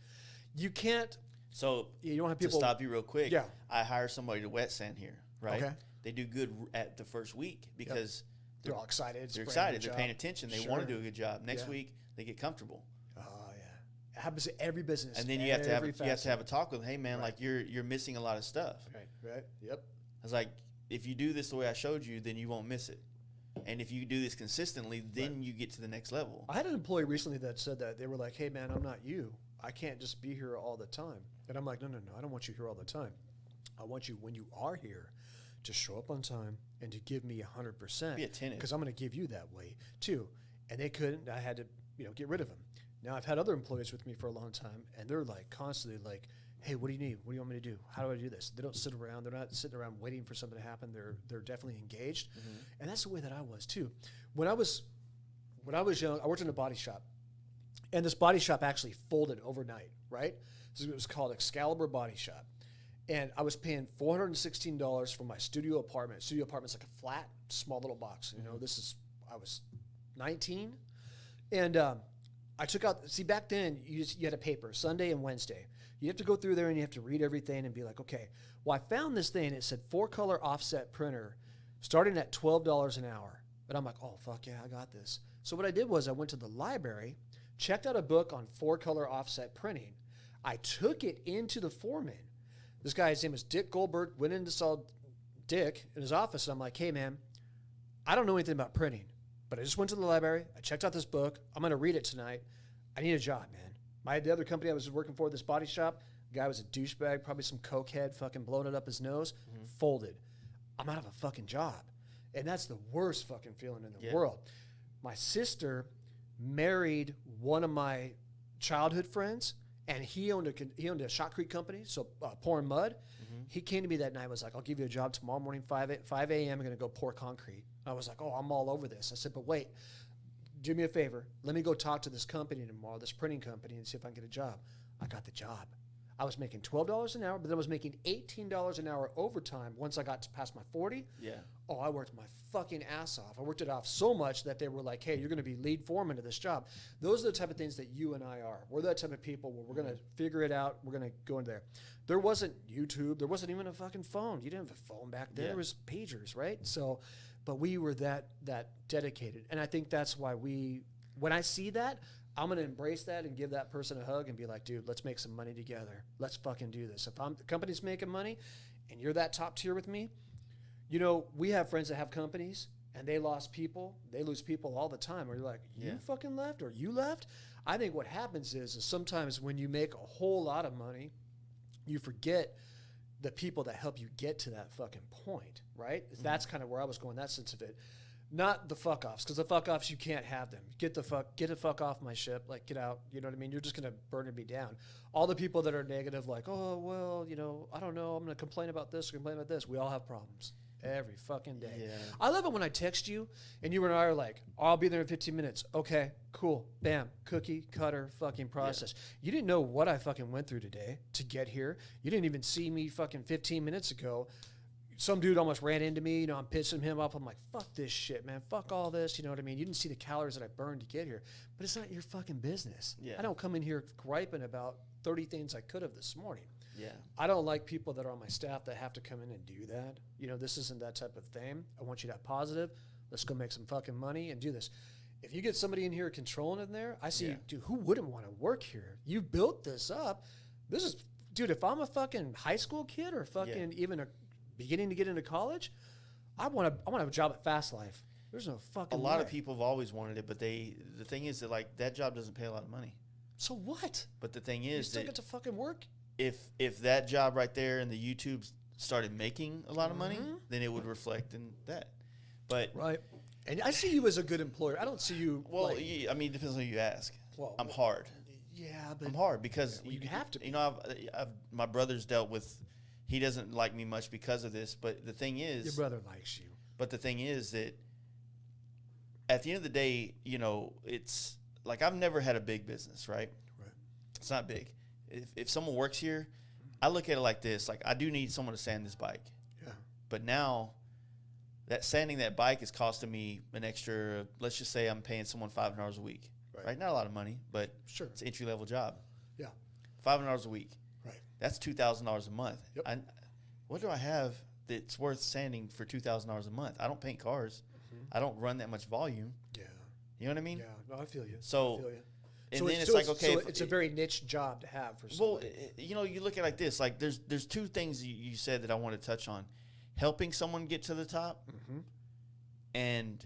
You can't. So you don't have people. To stop you real quick. Yeah. I hire somebody to wet sand here, right? Okay. They do good at the first week because They're all excited. they're excited. They're paying attention. They want to Sure. do a good job. Next Yeah. week they get comfortable. Oh yeah, it happens in every business. And then you have to every have a talk with them. Hey man, Right. like you're missing a lot of stuff. Right. Yep. I was like, if you do this the way I showed you, then you won't miss it. And if you do this consistently, then you get to the next level. I had an employee recently that said that. They were like, hey man, I'm not you. I can't just be here all the time. And I'm like, no, I don't want you here all the time. I want you, when you are here, to show up on time and to give me 100%. Be attentive. Because I'm going to give you that way too. And they couldn't. I had to, get rid of them. Now I've had other employees with me for a long time, and they're like constantly like, hey, what do you need? What do you want me to do? How do I do this? They don't sit around. They're not sitting around waiting for something to happen. They're definitely engaged. Mm-hmm. And that's the way that I was too. When I was young, I worked in a body shop. And this body shop actually folded overnight, right? So it was called Excalibur Body Shop. And I was paying $416 for my studio apartment. Studio apartment's like a flat, small little box. I was 19. And I took out, back then you had a paper, Sunday and Wednesday. You have to go through there and you have to read everything and be like, okay, well, I found this thing. It said 4-color offset printer starting at $12 an hour. And I'm like, oh, fuck yeah, I got this. So what I did was I went to the library, checked out a book on 4-color offset printing. I took it into the foreman. This guy, his name was Dick Goldberg, went in to saw Dick in his office. And I'm like, hey, man, I don't know anything about printing, but I just went to the library. I checked out this book. I'm going to read it tonight. I need a job, man. The other company I was working for, this body shop, the guy was a douchebag, probably some coke head, fucking blowing it up his nose, folded. I'm out of a fucking job. And that's the worst fucking feeling in the world. My sister married one of my childhood friends, and he owned a shotcrete company, so pouring mud. Mm-hmm. He came to me that night, was like, I'll give you a job tomorrow morning, 5 a.m., I'm going to go pour concrete. I was like, oh, I'm all over this. I said, but wait, do me a favor. Let me go talk to this company tomorrow, this printing company, and see if I can get a job. I got the job. I was making $12 an hour, but then I was making $18 an hour overtime once I got past my 40. Yeah. Oh, I worked my fucking ass off. I worked it off so much that they were like, hey, you're going to be lead foreman of this job. Those are the type of things that you and I are. We're that type of people where we're going to figure it out. We're going to go in there. There wasn't YouTube. There wasn't even a fucking phone. You didn't have a phone back then. Yeah. There was pagers, right? So, but we were that dedicated. And I think that's why when I see that, I'm going to embrace that and give that person a hug and be like, dude, let's make some money together. Let's fucking do this. If the company's making money and you're that top tier with me, we have friends that have companies and they lost people. They lose people all the time. Where you're like, you fucking left or you left? I think what happens is sometimes when you make a whole lot of money, you forget the people that help you get to that fucking point, right? Mm-hmm. That's kind of where I was going, that sense of it. Not the fuck offs, because the fuck offs, you can't have them. Get the fuck off my ship. Like, get out. You know what I mean? You're just going to burn me down. All the people that are negative, like, oh, well, I don't know. I'm going to complain about this or complain about this. We all have problems. every fucking day. Yeah. I love it when I text you and you and I are like, I'll be there in 15 minutes. Okay, cool. Bam. Cookie, cutter, fucking process. You didn't know what I fucking went through today to get here. You didn't even see me fucking 15 minutes ago. Some dude almost ran into me. You know, I'm pissing him off. I'm like, fuck this shit, man. Fuck all this. You know what I mean? You didn't see the calories that I burned to get here. But it's not your fucking business. Yeah. I don't come in here griping about 30 things I could have this morning. Yeah. I don't like people that are on my staff that have to come in and do that. You know, this isn't that type of thing. I want you to have positive. Let's go make some fucking money and do this. If you get somebody in here controlling it in there, I see, dude, who wouldn't want to work here? You built this up. This is, dude, if I'm a fucking high school kid or fucking even a beginning to get into college, I want to have a job at Fast Life. There's no fucking A lot way. of people have always wanted it, but the thing is that like that job doesn't pay a lot of money. So what? But the thing You is still that get to fucking work? if that job right there and the YouTube started making a lot of money, then it would reflect in that. But Right. And I see you as a good employer. I don't see you. well, like, I mean, it depends on who you ask. Well, I'm hard. yeah, but I'm hard because well, you have to be. You know, I've my brother's dealt with. He doesn't like me much because of this, but the thing is, your brother likes you. But the thing is that at the end of the day, you know, it's like I've never had a big business, right? Right. It's not big. If someone works here, I look at it like this: like I do need someone to sand this bike, Yeah. but now that sanding that bike is costing me an extra. Let's just say I'm paying someone $500 a week, right? Not a lot of money, but Sure. it's an entry level job. Yeah. $500 a week. Right. That's $2,000 a month. Yep. What do I have that's worth sanding for $2,000 a month? I don't paint cars. I don't run that much volume. Yeah. You know what I mean? Yeah. No, I feel you. So, I feel you. and So then it's so like, okay. so if- it's a very niche job to have for well, somebody. you know, you look at it like this. Like, there's two things you said that I want to touch on: helping someone get to the top, and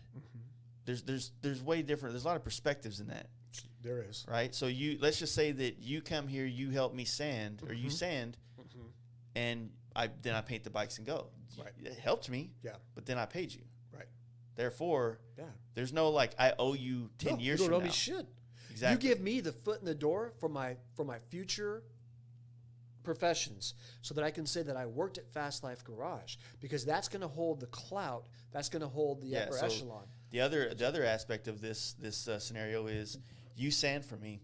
there's way different. There's a lot of perspectives in that, There is. right? So let's just say that you come here, you help me sand, or you sand, and I paint the bikes and go. Right. It helped me, Yeah. but then I paid you. Right. Therefore, Yeah. there's no like I owe you 10 No, years you don't from owe now. me shit. Exactly. You give me the foot in the door for my future professions so that I can say that I worked at Fast Life Garage, because that's going to hold the clout. That's going to hold the upper so echelon. The other aspect of this scenario is you sand for me.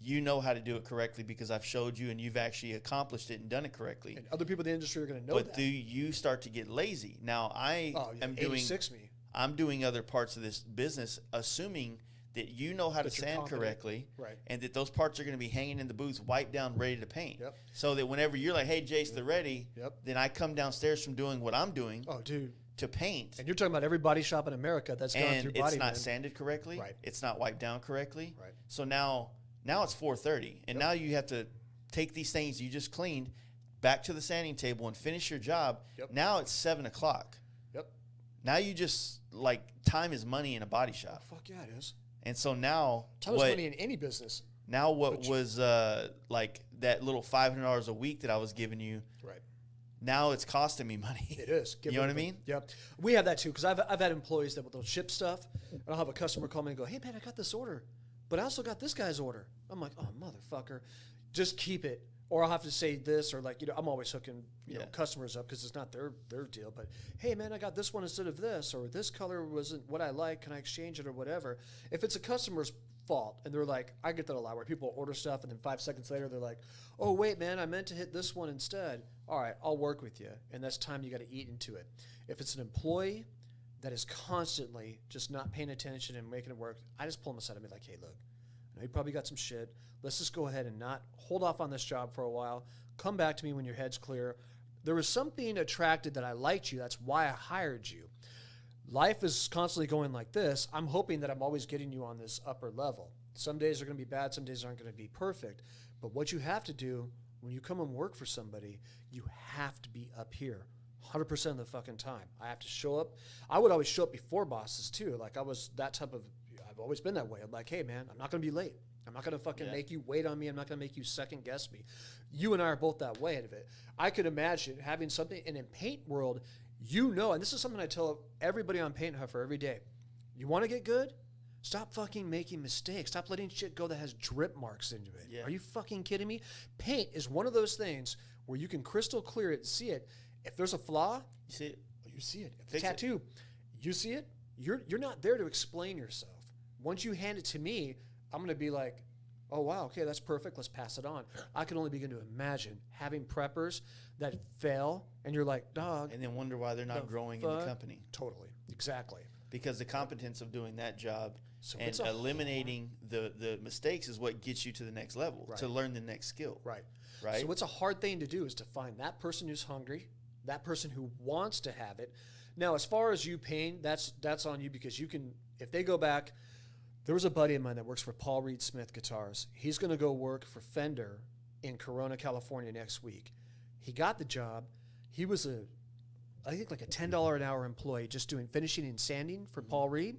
You know how to do it correctly because I've showed you and you've actually accomplished it and done it correctly. And other people in the industry are going to know But that. do you start to get lazy? Now I am doing 86 me. I'm doing other parts of this business assuming that you know how to That you're sand confident. correctly, Right. and that those parts are going to be hanging in the booth, wiped down, ready to paint. Yep. So that whenever you're like, "Hey, Jace, they're ready," Yep. then I come downstairs from doing what I'm doing Oh, dude. to paint, And you're talking about every body shop in America that's gone and through it's body not man. sanded correctly. Right. It's not wiped down correctly. Right. So now it's 4:30, and now you have to take these things you just cleaned back to the sanding table and finish your job. Yep. Now it's 7:00. Yep. Now you just like time is money in a body shop, Fuck yeah, it is. and so now Time is money in any business. Now what was like that little $500 a week that I was giving you, Right. now it's costing me money. It is. You know what I mean? Yep. We have that too, because I've had employees that will ship stuff, and I'll have a customer call me and go, "Hey man, I got this order, but I also got this guy's order." I'm like, "Oh motherfucker, just keep it." Or I'll have to say this, or like, you know, I'm always hooking you know, customers up because it's not their deal. But hey man, I got this one instead of this, or this color wasn't what I like. Can I exchange it or whatever? If it's a customer's fault and they're like, I get that a lot where people order stuff and then 5 seconds later they're like, "Oh wait man, I meant to hit this one instead." All right, I'll work with you, and that's time you got to eat into it. If it's an employee that is constantly just not paying attention and making it work, I just pull them aside and be like, "Hey, look, I know you probably got some shit. Let's just go ahead and not hold off on this job for a while. Come back to me when your head's clear. There was something attracted that I liked you. That's why I hired you. Life is constantly going like this. I'm hoping that I'm always getting you on this upper level. Some days are going to be bad. Some days aren't going to be perfect. But what you have to do when you come and work for somebody, you have to be up here 100% of the fucking time. I have to show up. I would always show up before bosses too. Like I was that type of, I've always been that way. I'm like, "Hey man, I'm not going to be late. I'm not going to fucking make you wait on me. I'm not going to make you second guess me." You and I are both that way of it. I could imagine having something, and in paint world, you know, and this is something I tell everybody on Paint Huffer every day. You want to get good? Stop fucking making mistakes. Stop letting shit go that has drip marks into it. Yeah. Are you fucking kidding me? Paint is one of those things where you can crystal clear it and see it. If there's a flaw, You see it? you You see it. The Fix it. tattoo, you see it. You're not there to explain yourself. Once you hand it to me, I'm going to be like, oh, wow, okay, that's perfect. Let's pass it on. I can only begin to imagine having preppers that fail, and you're like, dog. And then wonder why they're not growing in the company. Totally. Exactly. Because the competence of doing that job So and it's a eliminating the mistakes is what gets you to the next level, Right. to learn the next skill. Right. Right? So what's a hard thing to do is to find that person who's hungry, that person who wants to have it. Now, as far as you paying, that's on you, because you can, if they go back, there was a buddy of mine that works for Paul Reed Smith Guitars. He's going to go work for Fender in Corona, California next week. He got the job. He was I think like a $10 an hour employee just doing finishing and sanding for Paul Reed.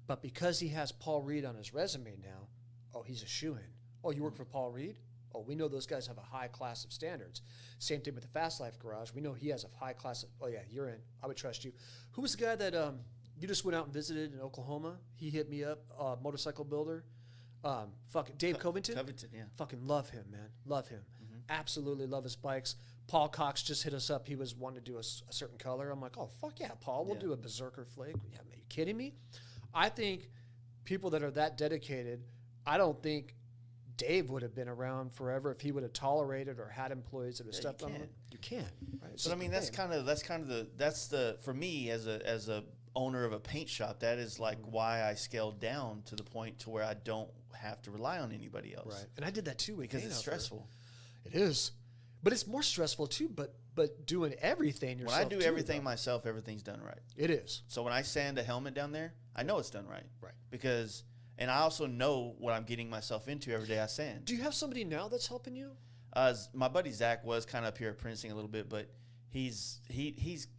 But because he has Paul Reed on his resume now, oh, he's a shoo-in. Oh, you work for Paul Reed? Oh, we know those guys have a high class of standards. Same thing with the Fast Life Garage. We know he has a high class of, oh yeah, you're in. I would trust you. Who was the guy that you just went out and visited in Oklahoma? He hit me up, motorcycle builder. Fucking Dave Covington? Covington, yeah. Fucking love him, man. Love him. Absolutely love his bikes. Paul Cox just hit us up. He was wanting to do a certain color. I'm like, oh, fuck yeah, Paul. We'll do a Berserker Flake. Yeah, man, you kidding me? I think people that are that dedicated, I don't think Dave would have been around forever if he would have tolerated or had employees that have stepped on him. You can't, right? But I mean, that's the for me as a owner of a paint shop, that is like why I scaled down to the point to where I don't have to rely on anybody else. Right. And I did that too with Because it's Huffer. stressful. It is. But it's more stressful too, but doing everything yourself. When I do too, everything though. myself, everything's done right. It is. So when I sand a helmet down there, I know it's done right. Right. Because, and I also know what I'm getting myself into every day I sand. Do you have somebody now that's helping you? My buddy Zach was kind of up here apprenticing a little bit, but he's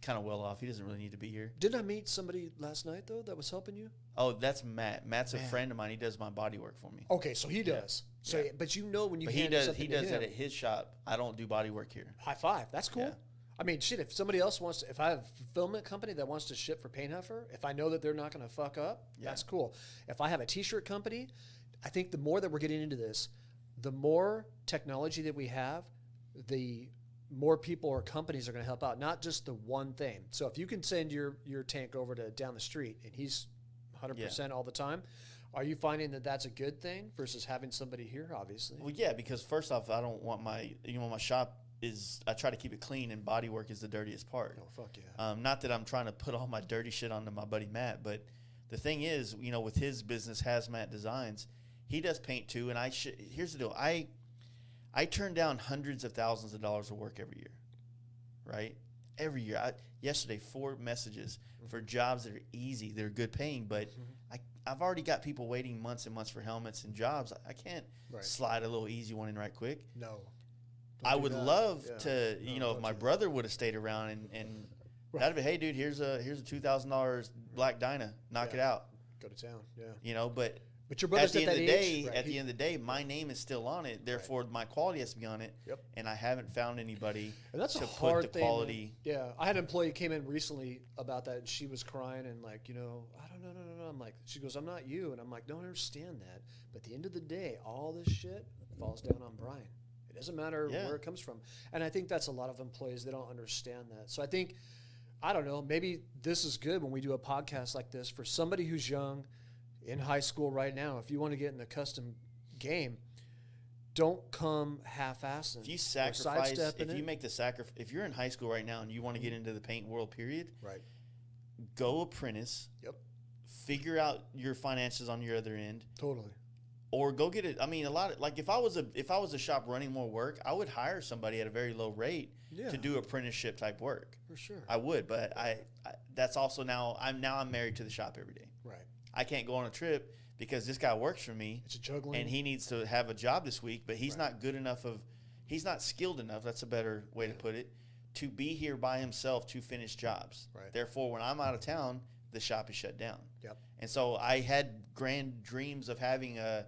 kind of well off. He doesn't really need to be here. Did I meet somebody last night though that was helping you? Oh, that's Matt. Matt's a friend of mine. He does my body work for me. Okay, so he does. So, Yeah. but you know when you But hand something he to does him, that at his shop. I don't do body work here. high five. That's cool. Yeah. I mean, shit. If somebody else wants to, if I have a fulfillment company that wants to ship for Paint Huffer, if I know that they're not going to fuck up, that's cool. If I have a T-shirt company, I think the more that we're getting into this, the more technology that we have, the more people or companies are going to help out. Not just the one thing. So if you can send your tank over to down the street and he's 100% all the time. Are you finding that that's a good thing versus having somebody here, obviously? Well, yeah, because first off, I don't want my shop is, I try to keep it clean, and body work is the dirtiest part. Oh, fuck yeah. Not that I'm trying to put all my dirty shit onto my buddy Matt, but the thing is, with his business, Hazmat Designs, he does paint too, and here's the deal. I turn down hundreds of thousands of dollars of work every year, right? Every year. Yesterday, 4 messages for jobs that are easy, that are good paying, but I've already got people waiting months and months for helmets and jobs. I can't slide a little easy one in right quick. No. I would love to, if my brother would have stayed around and that'd be, hey, dude, here's a $2,000 Black Dyna, knock it out. Go to town, yeah. But your brother's at the end of the day, right. at the end of the day, my name is still on it. Therefore, my quality has to be on it. Yep. And I haven't found anybody And that's to a hard put the thing. quality. Yeah, I had an employee came in recently about that, and she was crying and like, I don't know, no. I'm like, she goes, I'm not you, and I'm like, no, I understand that. But at the end of the day, all this shit falls down on Brian. It doesn't matter where it comes from, and I think that's a lot of employees, they don't understand that. So I think, I don't know, maybe this is good when we do a podcast like this for somebody who's young, in high school right now. If you want to get in the custom game, don't come half-assing. If you sacrifice, if you make the sacrifice, if you're in high school right now and you want to get into the paint world, period, right? Go apprentice. Yep. Figure out your finances on your other end. Totally. Or go get it. I mean, a lot of, like, if I was a shop running more work, I would hire somebody at a very low rate to do apprenticeship type work. For sure. I would, but I that's also now I'm married to the shop every day. Right. I can't go on a trip because this guy works for me. It's a juggling. And he needs to have a job this week, but he's not good enough he's not skilled enough, that's a better way to put it, to be here by himself to finish jobs. Right. Therefore, when I'm out of town, the shop is shut down. Yep. And so I had grand dreams of having a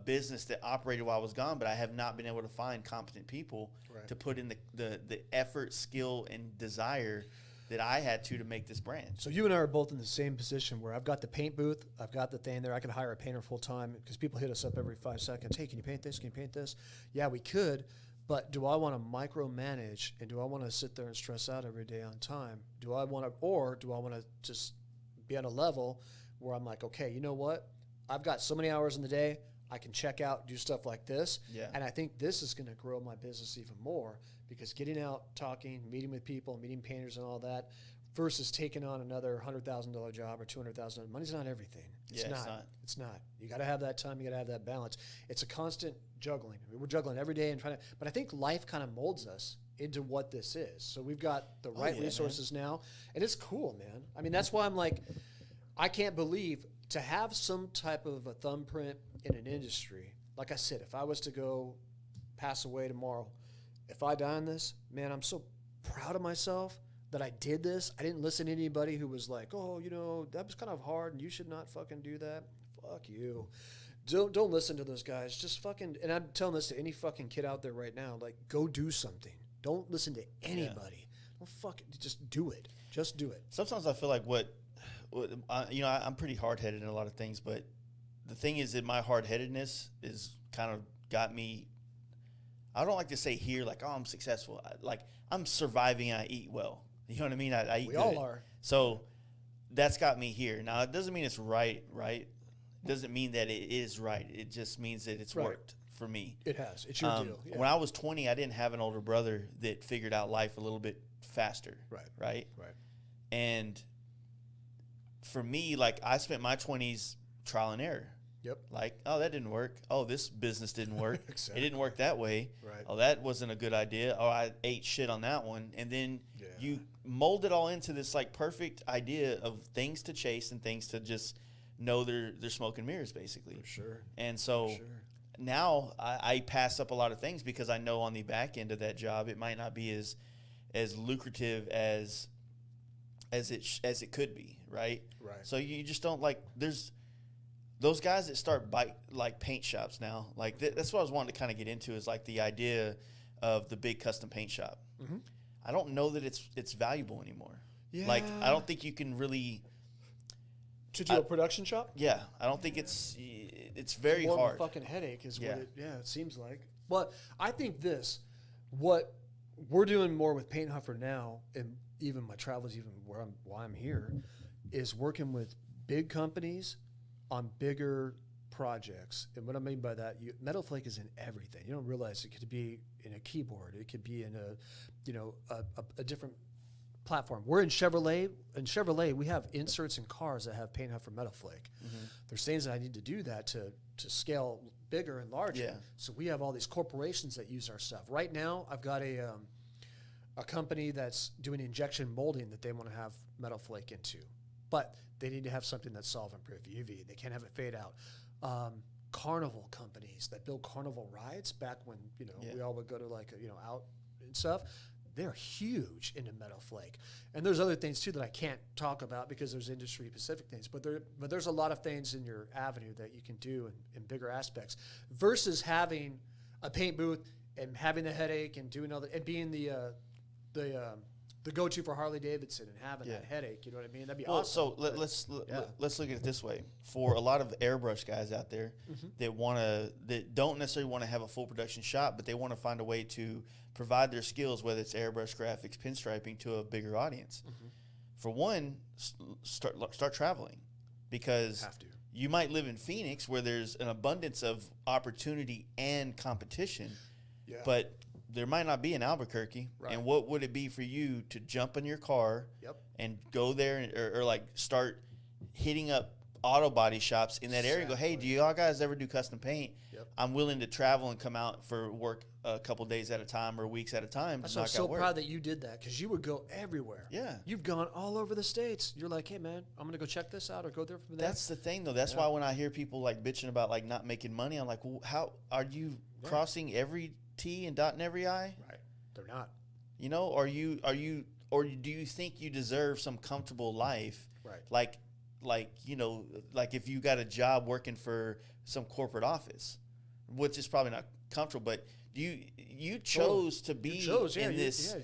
business that operated while I was gone, but I have not been able to find competent people to put in the effort, skill, and desire that I had to make this brand. So you and I are both in the same position where I've got the paint booth, I've got the thing there. I could hire a painter full time because people hit us up every 5 seconds. Hey, can you paint this? Can you paint this? Yeah, we could, But do I want to micromanage, and do I want to sit there and stress out every day on time? Do I want to just be on a level where I'm like, okay, you know what? I've got so many hours in the day. I can check out, do stuff like this. Yeah. And I think this is going to grow my business even more, because getting out, talking, meeting with people, meeting painters and all that, versus taking on another $100,000 job or $200,000. Money's not everything. It's not. It's not. You got to have that time. You got to have that balance. It's a constant juggling. I mean, we're juggling every day and trying to. But I think life kind of molds us into what this is. So we've got the right resources now, and it's cool, man. I mean, that's why I'm like, I can't believe to have some type of a thumbprint in an industry. Like I said, if I was to go pass away tomorrow, if I die in this, man, I'm so proud of myself that I did this. I didn't listen to anybody who was like, oh, you know, that was kind of hard and you should not fucking do that. Fuck you. Don't listen to those guys. Just fucking, and I'm telling this to any fucking kid out there right now, like, go do something. Don't listen to anybody. Don't fucking, just do it. Just do it. Sometimes I feel like I'm pretty hard-headed in a lot of things, but the thing is that my hard-headedness is kind of got me, I don't like to say here, like, oh, I'm successful. I'm surviving and I eat well. You know what I mean? I eat We good. all are. So that's got me here. Now, it doesn't mean it's right? It doesn't mean that it is right. It just means that it's worked for me. It has. It's your deal. Yeah. When I was 20, I didn't have an older brother that figured out life a little bit faster. Right? And for me, like, I spent my 20s trial and error. Yep. Like, oh, that didn't work. Oh, this business didn't work. Exactly. It didn't work that way. Right. Oh, that wasn't a good idea. Oh, I ate shit on that one. And then you mold it all into this, like, perfect idea of things to chase and things to just know they're smoke and mirrors, basically. For sure. And so now I pass up a lot of things because I know on the back end of that job it might not be as lucrative as it could be, right? Right. So you just don't, like, there's those guys that start paint shops now, like that's what I was wanting to kind of get into, is like the idea of the big custom paint shop. Mm-hmm. I don't know that it's valuable anymore. Yeah. Like, I don't think you can really to do a production shop. Yeah, I don't think it's very more hard. Of a fucking headache is what it seems like. But I think what we're doing more with Paint Huffer now, and even my travels, even why I'm here, is working with big companies on bigger projects. And what I mean by that, Metal Flake is in everything. You don't realize it could be in a keyboard. It could be in a different platform. We're in Chevrolet. In Chevrolet, we have inserts in cars that have Paint Huffer Metal Flake. Mm-hmm. There's things that I need to do that to scale bigger and larger. Yeah. So we have all these corporations that use our stuff. Right now, I've got a company that's doing injection molding that they want to have Metal Flake into. But they need to have something that's solvent-proof, UV. They can't have it fade out. Carnival companies that build carnival rides, back when we all would go to out and stuff, they're huge into Metal Flake. And there's other things too that I can't talk about because there's industry-specific things. But there's a lot of things in your avenue that you can do in bigger aspects, versus having a paint booth and having the headache and doing and being the go-to for Harley Davidson and having that headache. You know what I mean? That'd be awesome. So let's look at it this way. For a lot of airbrush guys out there that don't necessarily want to have a full production shop, but they want to find a way to provide their skills, whether it's airbrush, graphics, pinstriping, to a bigger audience. Mm-hmm. For one, start traveling, because you might live in Phoenix where there's an abundance of opportunity and competition, but there might not be in Albuquerque. Right. And what would it be for you to jump in your car and go there or like start hitting up auto body shops in that area and go, hey, do y'all guys ever do custom paint? Yep. I'm willing to travel and come out for work a couple days at a time or weeks at a time. I'm so proud that you did that, because you would go everywhere. Yeah. You've gone all over the States. You're like, hey, man, I'm going to go check this out or go there from there. That's the thing, though. That's why when I hear people like bitching about like not making money, I'm like, well, how are you crossing every T and dotting every I? Right. They're not. You know, or do you think you deserve some comfortable life? Right. Like if you got a job working for some corporate office, which is probably not comfortable, but you chose to be in this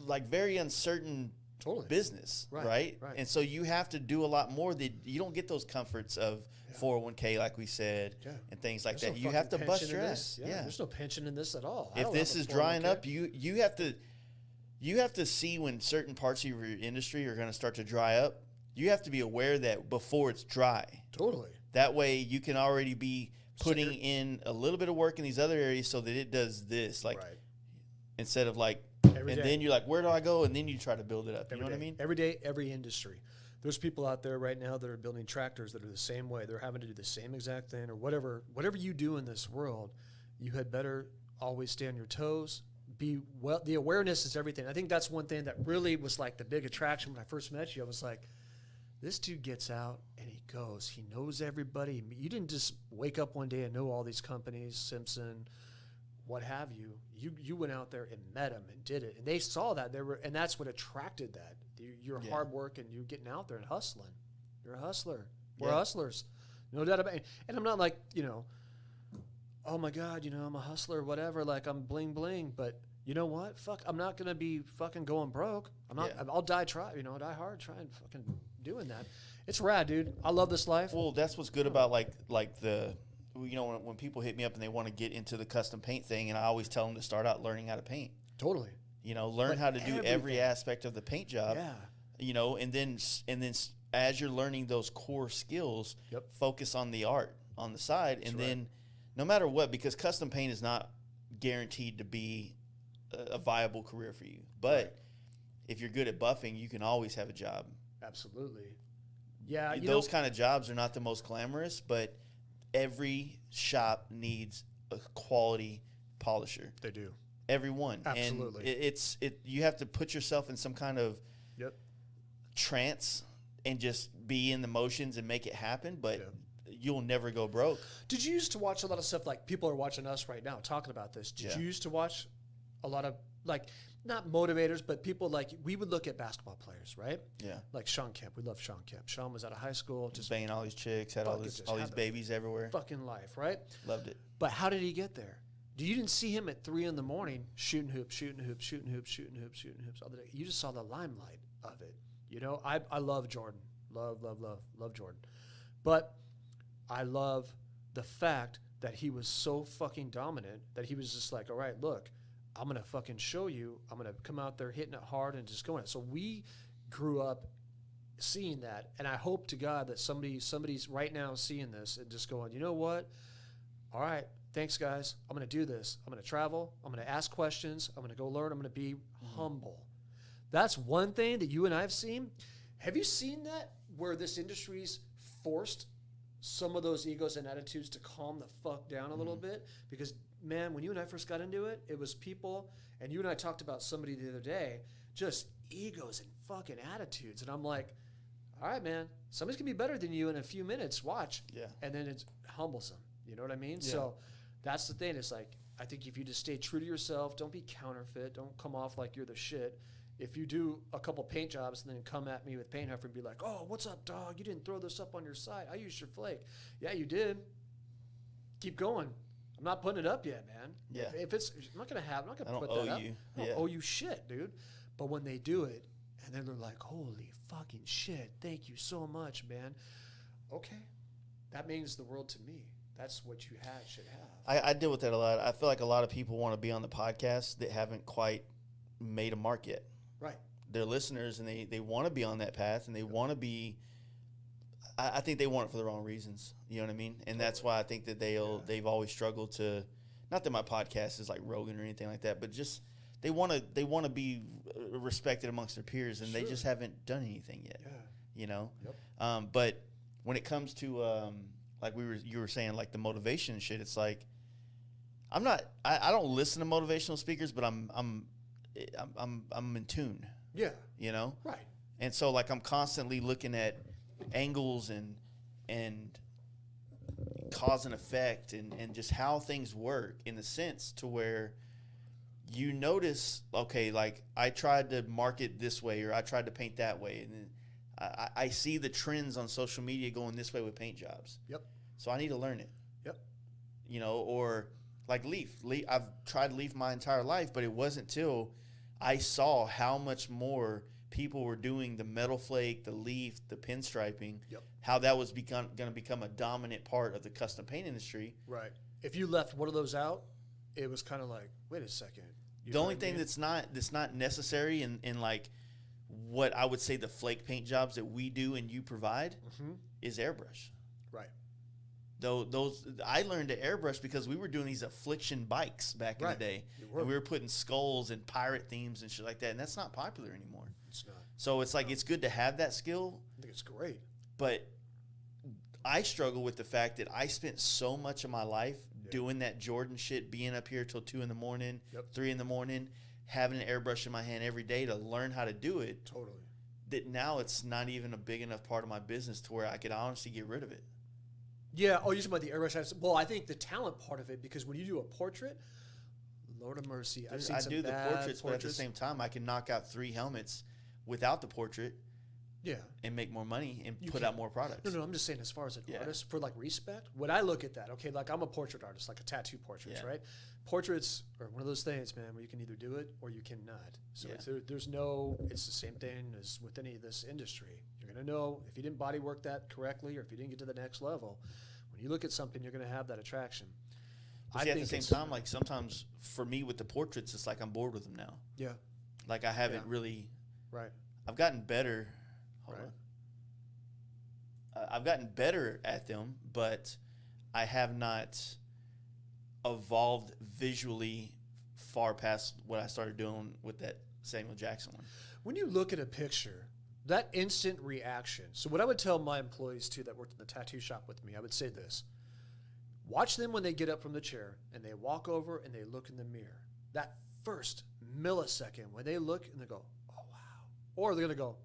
like very uncertain Totally. business, Right. And so you have to do a lot more. That you don't get those comforts of 401k, like we said, and things like There's that. no You have to fucking bust pension your in ass. this. There's no pension in this at all. I If don't this have a is drying 401k. up, you have to see when certain parts of your industry are going to start to dry up. You have to be aware that before it's dry. Totally. That way you can already be putting in a little bit of work in these other areas so that it does this, like instead of like, Every and day. then you're like, where do I go? And then you try to build it up. You know what I mean? Every day, every industry. There's people out there right now that are building tractors that are the same way. They're having to do the same exact thing or whatever. Whatever you do in this world, you had better always stay on your toes. The awareness is everything. I think that's one thing that really was like the big attraction when I first met you. I was like, this dude gets out and he goes. He knows everybody. You didn't just wake up one day and know all these companies, Simpson, what have you. You went out there and met them and did it, and they saw that and that's what attracted that. Your hard work and you getting out there and hustling. You're a hustler. We're hustlers, no doubt about it. And I'm not like, oh my God, I'm a hustler, whatever. Like I'm bling bling, but you know what? Fuck, I'm not gonna be fucking going broke. I'm not. I'll die die hard trying fucking doing that. It's rad, dude. I love this life. Well, that's what's good about like the, when people hit me up and they want to get into the custom paint thing, and I always tell them to start out learning how to paint. Totally. Learn how to do every aspect of the paint job. Yeah. And then as you're learning those core skills, focus on the art on the side, and then no matter what, because custom paint is not guaranteed to be a viable career for you, but if you're good at buffing, you can always have a job. Absolutely. Yeah. Those kind of jobs are not the most glamorous, but every shop needs a quality polisher. They do. Everyone. Absolutely. And you have to put yourself in some kind of trance and just be in the motions and make it happen, but you'll never go broke. Did you used to watch a lot of stuff like people are watching us right now talking about this? Did you used to watch a lot of like not motivators, but people like we would look at basketball players, right? Yeah. Like Sean Kemp. We love Sean Kemp. Sean was out of high school, just banging all these chicks, had all these babies everywhere. Fucking life, right? Loved it. But how did he get there? You didn't see him at 3 a.m. shooting hoops all the day. You just saw the limelight of it. I love Jordan. Love Jordan. But I love the fact that he was so fucking dominant that he was just like, all right, look, I'm going to fucking show you. I'm going to come out there hitting it hard and just going. So we grew up seeing that. And I hope to God that somebody's right now seeing this and just going, you know what? All right. Thanks, guys. I'm going to do this. I'm going to travel. I'm going to ask questions. I'm going to go learn. I'm going to be humble. That's one thing that you and I have seen. Have you seen that where this industry's forced some of those egos and attitudes to calm the fuck down a little bit? Because, man, when you and I first got into it, it was people, and you and I talked about somebody the other day, just egos and fucking attitudes. And I'm like, all right, man, somebody's going to be better than you in a few minutes. Watch. Yeah. And then it humbles them. You know what I mean? Yeah. So that's the thing. It's like, I think if you just stay true to yourself, don't be counterfeit, don't come off like you're the shit. If you do a couple paint jobs and then come at me with paint Huffer and be like, oh, what's up, dog? You didn't throw this up on your site. I used your flake. Yeah, you did. Keep going. I'm not putting it up yet, man. Yeah. If it's, I'm not going to put that up. I don't owe you shit, dude. But when they do it, and then they're like, holy fucking shit, thank you so much, man. Okay. That means the world to me. That's what you should have. I deal with that a lot. I feel like a lot of people want to be on the podcast that haven't quite made a mark yet. Right. They're listeners, and they want to be on that path, and they want to be – I think they want it for the wrong reasons. You know what I mean? And that's why I think that they've always struggled to – not that my podcast is like Rogan or anything like that, but just they want to be respected amongst their peers, and they just haven't done anything yet. Yeah. You know? Yep. But when it comes to like you were saying, like the motivation and shit, it's like I don't listen to motivational speakers, but I'm in tune. Yeah. You know? Right. And so like I'm constantly looking at angles and cause and effect and just how things work in the sense to where you notice, okay, like I tried to market this way or I tried to paint that way, and then I see the trends on social media going this way with paint jobs. Yep. So I need to learn it. Yep. You know, or like leaf. I've tried leaf my entire life, but it wasn't till I saw how much more people were doing the metal flake, the leaf, the pinstriping, Yep. how that was going to become a dominant part of the custom paint industry. Right. If you left one of those out, it was kind of like, wait a second. You The know only what I thing mean? that's not necessary in like what I would say the flake paint jobs that we do and you provide is airbrush. Right. Though those I learned to airbrush because we were doing these affliction bikes back in Right. the day. You were. And we were putting skulls and pirate themes and shit like that, and that's not popular anymore. It's not. So it's like it's good to have that skill, I think it's great. but I struggle with the fact that I spent so much of my life doing that Jordan shit, being up here till 2 a.m, Yep. 3 a.m, having an airbrush in my hand every day to learn how to do it. Totally. That now it's not even a big enough part of my business to where I could honestly get rid of it. Yeah. Oh, you're talking about the airbrush. Well, I think the talent part of it, because when you do a portrait, Lord of mercy, I've seen I some do the bad portraits, but at the same time, I can knock out 3 helmets without the portrait Yeah. and make more money and You put can. out more products. No, I'm just saying as far as an Yeah. artist, for like respect, when I look at that, okay, like I'm a portrait artist, like a tattoo portraits, Yeah. right? Portraits are one of those things, man, where you can either do it or you cannot. So Yeah. there's no, it's the same thing as with any of this industry. You're going to know if you didn't body work that correctly or if you didn't get to the next level, when you look at something, you're going to have that attraction. But see, at the same time, like sometimes for me with the portraits, it's like I'm bored with them now. Yeah, Like I haven't Yeah. really. right. I've gotten better. Hold Right. on. I've gotten better at them, but I have not evolved visually far past what I started doing with that Samuel Jackson one. When you look at a picture, that instant reaction. So what I would tell my employees too that worked in the tattoo shop with me, I would say this. Watch them when they get up from the chair and they walk over and they look in the mirror. That first millisecond when they look and they go, oh, wow. Or they're going to go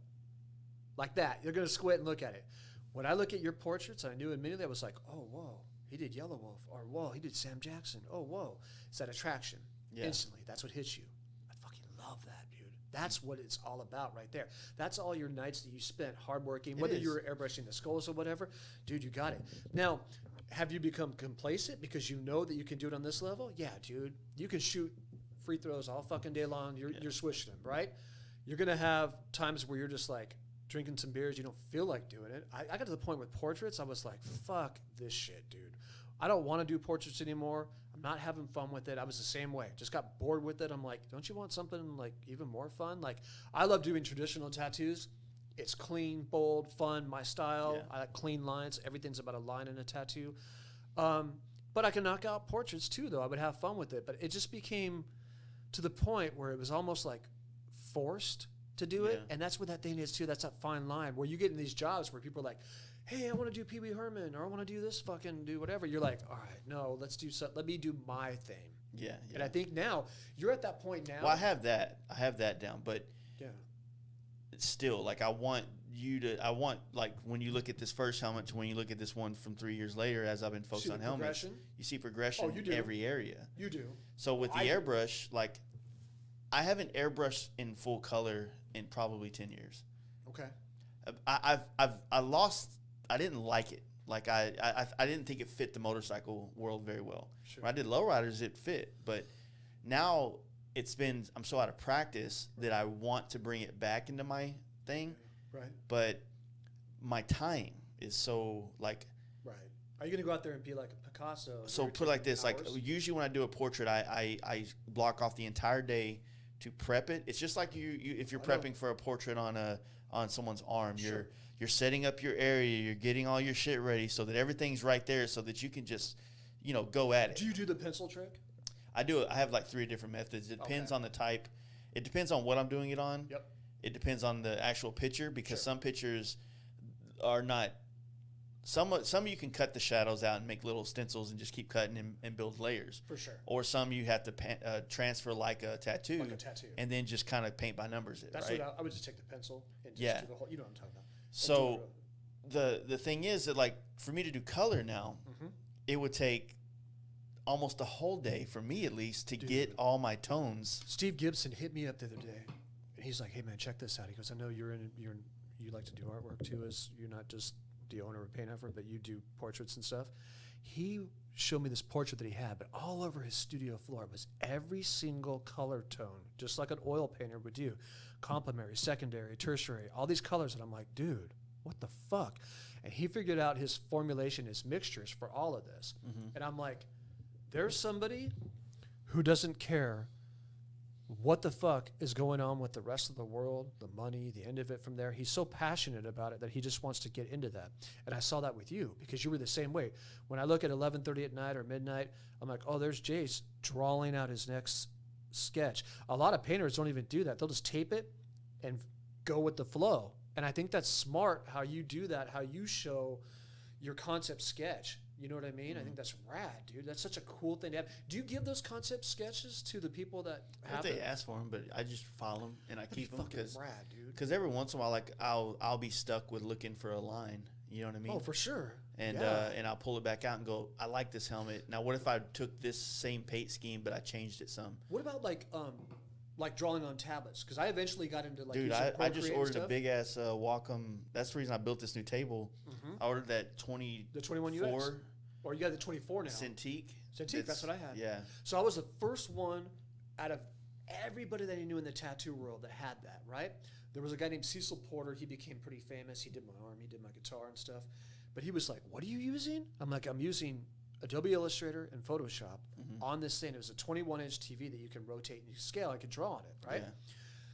like that. They're going to squint and look at it. When I look at your portraits, I knew immediately, I was like, oh, whoa, he did Yellow Wolf. Or, whoa, he did Sam Jackson. Oh, whoa. It's that attraction. Yeah. Instantly. That's what hits you. I fucking love that, dude. That's what it's all about right there. That's all your nights that you spent hard working, whether is. you were airbrushing the skulls or whatever. Dude, you got it. Now, have you become complacent because you know that you can do it on this level? Yeah, dude. You can shoot free throws all fucking day long. You're swishing them, right? You're going to have times where you're just like drinking some beers. You don't feel like doing it. I got to the point with portraits. I was like, fuck this shit, dude. I don't want to do portraits anymore. I'm not having fun with it. I was the same way. Just got bored with it. I'm like, don't you want something like even more fun? Like, I love doing traditional tattoos. It's clean, bold, fun, my style. Yeah. I like clean lines. Everything's about a line in a tattoo. But I can knock out portraits too, though. I would have fun with it. But it just became to the point where it was almost like forced to do it. Yeah. And that's what that thing is too. That's that fine line where you get in these jobs where people are like, hey, I want to do Pee Wee Herman, or I want to do this fucking do whatever. You're like, all right, no, let's do something. Let me do my thing. Yeah. And I think now you're at that point now. Well, I have that down, but Yeah. it's still like I want like when you look at this first helmet to when you look at this one from 3 years later, as I've been focused See on the helmets, progression? you see progression Oh, you do. in every area. You do. So with the I do. airbrush, like I haven't airbrushed in full color in probably 10 years. Okay. I lost. I didn't like it. Like I didn't think it fit the motorcycle world very well. Sure. When I did lowriders, it fit, but now I'm so out of practice that I want to bring it back into my thing, Right. but my time is so like. Right. Are you going to go out there and be like a Picasso? So You're put it like taking this, like hours? usually when I do a portrait, I block off the entire day to prep it. It's just like you if you're I know. prepping for a portrait on someone's arm. Sure. You're setting up your area, you're getting all your shit ready so that everything's right there so that you can just, go at it. Do you do the pencil trick? I do it. I have like 3 different methods. It depends Okay. on the type. It depends on what I'm doing it on. Yep. It depends on the actual picture because Sure. some pictures are not. Some you can cut the shadows out and make little stencils and just keep cutting and build layers. For sure. Or some you have to transfer like a tattoo, Like a tattoo. and then just kind of paint by numbers it, That's right? what I would just take the pencil and just Yeah. do the whole, you know what I'm talking about. So the thing is that like for me to do color now, Mhm. it would take almost a whole day for me at least to Dude. get all my tones. Steve Gibson hit me up the other day, and he's like, "Hey man, check this out." He goes, "I know you like to do artwork too. As you're not just the owner of Paint Effort, but you do portraits and stuff." he showed me this portrait that he had, but all over his studio floor was every single color tone, just like an oil painter would do. Complementary, secondary, tertiary, all these colors. And I'm like, dude, what the fuck? And he figured out his formulation, his mixtures for all of this. And I'm like, there's somebody who doesn't care what the fuck is going on with the rest of the world, the money, the end of it from there. He's so passionate about it that he just wants to get into that. And I saw that with you because you were the same way. When I look at 11:30 at night or midnight, I'm like, oh, there's Jace drawing out his next sketch. A lot of painters don't even do that. They'll just tape it and go with the flow. And I think that's smart how you do that, how you show your concept sketch. You know what I mean? I think that's rad, dude. That's such a cool thing to have. Do you give those concept sketches to the people that have They ask for them, but I just file them and I keep them because rad, dude. Because every once in a while, like I'll be stuck with looking for a line. You know what I mean? Oh, for sure. And and I'll pull it back out and go, I like this helmet. Now, what if I took this same paint scheme but I changed it some? What about like drawing on tablets? Because I eventually got into like dude, using I just Procreate and ordered a stuff. big ass Wacom. That's the reason I built this new table. I ordered that The 21 UX. Or you got the 24 now. Cintiq. Cintiq, that's what I had. Yeah. So I was the first one out of everybody that I knew in the tattoo world that had that, right? There was a guy named Cecil Porter. He became pretty famous. He did my arm. He did my guitar and stuff. But he was like, what are you using? I'm like, I'm using Adobe Illustrator and Photoshop on this thing. It was a 21-inch TV that you can rotate and you scale. I could draw on it, right? Yeah.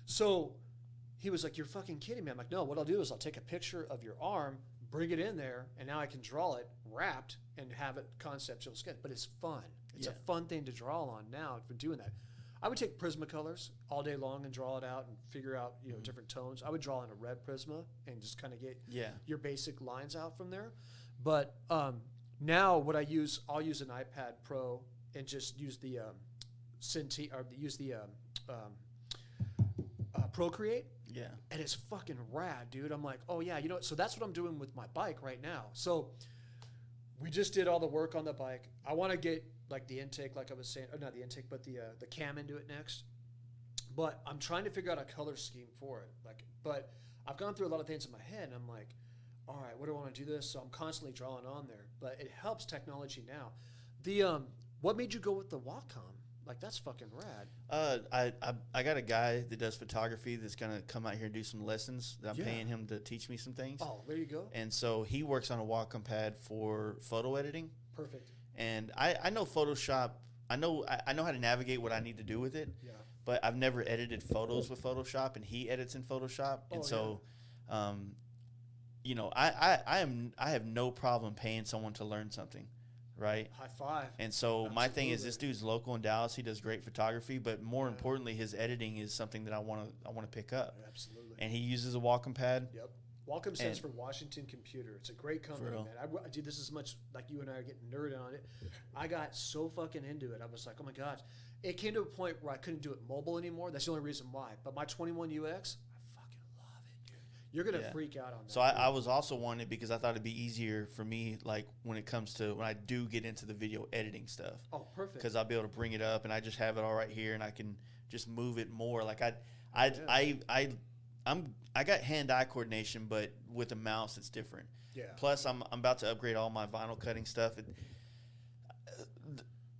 So he was like, you're fucking kidding me. I'm like, no, what I'll do is I'll take a picture of your arm, bring it in there, and now I can draw it wrapped and have it conceptual sketch. But it's fun. It's a fun thing to draw on now for doing that. I would take Prismacolors all day long and draw it out and figure out, you know, different tones. I would draw in a red Prisma and just kind of get your basic lines out from there. But now what I'll use an iPad Pro and just use the Procreate. Yeah. And it's fucking rad, dude. I'm like, oh yeah, you know what? So that's what I'm doing with my bike right now. So we just did all the work on the bike. I want to get like the intake, like I was saying, or not the intake, but the cam into it next. But I'm trying to figure out a color scheme for it. But I've gone through a lot of things in my head, and I'm like, all right, what do I want to do this? So I'm constantly drawing on there. But it helps technology now. The what made you go with the Wacom? Like, that's fucking rad. I got a guy that does photography that's gonna come out here and do some lessons. That I'm paying him to teach me some things. Oh, there you go. And so he works on a Wacom pad for photo editing. Perfect. And I know Photoshop. I know how to navigate what I need to do with it. Yeah. But I've never edited photos with Photoshop, and he edits in Photoshop. And so, you know, I have no problem paying someone to learn something. Right. High five. And so my thing is, this dude's local in Dallas. He does great photography, but more importantly, his editing is something that I want to pick up. Absolutely. And he uses a Wacom pad. Yep. Wacom stands for Washington Computer. It's a great company, man. I did this as much like you and I are getting nerded on it. I got so fucking into it. I was like, oh my gosh. It came to a point where I couldn't do it mobile anymore. That's the only reason why. But my 21 UX, I fucking love it, dude. You're going to freak out on that. So I was also wanting it because I thought it'd be easier for me, like when it comes to when I do get into the video editing stuff. Oh, perfect. Because I'll be able to bring it up and I just have it all right here and I can just move it more. Like I got hand-eye coordination, but with a mouse it's different. Yeah. Plus I'm about to upgrade all my vinyl cutting stuff.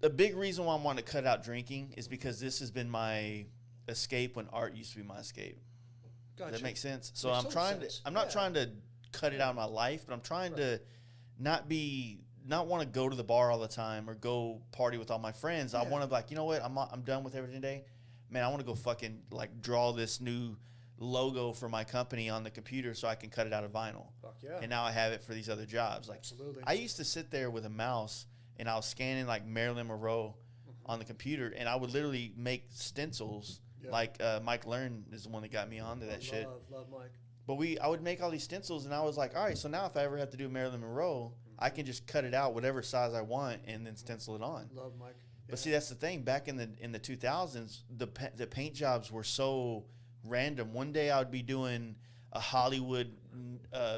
The big reason why I want to cut out drinking is because this has been my escape when art used to be my escape. Gotcha. Does that make sense? So Makes I'm not trying to cut it out of my life, but I'm trying to not want to go to the bar all the time or go party with all my friends. I want to like, you know what? I'm done with everything today. Man, I want to go fucking like draw this new logo for my company on the computer so I can cut it out of vinyl. Fuck yeah. And now I have it for these other jobs. Like, absolutely. I used to sit there with a mouse and I was scanning like Marilyn Monroe on the computer, and I would literally make stencils. Like Mike Learn is the one that got me onto that shit. Love Mike. But I would make all these stencils, and I was like, all right, so now if I ever have to do Marilyn Monroe, I can just cut it out whatever size I want and then stencil it on. Love Mike. But see, that's the thing. Back in the 2000s, the paint jobs were so random. One day I would be doing a Hollywood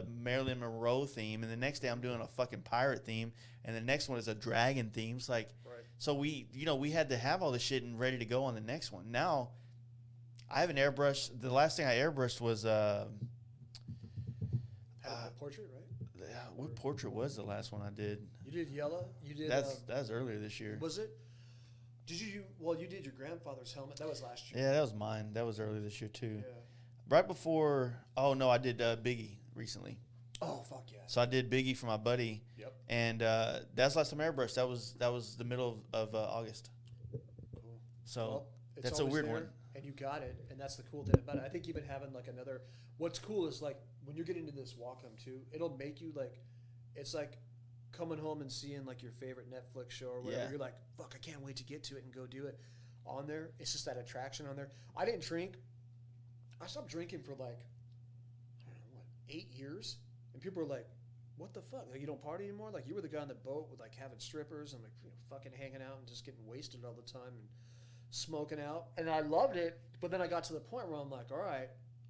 Marilyn Monroe theme, and the next day I'm doing a fucking pirate theme, and the next one is a dragon theme. It's like, so we had to have all this shit and ready to go on the next one. Now, I have an airbrush. The last thing I airbrushed was I Had a portrait, right? What portrait was the last one I did? You did yellow. You did. That was earlier this year. Was it? Did you? Well, you did your grandfather's helmet. That was last year. Yeah, that was mine. That was earlier this year too. Yeah. Right before. Oh no, I did Biggie recently. Oh fuck yeah. So I did Biggie for my buddy. Yep. And that's last time I airbrushed. That was the middle of August. Cool. So Well, it's that's a always weird there, one. and you got it, and that's the cool thing about it. I think even having like another, what's cool is like when you're getting into this Wacom too, it'll make you like, it's like coming home and seeing like your favorite Netflix show or whatever. Yeah. You're like, fuck, I can't wait to get to it and go do it. On there, it's just that attraction on there. I didn't drink. I stopped drinking for like, I don't know, what, 8 years, and people are like, what the fuck? Like, you don't party anymore? Like, you were the guy on the boat with like having strippers and like fucking hanging out and just getting wasted all the time and smoking out. And I loved it, but then I got to the point where I'm like, all right,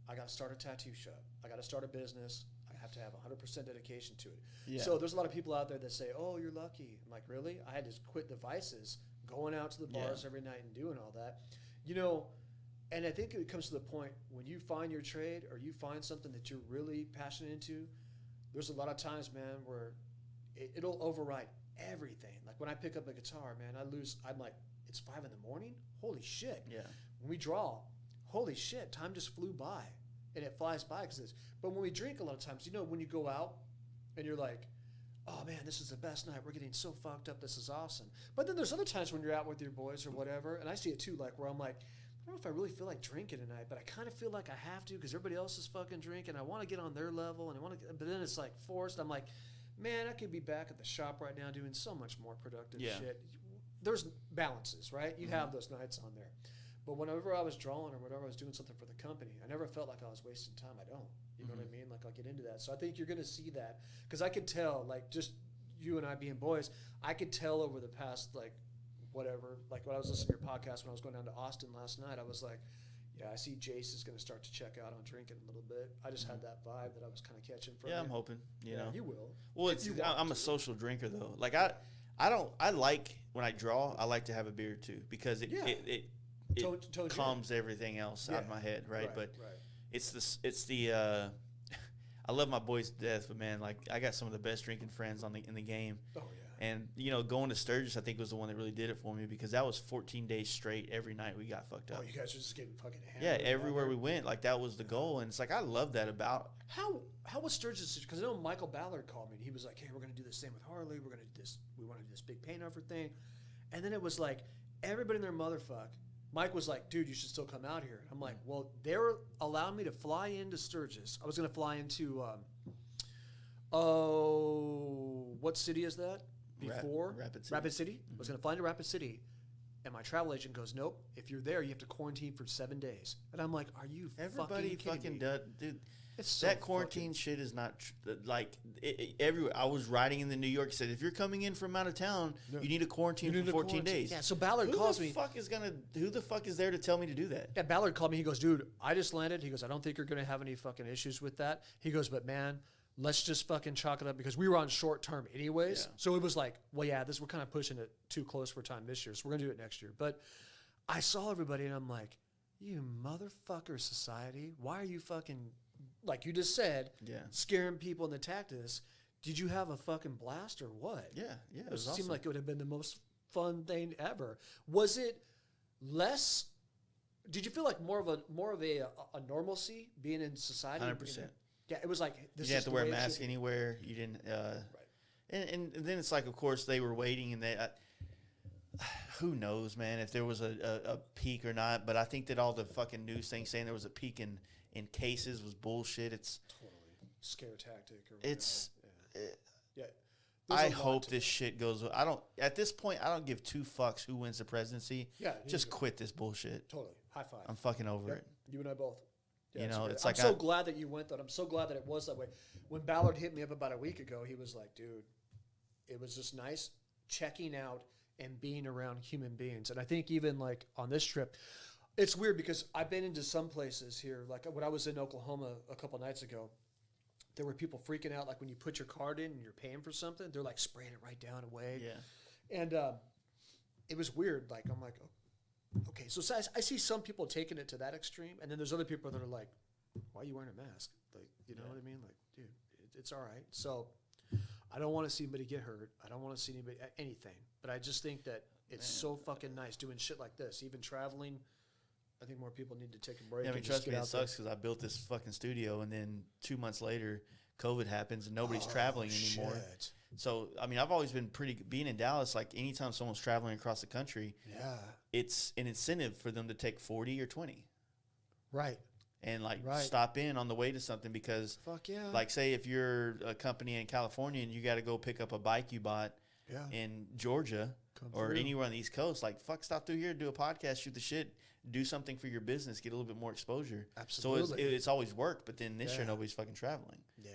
I got to start a tattoo shop. I got to start a business. I have to have 100% dedication to it. Yeah. So there's a lot of people out there that say, oh, you're lucky. I'm like, really? I had to quit the vices, going out to the bars every night and doing all that. You know, and I think it comes to the point when you find your trade or you find something that you're really passionate into, there's a lot of times, man, where it'll override everything. Like when I pick up a guitar, man, I'm like, it's 5 a.m. Holy shit. Yeah. When we draw, holy shit, time just flew by. And it flies by but when we drink a lot of times, you know, when you go out and you're like, oh man, this is the best night. We're getting so fucked up. This is awesome. But then there's other times when you're out with your boys or whatever. And I see it too, like where I'm like, I don't know if I really feel like drinking tonight, but I kind of feel like I have to because everybody else is fucking drinking. I want to get on their level, and but then it's like forced. I'm like, man, I could be back at the shop right now doing so much more productive shit. There's balances, right? You have those nights on there. But whenever I was drawing or whenever I was doing something for the company, I never felt like I was wasting time. I don't. You know what I mean? Like, I'll get into that. So I think you're going to see that because I could tell, like, just you and I being boys, I could tell over the past, like, whatever, like when I was listening to your podcast when I was going down to Austin last night, I was like, yeah, I see Jace is going to start to check out on drinking a little bit. I just had that vibe that I was kind of catching from Yeah, you. I'm hoping. You know, you will. Well, If you want I'm a to. social drinker though. Like I like when I draw. I like to have a beer too because it Told calms everything else out of my head, right? But right. it's the I love my boys to death, but man, like I got some of the best drinking friends in the game. Oh yeah. And, you know, going to Sturgis, I think, was the one that really did it for me because that was 14 days straight. Every night we got fucked up. Oh, you guys are just getting fucking Yeah, hammered. everywhere we went, like, that was the goal. And it's like, I love that about. How was Sturgis? Because I know Michael Ballard called me and he was like, hey, we're going to do this thing with Harley. We're going to do this. We want to do this big paint over thing. And then it was like, everybody in their motherfuck. Mike was like, dude, you should still come out here. And I'm like, well, they're allowing me to fly into Sturgis. I was going to fly into, what city is that? Before Rapid City. I was going to fly into Rapid City, and my travel agent goes, "Nope. If you're there, you have to quarantine for 7 days." And I'm like, "Are you Everybody fucking does, dude. It's so That quarantine shit is not like everywhere. I was riding in the New York. Said if you're coming in from out of town, you need a quarantine for 14 days. Yeah. So Ballard calls me. Who the fuck is there to tell me to do that? Yeah, Ballard called me. He goes, "Dude, I just landed." He goes, "I don't think you're going to have any fucking issues with that." He goes, "But man, let's just fucking chalk it up because we were on short term anyways." Yeah. So it was like, well, yeah, we're kind of pushing it too close for time this year. So we're going to do it next year. But I saw everybody and I'm like, you motherfucker society. Why are you fucking, like you just said, scaring people into tactics? Did you have a fucking blast or what? Yeah. It It was seemed awesome. like it would have been the most fun thing ever. Was it less? Did you feel like more of a normalcy being in society? 100%. Yeah, it was like You this. didn't have is to the wear a way it mask should be. anywhere. You didn't. Right. And then it's like, of course, they were waiting, and they. Who knows, man, if there was a peak or not? But I think that all the fucking news things saying there was a peak in cases was bullshit. It's Totally scare tactic. Or whatever. it's. Yeah. I hope this shit goes. I don't. At this point, I don't give two fucks who wins the presidency. Yeah. Just quit this bullshit. Totally. High five. I'm fucking over Yep. it. You and I both. Yeah, You know, great. it's I'm like so glad that you went though. I'm so glad that it was that way. When Ballard hit me up about a week ago, he was like, dude, it was just nice checking out and being around human beings. And I think even like on this trip, it's weird because I've been into some places here. Like when I was in Oklahoma a couple nights ago, there were people freaking out. Like when you put your card in and you're paying for something, they're like spraying it right down away. Yeah. And it was weird. Like, I'm like, oh, okay. So I see some people taking it to that extreme. And then there's other people that are like, why are you wearing a mask? Like, you know what I mean? Like, dude, It's all right. So I don't want to see anybody get hurt. I don't want to see anybody anything. But I just think that it's so fucking nice doing shit like this. Even traveling, I think more people need to take a break. Yeah, I mean, and just trust me, get it out sucks because I built this fucking studio, and then 2 months later, COVID happens, and nobody's traveling anymore. Shit. So, I mean, I've always been being in Dallas, like anytime someone's traveling across the country, Yeah. it's an incentive for them to take 40 or 20 Right. and like Right. stop in on the way to something because, Fuck yeah. like, say if you're a company in California and you got to go pick up a bike you bought yeah. in Georgia Come or through. anywhere on the East Coast, like, fuck, stop through here, do a podcast, shoot the shit, do something for your business, get a little bit more exposure. Absolutely. So it's always worked, but then this year Yeah. nobody's fucking traveling. Yeah.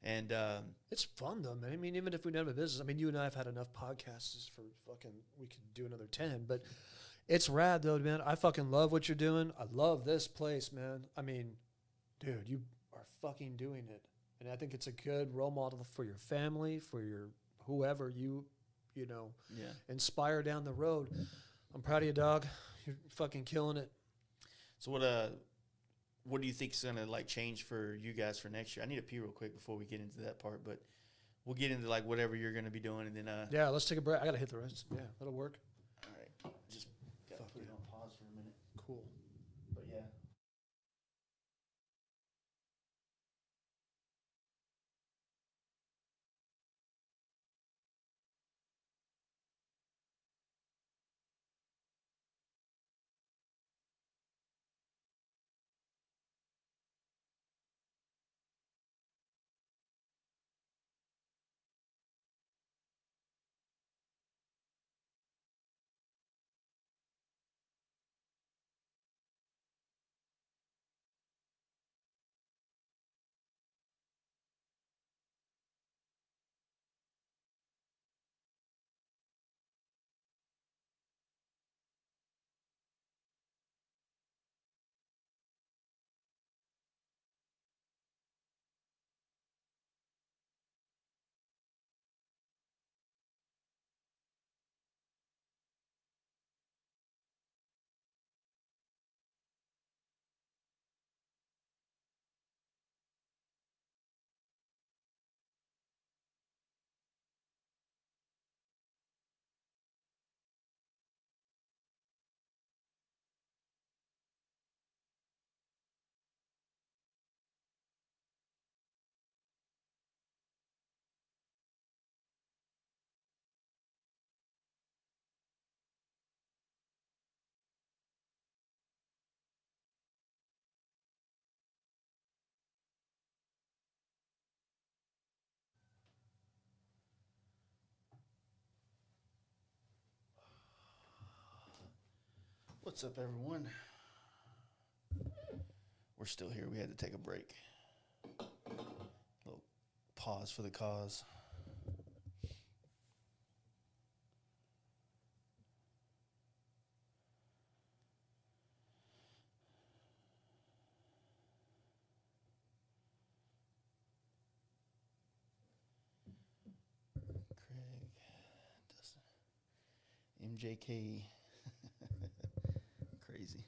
And It's fun though, man. I mean, even if we don't have a business, I mean, you and I have had enough podcasts for fucking, we could do another 10, but it's rad though, man. I fucking love what you're doing. I love this place, man. I mean, dude, you are fucking doing it. And I think it's a good role model for your family, for your whoever you know, yeah. inspire down the road. I'm proud of you, dog. You're fucking killing it. So what do you think is gonna like change for you guys for next year? I need to pee real quick before we get into that part, but we'll get into like whatever you're gonna be doing, and then Yeah, let's take a break. I gotta hit the rest. Yeah, that'll work. all right, just gotta Fuck put it yeah. on pause for a minute. Cool. But yeah. What's up, everyone? We're still here. We had to take a break. Little pause for the cause. Craig, Dustin, MJK. Crazy.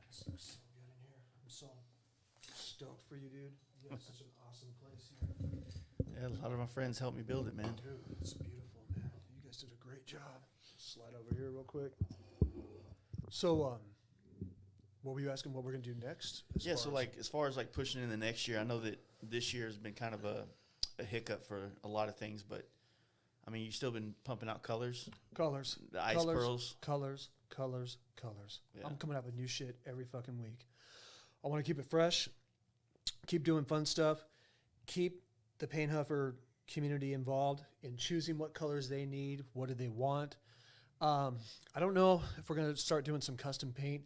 This looks so good in here. I'm so stoked for you, dude. You got such an awesome place here. Yeah, a lot of my friends helped me build it, man. Dude, it's beautiful, man. You guys did a great job. Slide over here real quick. So, what were you asking? What we're gonna do next? Yeah, so like as far as like pushing in the next year, I know that this year has been kind of a hiccup for a lot of things, but I mean, you've still been pumping out colors, colors, the ice pearls. colors. Yeah. I'm coming out with new shit every fucking week. I want to keep it fresh, keep doing fun stuff, keep the paint huffer community involved in choosing what colors they need, what do they want. I don't know if we're going to start doing some custom paint.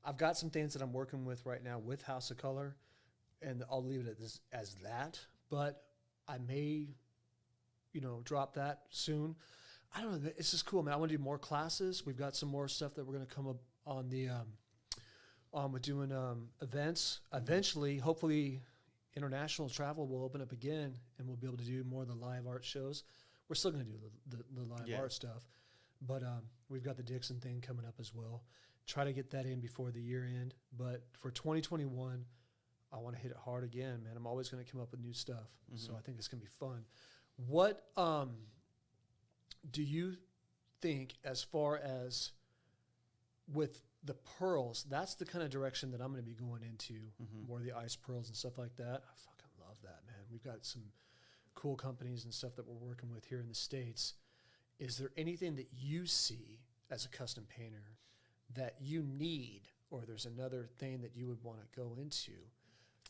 I've got some things that I'm working with right now with House of Color, and I'll leave it at this, as that, but I may, drop that soon. I don't know. It's just cool, man. I want to do more classes. We've got some more stuff that we're going to come up on the, with doing events. Eventually, hopefully, international travel will open up again, and we'll be able to do more of the live art shows. We're still going to do the live art stuff, but we've got the Dixon thing coming up as well. Try to get that in before the year end. But for 2021, I want to hit it hard again, man. I'm always going to come up with new stuff, so I think it's going to be fun. What do you think as far as with the pearls? That's the kind of direction that I'm going to be going into, more of the ice pearls and stuff like that. I fucking love that, man. We've got some cool companies and stuff that we're working with here in the States. Is there anything that you see as a custom painter that you need, or there's another thing that you would want to go into?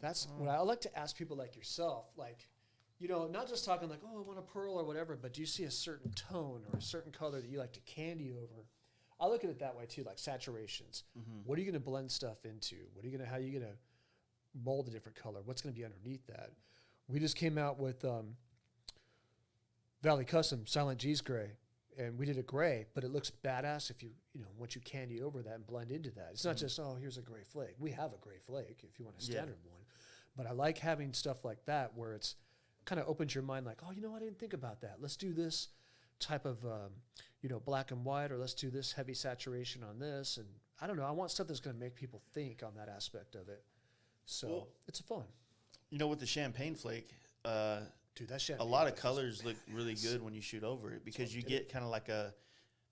That's what I like to ask people like yourself, like, not just talking like, oh, I want a pearl or whatever, but do you see a certain tone or a certain color that you like to candy over? I look at it that way too, like saturations. What are you going to blend stuff into? How are you going to mold a different color? What's going to be underneath that? We just came out with Valley Custom Silent G's gray, and we did a gray, but it looks badass if once you candy over that and blend into that. It's not just, oh, here's a gray flake. We have a gray flake if you want a standard one, but I like having stuff like that where it's kind of opens your mind like, oh, I didn't think about that. Let's do this type of, black and white, or let's do this heavy saturation on this. And I don't know. I want stuff that's going to make people think on that aspect of it. So it's fun. With the champagne flake, dude, that champagne a lot of colors look really good when you shoot over it, because you get kind of like a,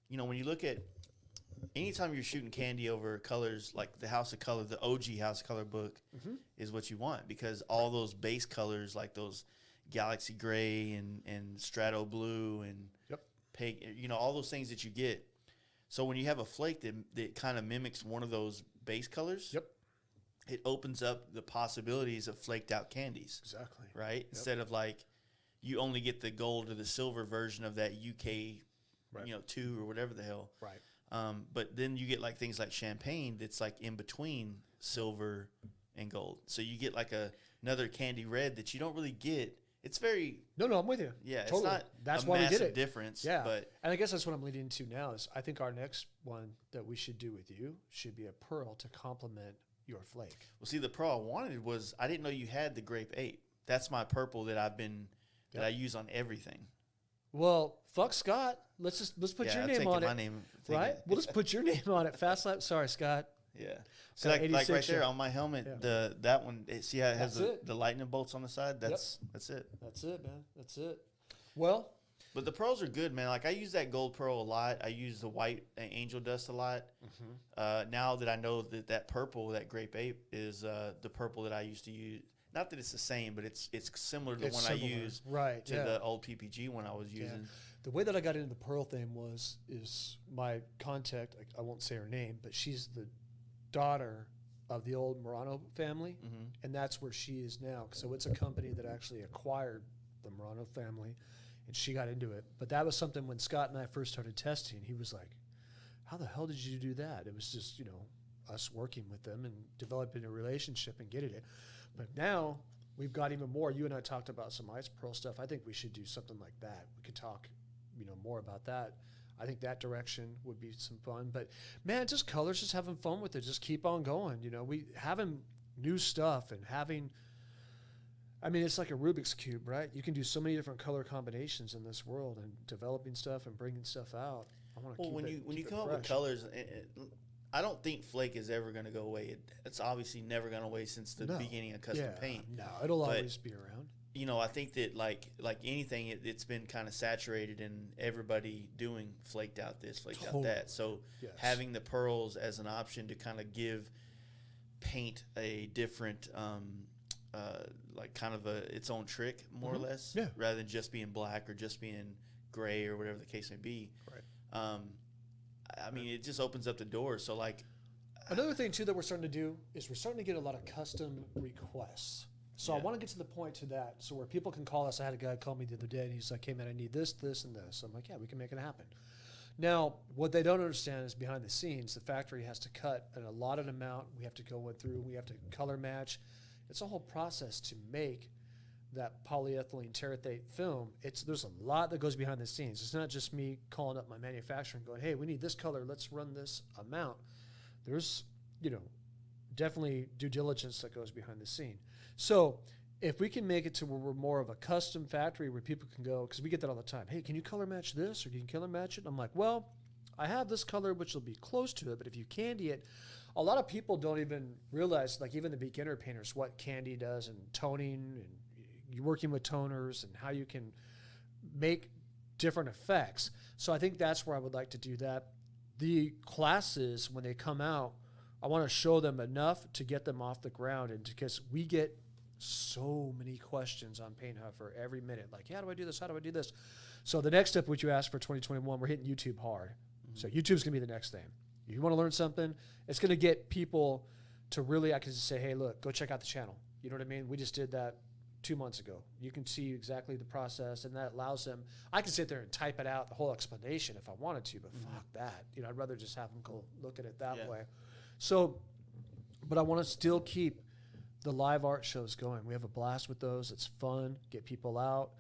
when you look at, anytime you're shooting candy over colors, like the House of Color, the OG House of Color book is what you want, because all those base colors, like those Galaxy Gray and Strato Blue and all those things that you get. So when you have a flake that kind of mimics one of those base colors, it opens up the possibilities of flaked out candies. Exactly. Right? Instead of like, you only get the gold or the silver version of that UK, 2 or whatever the hell. Right. But then you get like things like champagne that's like in between silver and gold. So you get like another candy red that you don't really get. It's very... No, I'm with you. Yeah, totally. It's not that's a why massive we did it. difference. Yeah. But and I guess that's what I'm leading into now is I think our next one that we should do with you should be a pearl to complement your flake. Well, see, the pearl I wanted was, I didn't know you had the grape 8. That's my purple that I use on everything. Well, fuck Scott. Let's put your name on it. My name, right? We'll just put your name on it. Fast lap. Sorry, Scott. Yeah. So like right there on my helmet, that one. See how it has the lightning bolts on the side? That's it. That's it, man. That's it. Well, but the pearls are good, man. Like I use that gold pearl a lot. I use the white angel dust a lot. Now that I know that purple, that grape 8 is the purple that I used to use. Not that it's the same, but it's similar to the one I use to the old PPG one I was using. The way that I got into the pearl thing is my contact, I won't say her name, but she's the daughter of the old Murano family, and that's where she is now. So it's a company that actually acquired the Murano family, and she got into it. But that was something when Scott and I first started testing, he was like, how the hell did you do that? It was just, us working with them and developing a relationship and getting it. But now we've got even more. You and I talked about some ice pearl stuff. I think we should do something like that. We could talk, more about that. I think that direction would be some fun. But man, just colors, just having fun with it. Just keep on going. We having new stuff and having. I mean, it's like a Rubik's cube, right? You can do so many different color combinations in this world, and developing stuff and bringing stuff out. I want to keep it. When you come up with colors. I don't think flake is ever going to go away. It's obviously never gone away since the beginning of custom paint. No, it'll always be around. you know, I think that like anything, it's been kind of saturated in everybody doing flaked out this, flaked out that. So Yes. having the pearls as an option to kind of give paint a different, like kind of its own trick, more or less, Yeah. rather than just being black or just being gray or whatever the case may be. Right. I mean, it just opens up the door. So like, Another thing too that we're starting to do is we're starting to get a lot of custom requests. So I Yeah. want to get to the point to that, so where people can call us. I had a guy call me the other day, and he's like, "Hey man, I need this, this, and this." I'm like, "Yeah, we can make it happen." Now, what they don't understand is behind the scenes, the factory has to cut an allotted amount. We have to go through. We have to color match. It's a whole process to make that polyethylene terephthalate film. There's a lot that goes behind the scenes. It's not just me calling up my manufacturer and going, "Hey, we need this color. Let's run this amount." There's, definitely due diligence that goes behind the scene. So if we can make it to where we're more of a custom factory where people can go, because we get that all the time. "Hey, can you color match this, or can you color match it?" I'm like, "Well, I have this color which will be close to it, but if you candy it," a lot of people don't even realize, like even the beginner painters, what candy does and toning, and you're working with toners and how you can make different effects. So I think that's where I would like to do that. The classes, when they come out, I want to show them enough to get them off the ground, and because we get so many questions on Paint Huffer every minute, like, "How do I do this? How do I do this?" So the next step, which you asked for 2021, we're hitting YouTube hard. So YouTube's gonna be the next thing. If you want to learn something, it's gonna get people to really, I can just say, "Hey, look, go check out the channel." You know what I mean? We just did that 2 months ago. You can see exactly the process, and that allows them. I can sit there and type it out, the whole explanation, if I wanted to, but fuck that. I'd rather just have them go look at it that way. So, but I want to still keep the live art shows going. We have a blast with those. It's fun. Get people out,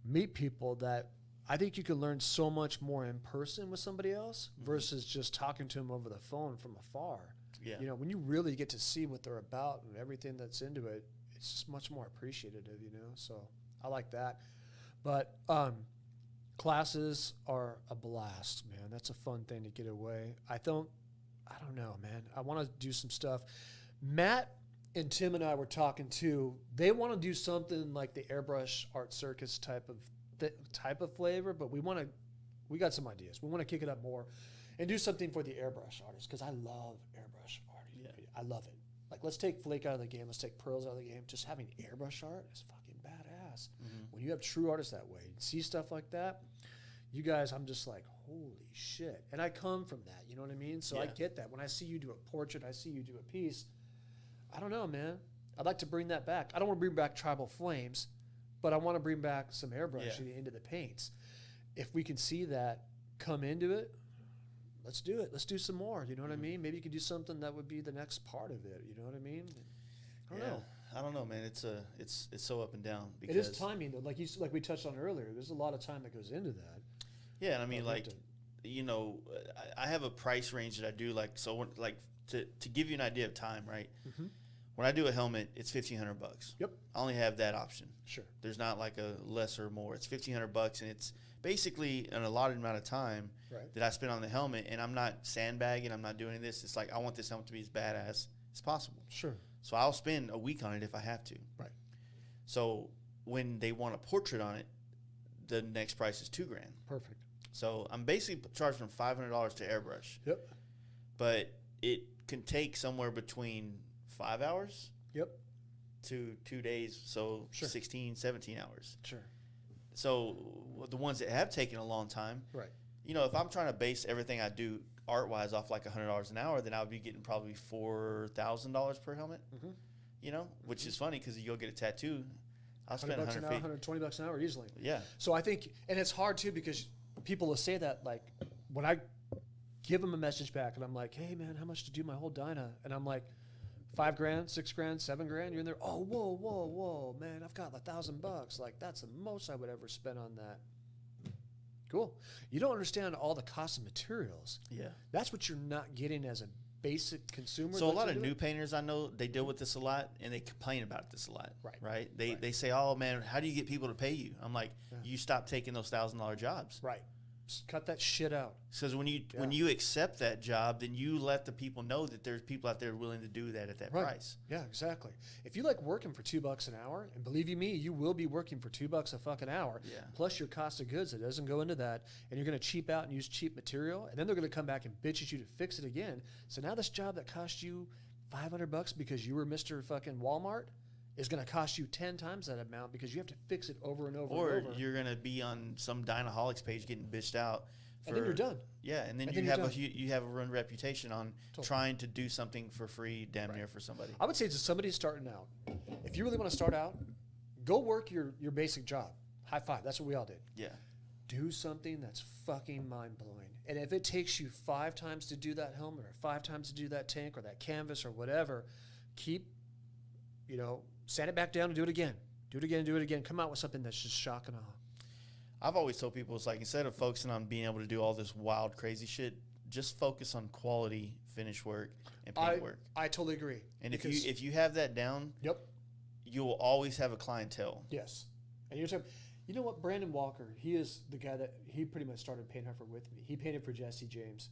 meet people that I think you can learn so much more in person with somebody else versus just talking to them over the phone from afar. yeah. When you really get to see what they're about and everything that's into it, it's just much more appreciative, So I like that. But classes are a blast, man. That's a fun thing to get away. I don't know, man. I want to do some stuff. Matt and Tim and I were talking too. They want to do something like the airbrush art circus type of flavor, but we got some ideas. We want to kick it up more and do something for the airbrush artists, because I love airbrush art. Yeah. I love it. Like, let's take Flake out of the game. Let's take pearls out of the game. Just having airbrush art is fucking badass. When you have true artists that way, and see stuff like that, you guys, I'm just like, holy shit. And I come from that, you know what I mean? So I Yeah. get that. When I see you do a portrait, I see you do a piece, I don't know, man. I'd like to bring that back. I don't want to bring back tribal flames, but I want to bring back some airbrushing into the paints. If we can see that come into it, let's do it. Let's do some more. You know what I mean? Maybe you could do something that would be the next part of it. You know what I mean? I don't know. I don't know, man. It's so up and down. It is timing, though. Like we touched on earlier, there's a lot of time that goes into that. Yeah, and I mean, I'd like, like I have a price range that I do, like, so when, like, to give you an idea of time, right? Mm-hmm. When I do a helmet, it's $1,500. Yep. I only have that option. Sure. There's not like a less or more. It's $1,500, and it's basically an allotted amount of time Right. that I spend on the helmet, and I'm not sandbagging. I'm not doing this. It's like I want this helmet to be as badass as possible. Sure. So I'll spend a week on it if I have to. Right. So when they want a portrait on it, the next price is $2,000. Perfect. So I'm basically charging them $500 to airbrush. Yep. But it can take somewhere between 5 hours Yep. to 2 days, so Sure. 16, 17 hours. Sure. So the ones that have taken a long time, Right. if I'm trying to base everything I do art-wise off like $100 an hour, then I would be getting probably $4,000 per helmet, Mm-hmm. which is funny because you go get a tattoo, I'll spend $100 an hour, 100 $120 an hour easily. Yeah. So I think, and it's hard too, because people will say that, like, when I give them a message back and I'm like, "Hey man, how much to do my whole dyna?" And I'm like, $5,000, $6,000, $7,000. You're in there. "Oh, whoa, man! I've got $1,000. Like, that's the most I would ever spend on that." Cool. You don't understand all the cost of materials. Yeah. That's what you're not getting as a basic consumer. So a that's lot of into new it. painters I know, they deal with this a lot, and they complain about this a lot. Right. Right. They Right. say, "Oh man, how do you get people to pay you?" I'm like, Yeah. "You stop taking those $1,000 jobs. Right. cut that shit out. Because when you accept that job, then you let the people know that there's people out there willing to do that at that price. Yeah, exactly. If you like working for $2 an hour, and believe you me, you will be working for $2 a fucking hour, plus your cost of goods that doesn't go into that, and you're going to cheap out and use cheap material, and then they're going to come back and bitch at you to fix it again. So now this job that cost you $500 because you were Mr. fucking Walmart is going to cost you 10 times that amount because you have to fix it over and over Or and over. you're going to be on some Dynaholics page getting bitched out. And then you're done. Yeah, and then you have a run reputation on trying to do something for free damn near for somebody. I would say to somebody starting out, if you really want to start out, go work your basic job. High five. That's what we all did. Yeah. Do something that's fucking mind-blowing. And if it takes you 5 times to do that helmet or 5 times to do that tank or that canvas or whatever, keep, sand it back down and do it again. Do it again, do it again. Come out with something that's just shock and awe. I've always told people, it's like, instead of focusing on being able to do all this wild, crazy shit, just focus on quality finish work and paint work. I totally agree. And if you have that down, you will always have a clientele. Yes. And you're talking, you know what, Brandon Walker, he is the guy that, he pretty much started Paint Huffer with me. He painted for Jesse James.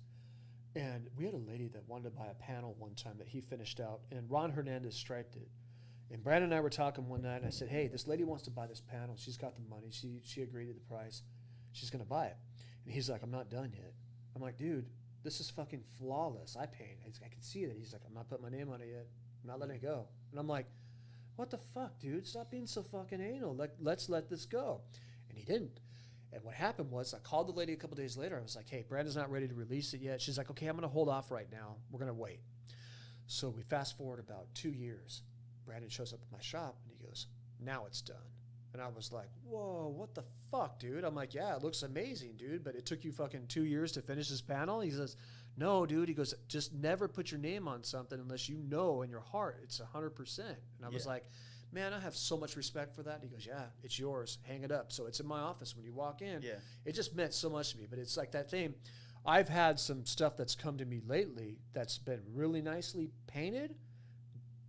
And we had a lady that wanted to buy a panel one time that he finished out, and Ron Hernandez striped it. And Brandon and I were talking one night, and I said, hey, this lady wants to buy this panel. She's got the money. She agreed to the price. She's going to buy it. And he's like, I'm not done yet. I'm like, dude, this is fucking flawless. I paint. I can see it. He's like, I'm not putting my name on it yet. I'm not letting it go. And I'm like, what the fuck, dude? Stop being so fucking anal. Let's let this go. And he didn't. And what happened was I called the lady a couple days later. I was like, hey, Brandon's not ready to release it yet. She's like, okay, I'm going to hold off right now. We're going to wait. So we fast forward about 2 years. Brandon shows up at my shop, and he goes, now it's done. And I was like, whoa, what the fuck, dude? I'm like, yeah, it looks amazing, dude, but it took you fucking 2 years to finish this panel? He says, no, dude. He goes, just never put your name on something unless you know in your heart it's 100%. And I was like, man, I have so much respect for that. And he goes, yeah, it's yours. Hang it up. So it's in my office when you walk in. Yeah. It just meant so much to me. But it's like that thing. I've had some stuff that's come to me lately that's been really nicely painted,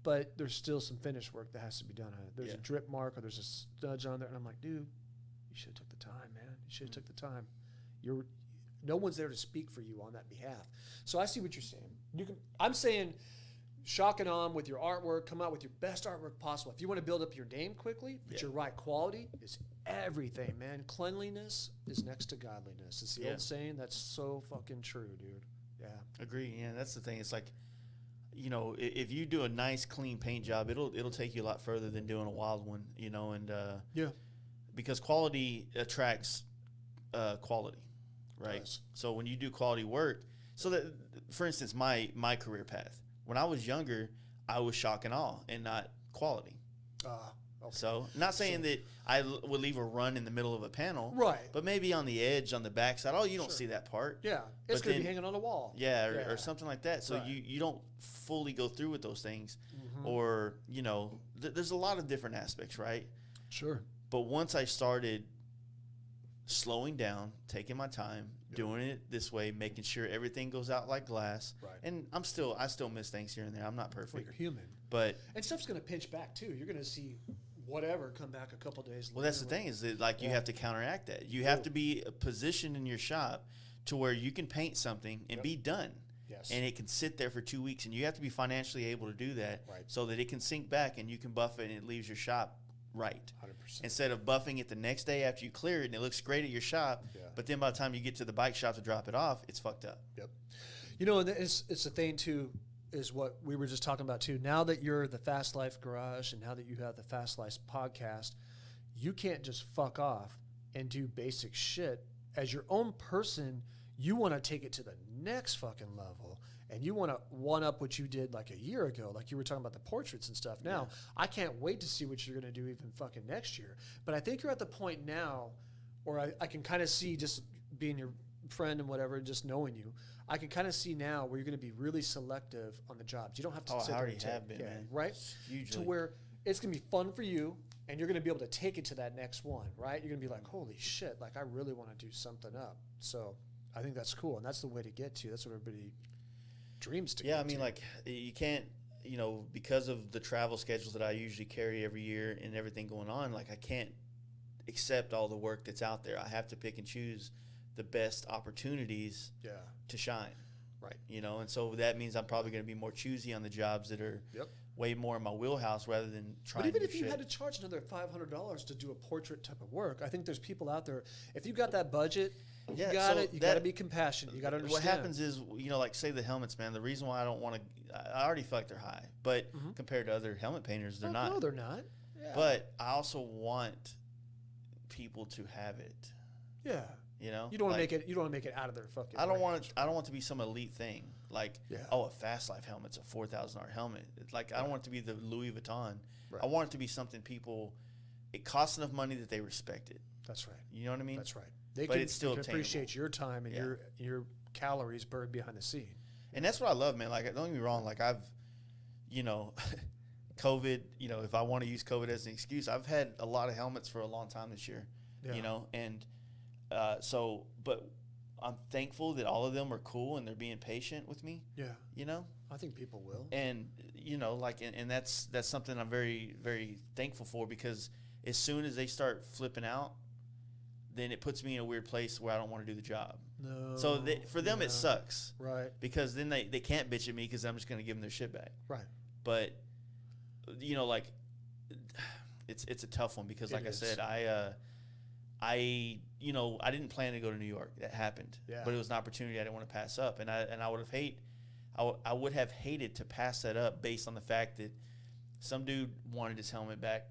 but there's still some finish work that has to be done on it. There's a drip mark or there's a smudge on there. And I'm like, dude, you should have took the time, man. You should have took the time. No one's there to speak for you on that behalf. So I see what you're saying. I'm saying shock and on with your artwork. Come out with your best artwork possible. If you want to build up your name quickly, but your right quality is everything, man. Cleanliness is next to godliness. It's the old saying. That's so fucking true, dude. Yeah. Agree. Yeah, that's the thing. It's like, if you do a nice, clean paint job, it'll take you a lot further than doing a wild one, and because quality attracts quality, right? Nice. So when you do quality work, so that, for instance, my career path, when I was younger, I was shock and awe and not quality. Okay. So not saying that I would leave a run in the middle of a panel, right? But maybe on the edge, on the backside. Oh, you don't see that part. Yeah, it's going to be hanging on a wall. Yeah, or something like that. So you don't fully go through with those things, or there's a lot of different aspects, right? Sure. But once I started slowing down, taking my time, doing it this way, making sure everything goes out like glass, and I still miss things here and there. I'm not perfect. Well, you're human, and stuff's going to pinch back too. You're going to see whatever come back a couple days later. Well, that's the thing, is that you have to counteract that. You have to be positioned in your shop to where you can paint something and be done. Yes. And it can sit there for 2 weeks, and you have to be financially able to do that so that it can sink back and you can buff it and it leaves your shop right. 100%. Instead of buffing it the next day after you clear it and it looks great at your shop, but then by the time you get to the bike shop to drop it off, it's fucked up. Yep. And it's the thing too, is what we were just talking about too. Now that you're the Fast Life Garage and now that you have the Fast Life podcast, you can't just fuck off and do basic shit. As your own person, you want to take it to the next fucking level, and you want to one up what you did like a year ago, like you were talking about the portraits and stuff. Now, I can't wait to see what you're going to do even fucking next year. But I think you're at the point now, or I can kind of see, just being your friend and whatever, just knowing you, I can kind of see now where you're going to be really selective on the jobs. You don't have to sit I there already and have been, man. Right? Hugely. To where it's going to be fun for you, and you're going to be able to take it to that next one, right? You're going to be like, holy shit, like I really want to do something up. So I think that's cool, and that's the way to get to. That's what everybody dreams to. Yeah, I mean, like, you can't, because of the travel schedules that I usually carry every year and everything going on, like I can't accept all the work that's out there. I have to pick and choose the best opportunities Yeah. to shine. Right. You know, and so that means I'm probably going to be more choosy on the jobs that are Yep. way more in my wheelhouse rather than trying But even to if do you shit. had to charge another $500 to do a portrait type of work, I think there's people out there. If you got that budget, Yeah, you got so it. You got to be compassionate. You got to understand. What happens is, you know, like say the helmets, man. The reason why I don't want to, I already feel like they're high, but compared to other helmet painters, they're not. No, they're not. Yeah. But I also want people to have it. Yeah. You know, You don't want to Like, make it. You don't want to make it out of their fucking. I don't want range. it. I don't want it to be some elite thing. Like, Yeah. oh, a Fast Life helmet's a $4,000 helmet. It's like I don't want it to be the Louis Vuitton. Right. I want it to be something people. It costs enough money that they respect it. That's right. You know what I mean? That's right. They But can, it's still they can obtainable. appreciate your time and Yeah. your calories burned behind the scene. And that's what I love, man. Like, don't get me wrong. Like, I've, you know, COVID, you know, if I want to use COVID as an excuse, I've had a lot of helmets for a long time this year, Yeah. you know, and but I'm thankful that all of them are cool and they're being patient with me, Yeah. you know, I think people will. and, you know, like, and that's something I'm very, very thankful for, because as soon as they start flipping out, then it puts me in a weird place where I don't want to do the job. No. So for them, yeah. it sucks. Right. Because then they can't bitch at me because I'm just going to give them their shit back. Right. But, you know, like, it's a tough one because, like I said, I you know, I didn't plan to go to New York. That happened. Yeah. But it was an opportunity I didn't want to pass up. And I would have hated to pass that up based on the fact that some dude wanted his helmet back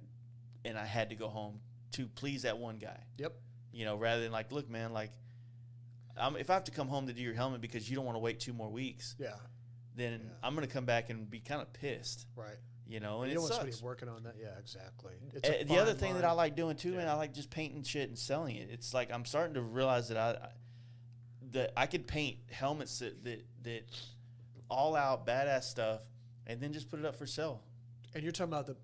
and I had to go home to please that one guy. Yep. You know, rather than like, look, man, like, if I have to come home to do your helmet because you don't want to wait 2 more weeks, Yeah. then Yeah. I'm going to come back and be kind of pissed, Right. you know, and You it don't want sucks. somebody working on that. Yeah, exactly. It's a The other fine thing that line. I like doing too, man, Yeah. I like just painting shit and selling it. It's like I'm starting to realize that I could paint helmets that all out badass stuff and then just put it up for sale. And you're talking about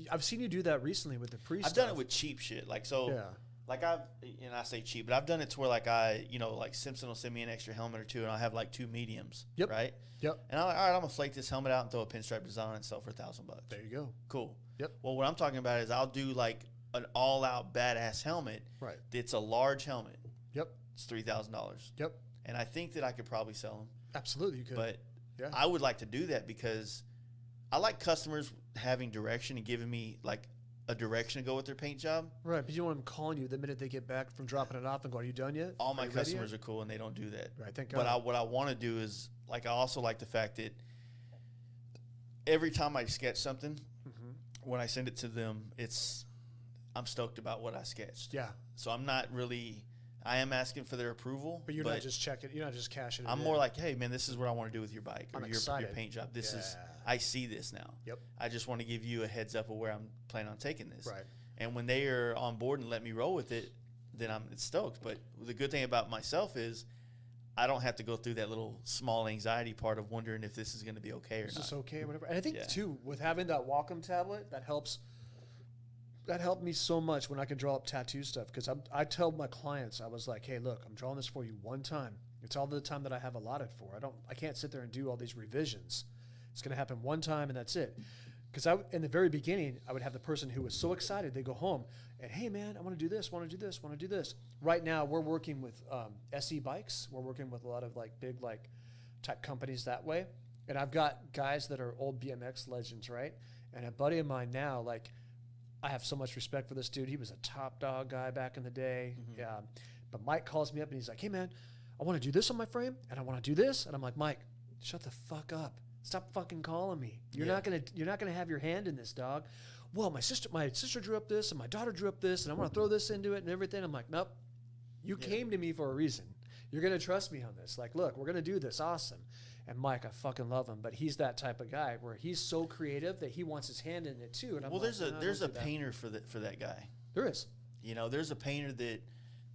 I've seen you do that recently with the pre I've done it with cheap shit, like so. Yeah. Like and I say cheap, but I've done it to where like you know, like Simpson will send me an extra helmet or two, and I'll have like 2 mediums, Yep. right? Yep. And I'm like, all right, I'm gonna flake this helmet out and throw a pinstripe design on it and sell for $1,000. There you go. Cool. Yep. Well, what I'm talking about is I'll do like an all-out badass helmet. Right. It's a large helmet. Yep. It's $3,000, Yep. and I think that I could probably sell them. Absolutely, you could. But yeah. I would like to do that because I like customers having direction and giving me like a direction to go with their paint job. Right, but you don't want them calling you the minute they get back from dropping it off and going, "Are you done yet?" All my Are you ready customers yet?" are cool and they don't do that. Right, thank But God. what I want to do is like I also like the fact that every time I sketch something, Mhm. when I send it to them, I'm stoked about what I sketched. Yeah, So I'm not really. I am asking for their approval, but you're not just checking. You're not just cashing it I'm in. more like, hey man, this is what I want to do with your bike or I'm your excited. paint job. This is Yeah. I see this now. Yep. I just want to give you a heads up of where I'm planning on taking this. Right. And when they are on board and let me roll with it, then I'm stoked. But the good thing about myself is I don't have to go through that little small anxiety part of wondering if this is going to be okay or Is not. this okay or whatever? And I think Yeah. too, with having that Wacom tablet, that helps. That helped me so much when I can draw up tattoo stuff because I tell my clients, I was like, hey, look, I'm drawing this for you one time. It's all the time that I have allotted for. I can't sit there and do all these revisions. It's going to happen one time and that's it. Because in the very beginning, I would have the person who was so excited, they go home and, hey man, I want to do this, want to do this, want to do this. Right now, we're working with SE bikes. We're working with a lot of like big like type companies that way. And I've got guys that are old BMX legends, right? And a buddy of mine now, like, I have so much respect for this dude. He was a top dog guy back in the day. Mm-hmm. Yeah. But Mike calls me up and he's like, hey man, I want to do this on my frame and I want to do this. And I'm like, Mike, shut the fuck up. Stop fucking calling me. You're not gonna have your hand in this, dog. Well, my sister drew up this and my daughter drew up this and I want to throw this into it and everything. I'm like, nope. You came to me for a reason. You're gonna trust me on this. Like, look, we're gonna do this. Awesome. And Mike, I fucking love him, but he's that type of guy where he's so creative that he wants his hand in it too. And I'm Well, like, there's "No, a don't do that." painter for that guy. There is. You know, there's a painter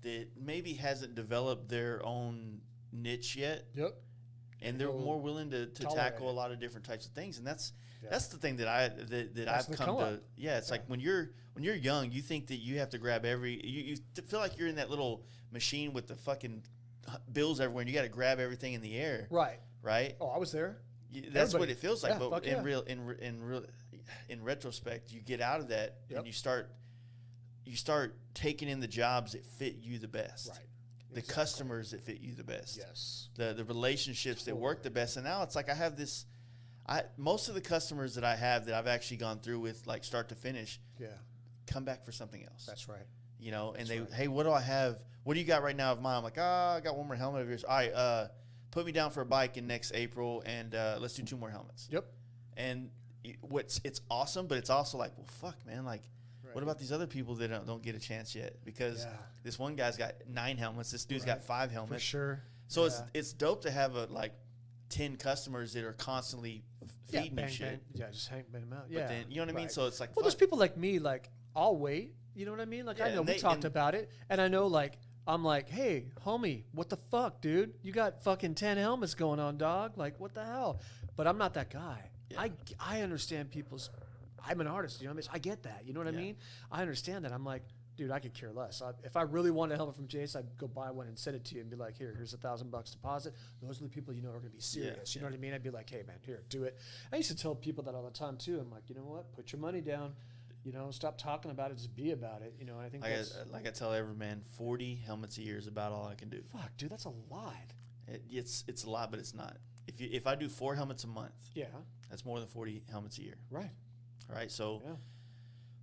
that maybe hasn't developed their own niche yet, Yep. and they're Go more willing to tolerate tackle a it. lot of different types of things, and that's Yeah. that's the thing that I've the come to. co-op. Yeah, it's like when you're young, you think that you have to grab you feel like you're in that little machine with the fucking bills everywhere, and you got to grab everything in the air, Right. right? Oh, I was there. That's what Everybody. it feels like. Yeah, but fuck in yeah. in retrospect, you get out of that Yep. and you start taking in the jobs that fit you the best. Right. the customers that fit you the best. Yes. The relationships that work the best. And now it's like I have this. Most of the customers that I have that I've actually gone through with, like start to finish, come back for something else. That's right. You know, and hey, what do I have? What do you got right now of mine? I'm like, I got one more helmet of yours. All right, put me down for a bike in next April, and let's do 2 more helmets. Yep. And it's awesome, but it's also like, well, fuck, man, like. Right. What about these other people that don't get a chance yet? Because this one guy's got 9 helmets. This dude's got 5 helmets. For sure. So it's dope to have 10 customers that are constantly feeding you shit. Just bang them out. But then, you know what I mean? So it's like, well, there's people like me, like, I'll wait. You know what I mean? Like, I know we talked about it, and I know, like, I'm like, hey, homie, what the fuck, dude? You got fucking 10 helmets going on, dog. Like, what the hell? But I'm not that guy. Yeah. I understand people's. I'm an artist, you know what I mean? I get that, you know what I mean? I understand that. I'm like, dude, I could care less. If I really wanted a helmet from Jace, I'd go buy one and send it to you and be like, here's $1,000 deposit. Those are the people you know are going to be serious. You know what I mean? I'd be like, hey, man, here, do it. I used to tell people that all the time, too. I'm like, you know what? Put your money down. You know, stop talking about it. Just be about it. You know, and I think like I tell every man, 40 helmets a year is about all I can do. Fuck, dude, that's a lot. It's a lot, but it's not. If I do 4 helmets a month, that's more than 40 helmets a year. Right. All right, so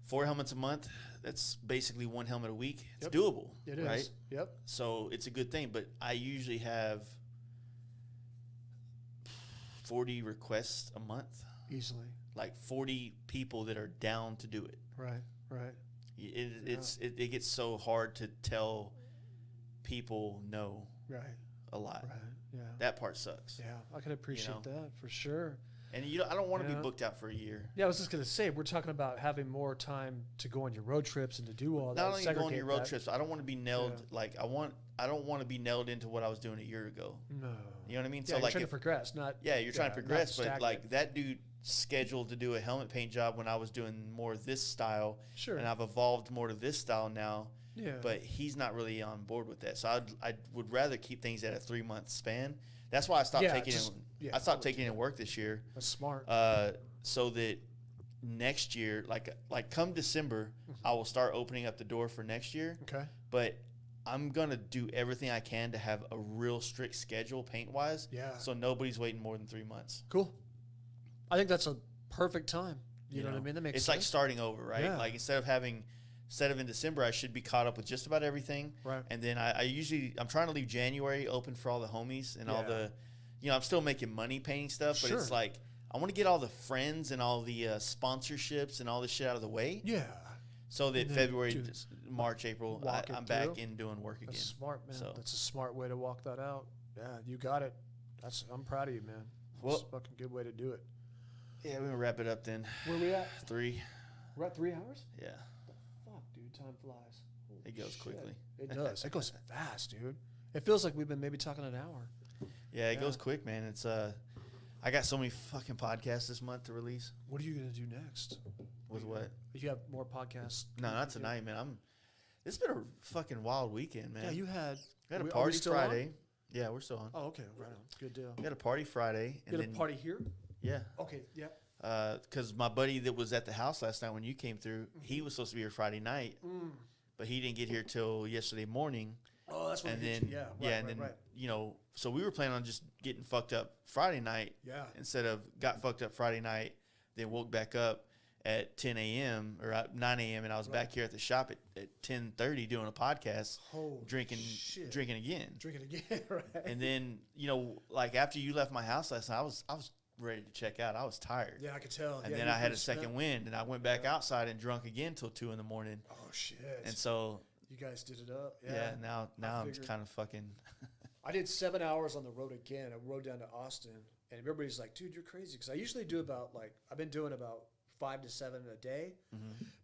4 helmets a month, that's basically 1 helmet a week. It's doable, right? Yep. So it's a good thing, but I usually have 40 requests a month. Easily. Like 40 people that are down to do it. Right. It gets so hard to tell people no a lot. Right, yeah. That part sucks. Yeah, I can appreciate that for sure. And I don't want to be booked out for a year. Yeah, I was just going to say, we're talking about having more time to go on your road trips and to do all that. Not only go on your road trips, I don't want to be nailed. Like I don't want to be nailed into what I was doing a year ago. No. You know what I mean? Yeah, so you're trying to progress, not. Yeah, you're trying to progress, but like that dude scheduled to do a helmet paint job when I was doing more of this style. Sure. And I've evolved more to this style now. Yeah. But he's not really on board with that. So I would rather keep things at a 3-month span. That's why I stopped taking it. I stopped taking it work this year. That's smart. So that next year, like come December, I will start opening up the door for next year. Okay. But I'm gonna do everything I can to have a real strict schedule paint wise. Yeah. So nobody's waiting more than 3 months. Cool. I think that's a perfect time. You know what I mean? That makes sense. It's like starting over, right? Yeah. Like instead of in December, I should be caught up with just about everything. Right. And then I'm trying to leave January open for all the homies and all the, I'm still making money painting stuff, but it's like, I want to get all the friends and all the sponsorships and all this shit out of the way. Yeah. So that February, March, April, I'm back in doing work again. That's smart, man. So. That's a smart way to walk that out. Yeah, you got it. I'm proud of you, man. That's a fucking good way to do it. Yeah, we're going to wrap it up then. Where are we at? 3. We're at 3 hours? Yeah. Fuck, dude, time flies. Holy it goes quickly. It does. It goes fast, dude. It feels like we've been maybe talking an hour. Yeah, it goes quick, man. It's I got so many fucking podcasts this month to release. What are you gonna do next? With what? You have more podcasts? No, not tonight, man. It's been a fucking wild weekend, man. Yeah, you had. We had a party Friday. On? Yeah, we're still on. Oh, okay, right on. Good deal. We had a party Friday. You had a party here? Yeah. Okay. Yeah. Because my buddy that was at the house last night when you came through, he was supposed to be here Friday night, but he didn't get here till yesterday morning. Oh, that's what. And then so we were planning on just getting fucked up Friday night. Yeah. Instead of got fucked up Friday night, then woke back up at 10 a.m. or 9 a.m. and I was back here at the shop at 10:30 doing a podcast, drinking again, right? And then like after you left my house last night, I was ready to check out. I was tired. Yeah, I could tell. And then I had a second wind, and I went back outside and drunk again till 2 a.m. Oh shit! And so you guys did it up. Yeah. Now I'm kind of fucking. I did 7 hours on the road again. I rode down to Austin, and everybody's like, "Dude, you're crazy." Because I usually do I've been doing about 5 to 7 a day,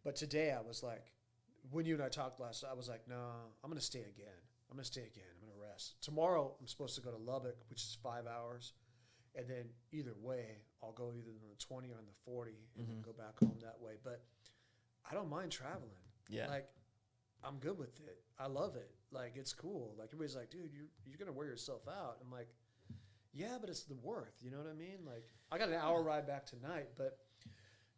but today I was like, when you and I talked last, I was like, "No, I'm gonna stay again. I'm gonna rest." Tomorrow I'm supposed to go to Lubbock, which is 5 hours. And then either way, I'll go either on the 20 or on the 40 and then go back home that way. But I don't mind traveling. Yeah. Like, I'm good with it. I love it. Like, it's cool. Like, everybody's like, dude, you're going to wear yourself out. I'm like, yeah, but it's the worth. You know what I mean? Like, I got an hour ride back tonight, but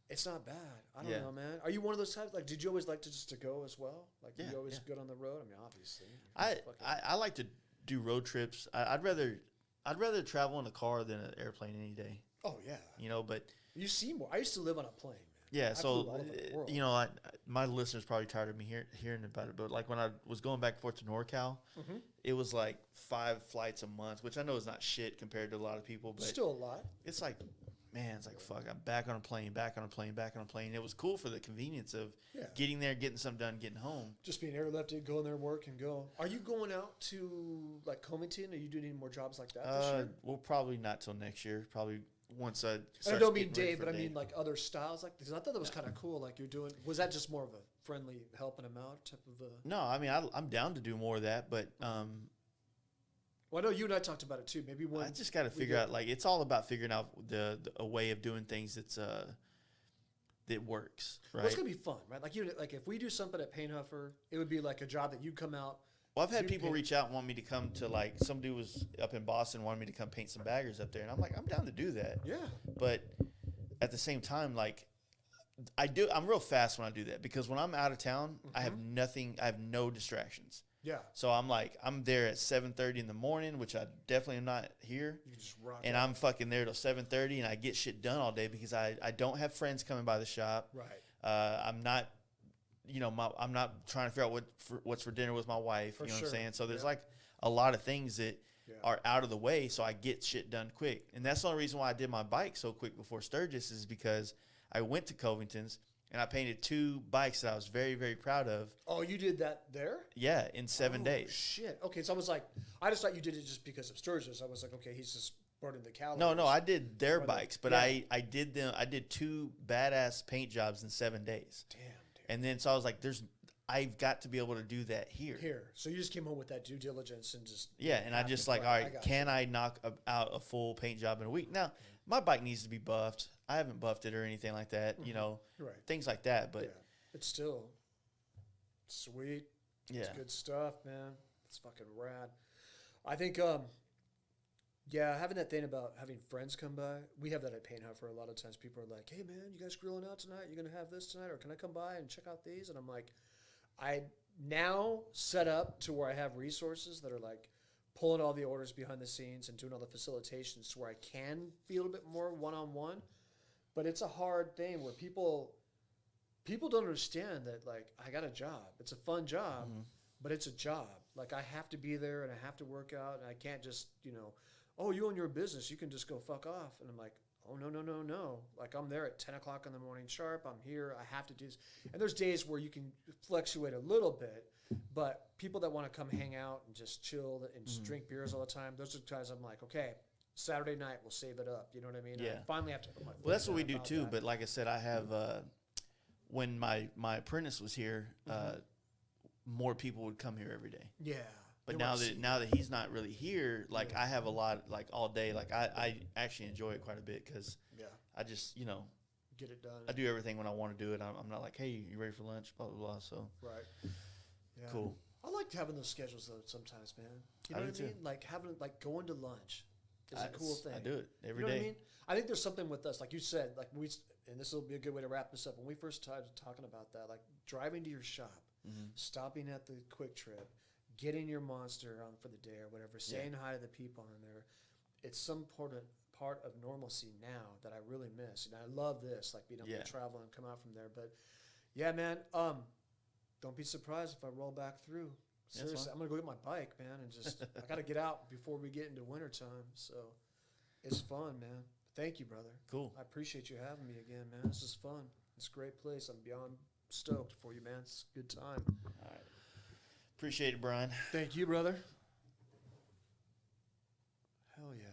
It's not bad. I don't Yeah. know, man. Are you one of those types? Like, did you always like to just to go as well? Like, Yeah, you always yeah. good on the road? I mean, obviously. I like to do road trips. I'd rather travel in a car than an airplane any day. Oh yeah. You know, but You see more. I used to live on a plane, man. yeah. I So flew all over the world. you know, my listeners probably tired of me hearing about it. But like when I was going back and forth to NorCal, Mhm. it was like 5 flights a month, which I know is not shit compared to a lot of people, but Still a lot. it's like, man, it's like fuck. I'm back on a plane, back on a plane, back on a plane. It was cool for the convenience of Yeah. getting there, getting something done, getting home. Just being airlifted, go in there, work, and go. Are you going out to like Covington? Are you doing any more jobs like that this year? Well, probably not till next year. Probably once I. And I start don't mean getting ready Dave, for but I Dave. mean like other styles like this. I thought that was kind of cool. Like you're doing. Was that just more of a friendly helping him out type of a? No, I mean I'm down to do more of that, but Well, I know you and I talked about it too. Maybe when I just got to we figure get- out, like, it's all about figuring out a way of doing things that works, right? Well, it's gonna be fun, right? Like like if we do something at Paint Huffer, it would be like a job that you come out. Well, I've had you people paint- reach out and want me to come to, like, some dude was up in Boston, wanted me to come paint some baggers up there, and I'm like, I'm down to do that. Yeah. But at the same time, like, I'm real fast when I do that, because when I'm out of town, I have nothing, I have no distractions. Yeah. So I'm there at 7:30 in the morning, which I definitely am not here. You can just rock. And out. I'm fucking there till 7:30, and I get shit done all day because I don't have friends coming by the shop. right. I'm not, I'm not trying to figure out what's for dinner with my wife. For You know what sure. I'm saying? So there's Yeah. like a lot of things that Yeah. are out of the way, so I get shit done quick. And that's the only reason why I did my bike so quick before Sturgis, is because I went to Covington's and I painted 2 bikes that I was very, very proud of. Oh, you did that there? Yeah, in 7 Oh, days. Shit. Okay, so I was like, I just thought you did it just because of Sturgis. I was like, okay, he's just burning the calories. No, I did their Or the- bikes, but yeah. I did 2 badass paint jobs in 7 days. Damn. And then so I was like, I've got to be able to do that here. Here. So you just came home with that due diligence and just. Yeah, and I knocked just it like, right. all I right, got can I knock out a full paint job in a week? Now, my bike needs to be buffed. I haven't buffed it or anything like that, Right. things like that. But Yeah. It's still sweet. yeah, It's good stuff, man. It's fucking rad. I think, having that thing about having friends come by, we have that at Paint Huffer. A lot of times people are like, hey, man, you guys grilling out tonight? You going to have this tonight? Or can I come by and check out these? And I'm like, I now set up to where I have resources that are like pulling all the orders behind the scenes and doing all the facilitations to where I can be a little bit more one-on-one. But it's a hard thing where people don't understand that, like, I got a job. It's a fun job, but it's a job. Like, I have to be there and I have to work out, and I can't just, oh, you own your business, you can just go fuck off. And I'm like, oh, no. Like, I'm there at 10 o'clock in the morning sharp. I'm here. I have to do this. And there's days where you can fluctuate a little bit, but people that want to come hang out and just chill and just drink beers all the time, those are the times I'm like, okay, Saturday night, we'll save it up. You know what I mean? Yeah. And I finally have to put my foot well, that's what we down do about too. that. But like I said, I have when my apprentice was here, more people would come here every day. Yeah. But They now wanna see that he's not really here, like, Yeah. I have a lot, like, all day. Like, I actually enjoy it quite a bit, because yeah, I just get it done. I do everything when I want to do it. I'm not like, hey, you ready for lunch? Blah blah blah. So Right. Yeah. cool. I like having those schedules though sometimes, man. You I know do what I mean? too. Like going to lunch is a cool thing. I do it every You know day. what I mean? I think there's something with us, like you said, like and this will be a good way to wrap this up. When we first started talking about that, like driving to your shop, stopping at the Quick Trip, getting your Monster on for the day or whatever, saying hi to the people in there, it's some part of normalcy now that I really miss, and I love this, like being able Yeah. to travel and come out from there. But yeah, man, don't be surprised if I roll back through. That's Seriously, fine. I'm gonna go get my bike, man, and just I gotta get out before we get into wintertime. So it's fun, man. Thank you, brother. Cool. I appreciate you having me again, man. This is fun. It's a great place. I'm beyond stoked for you, man. It's a good time. All right. Appreciate it, Brian. Thank you, brother. Hell yeah.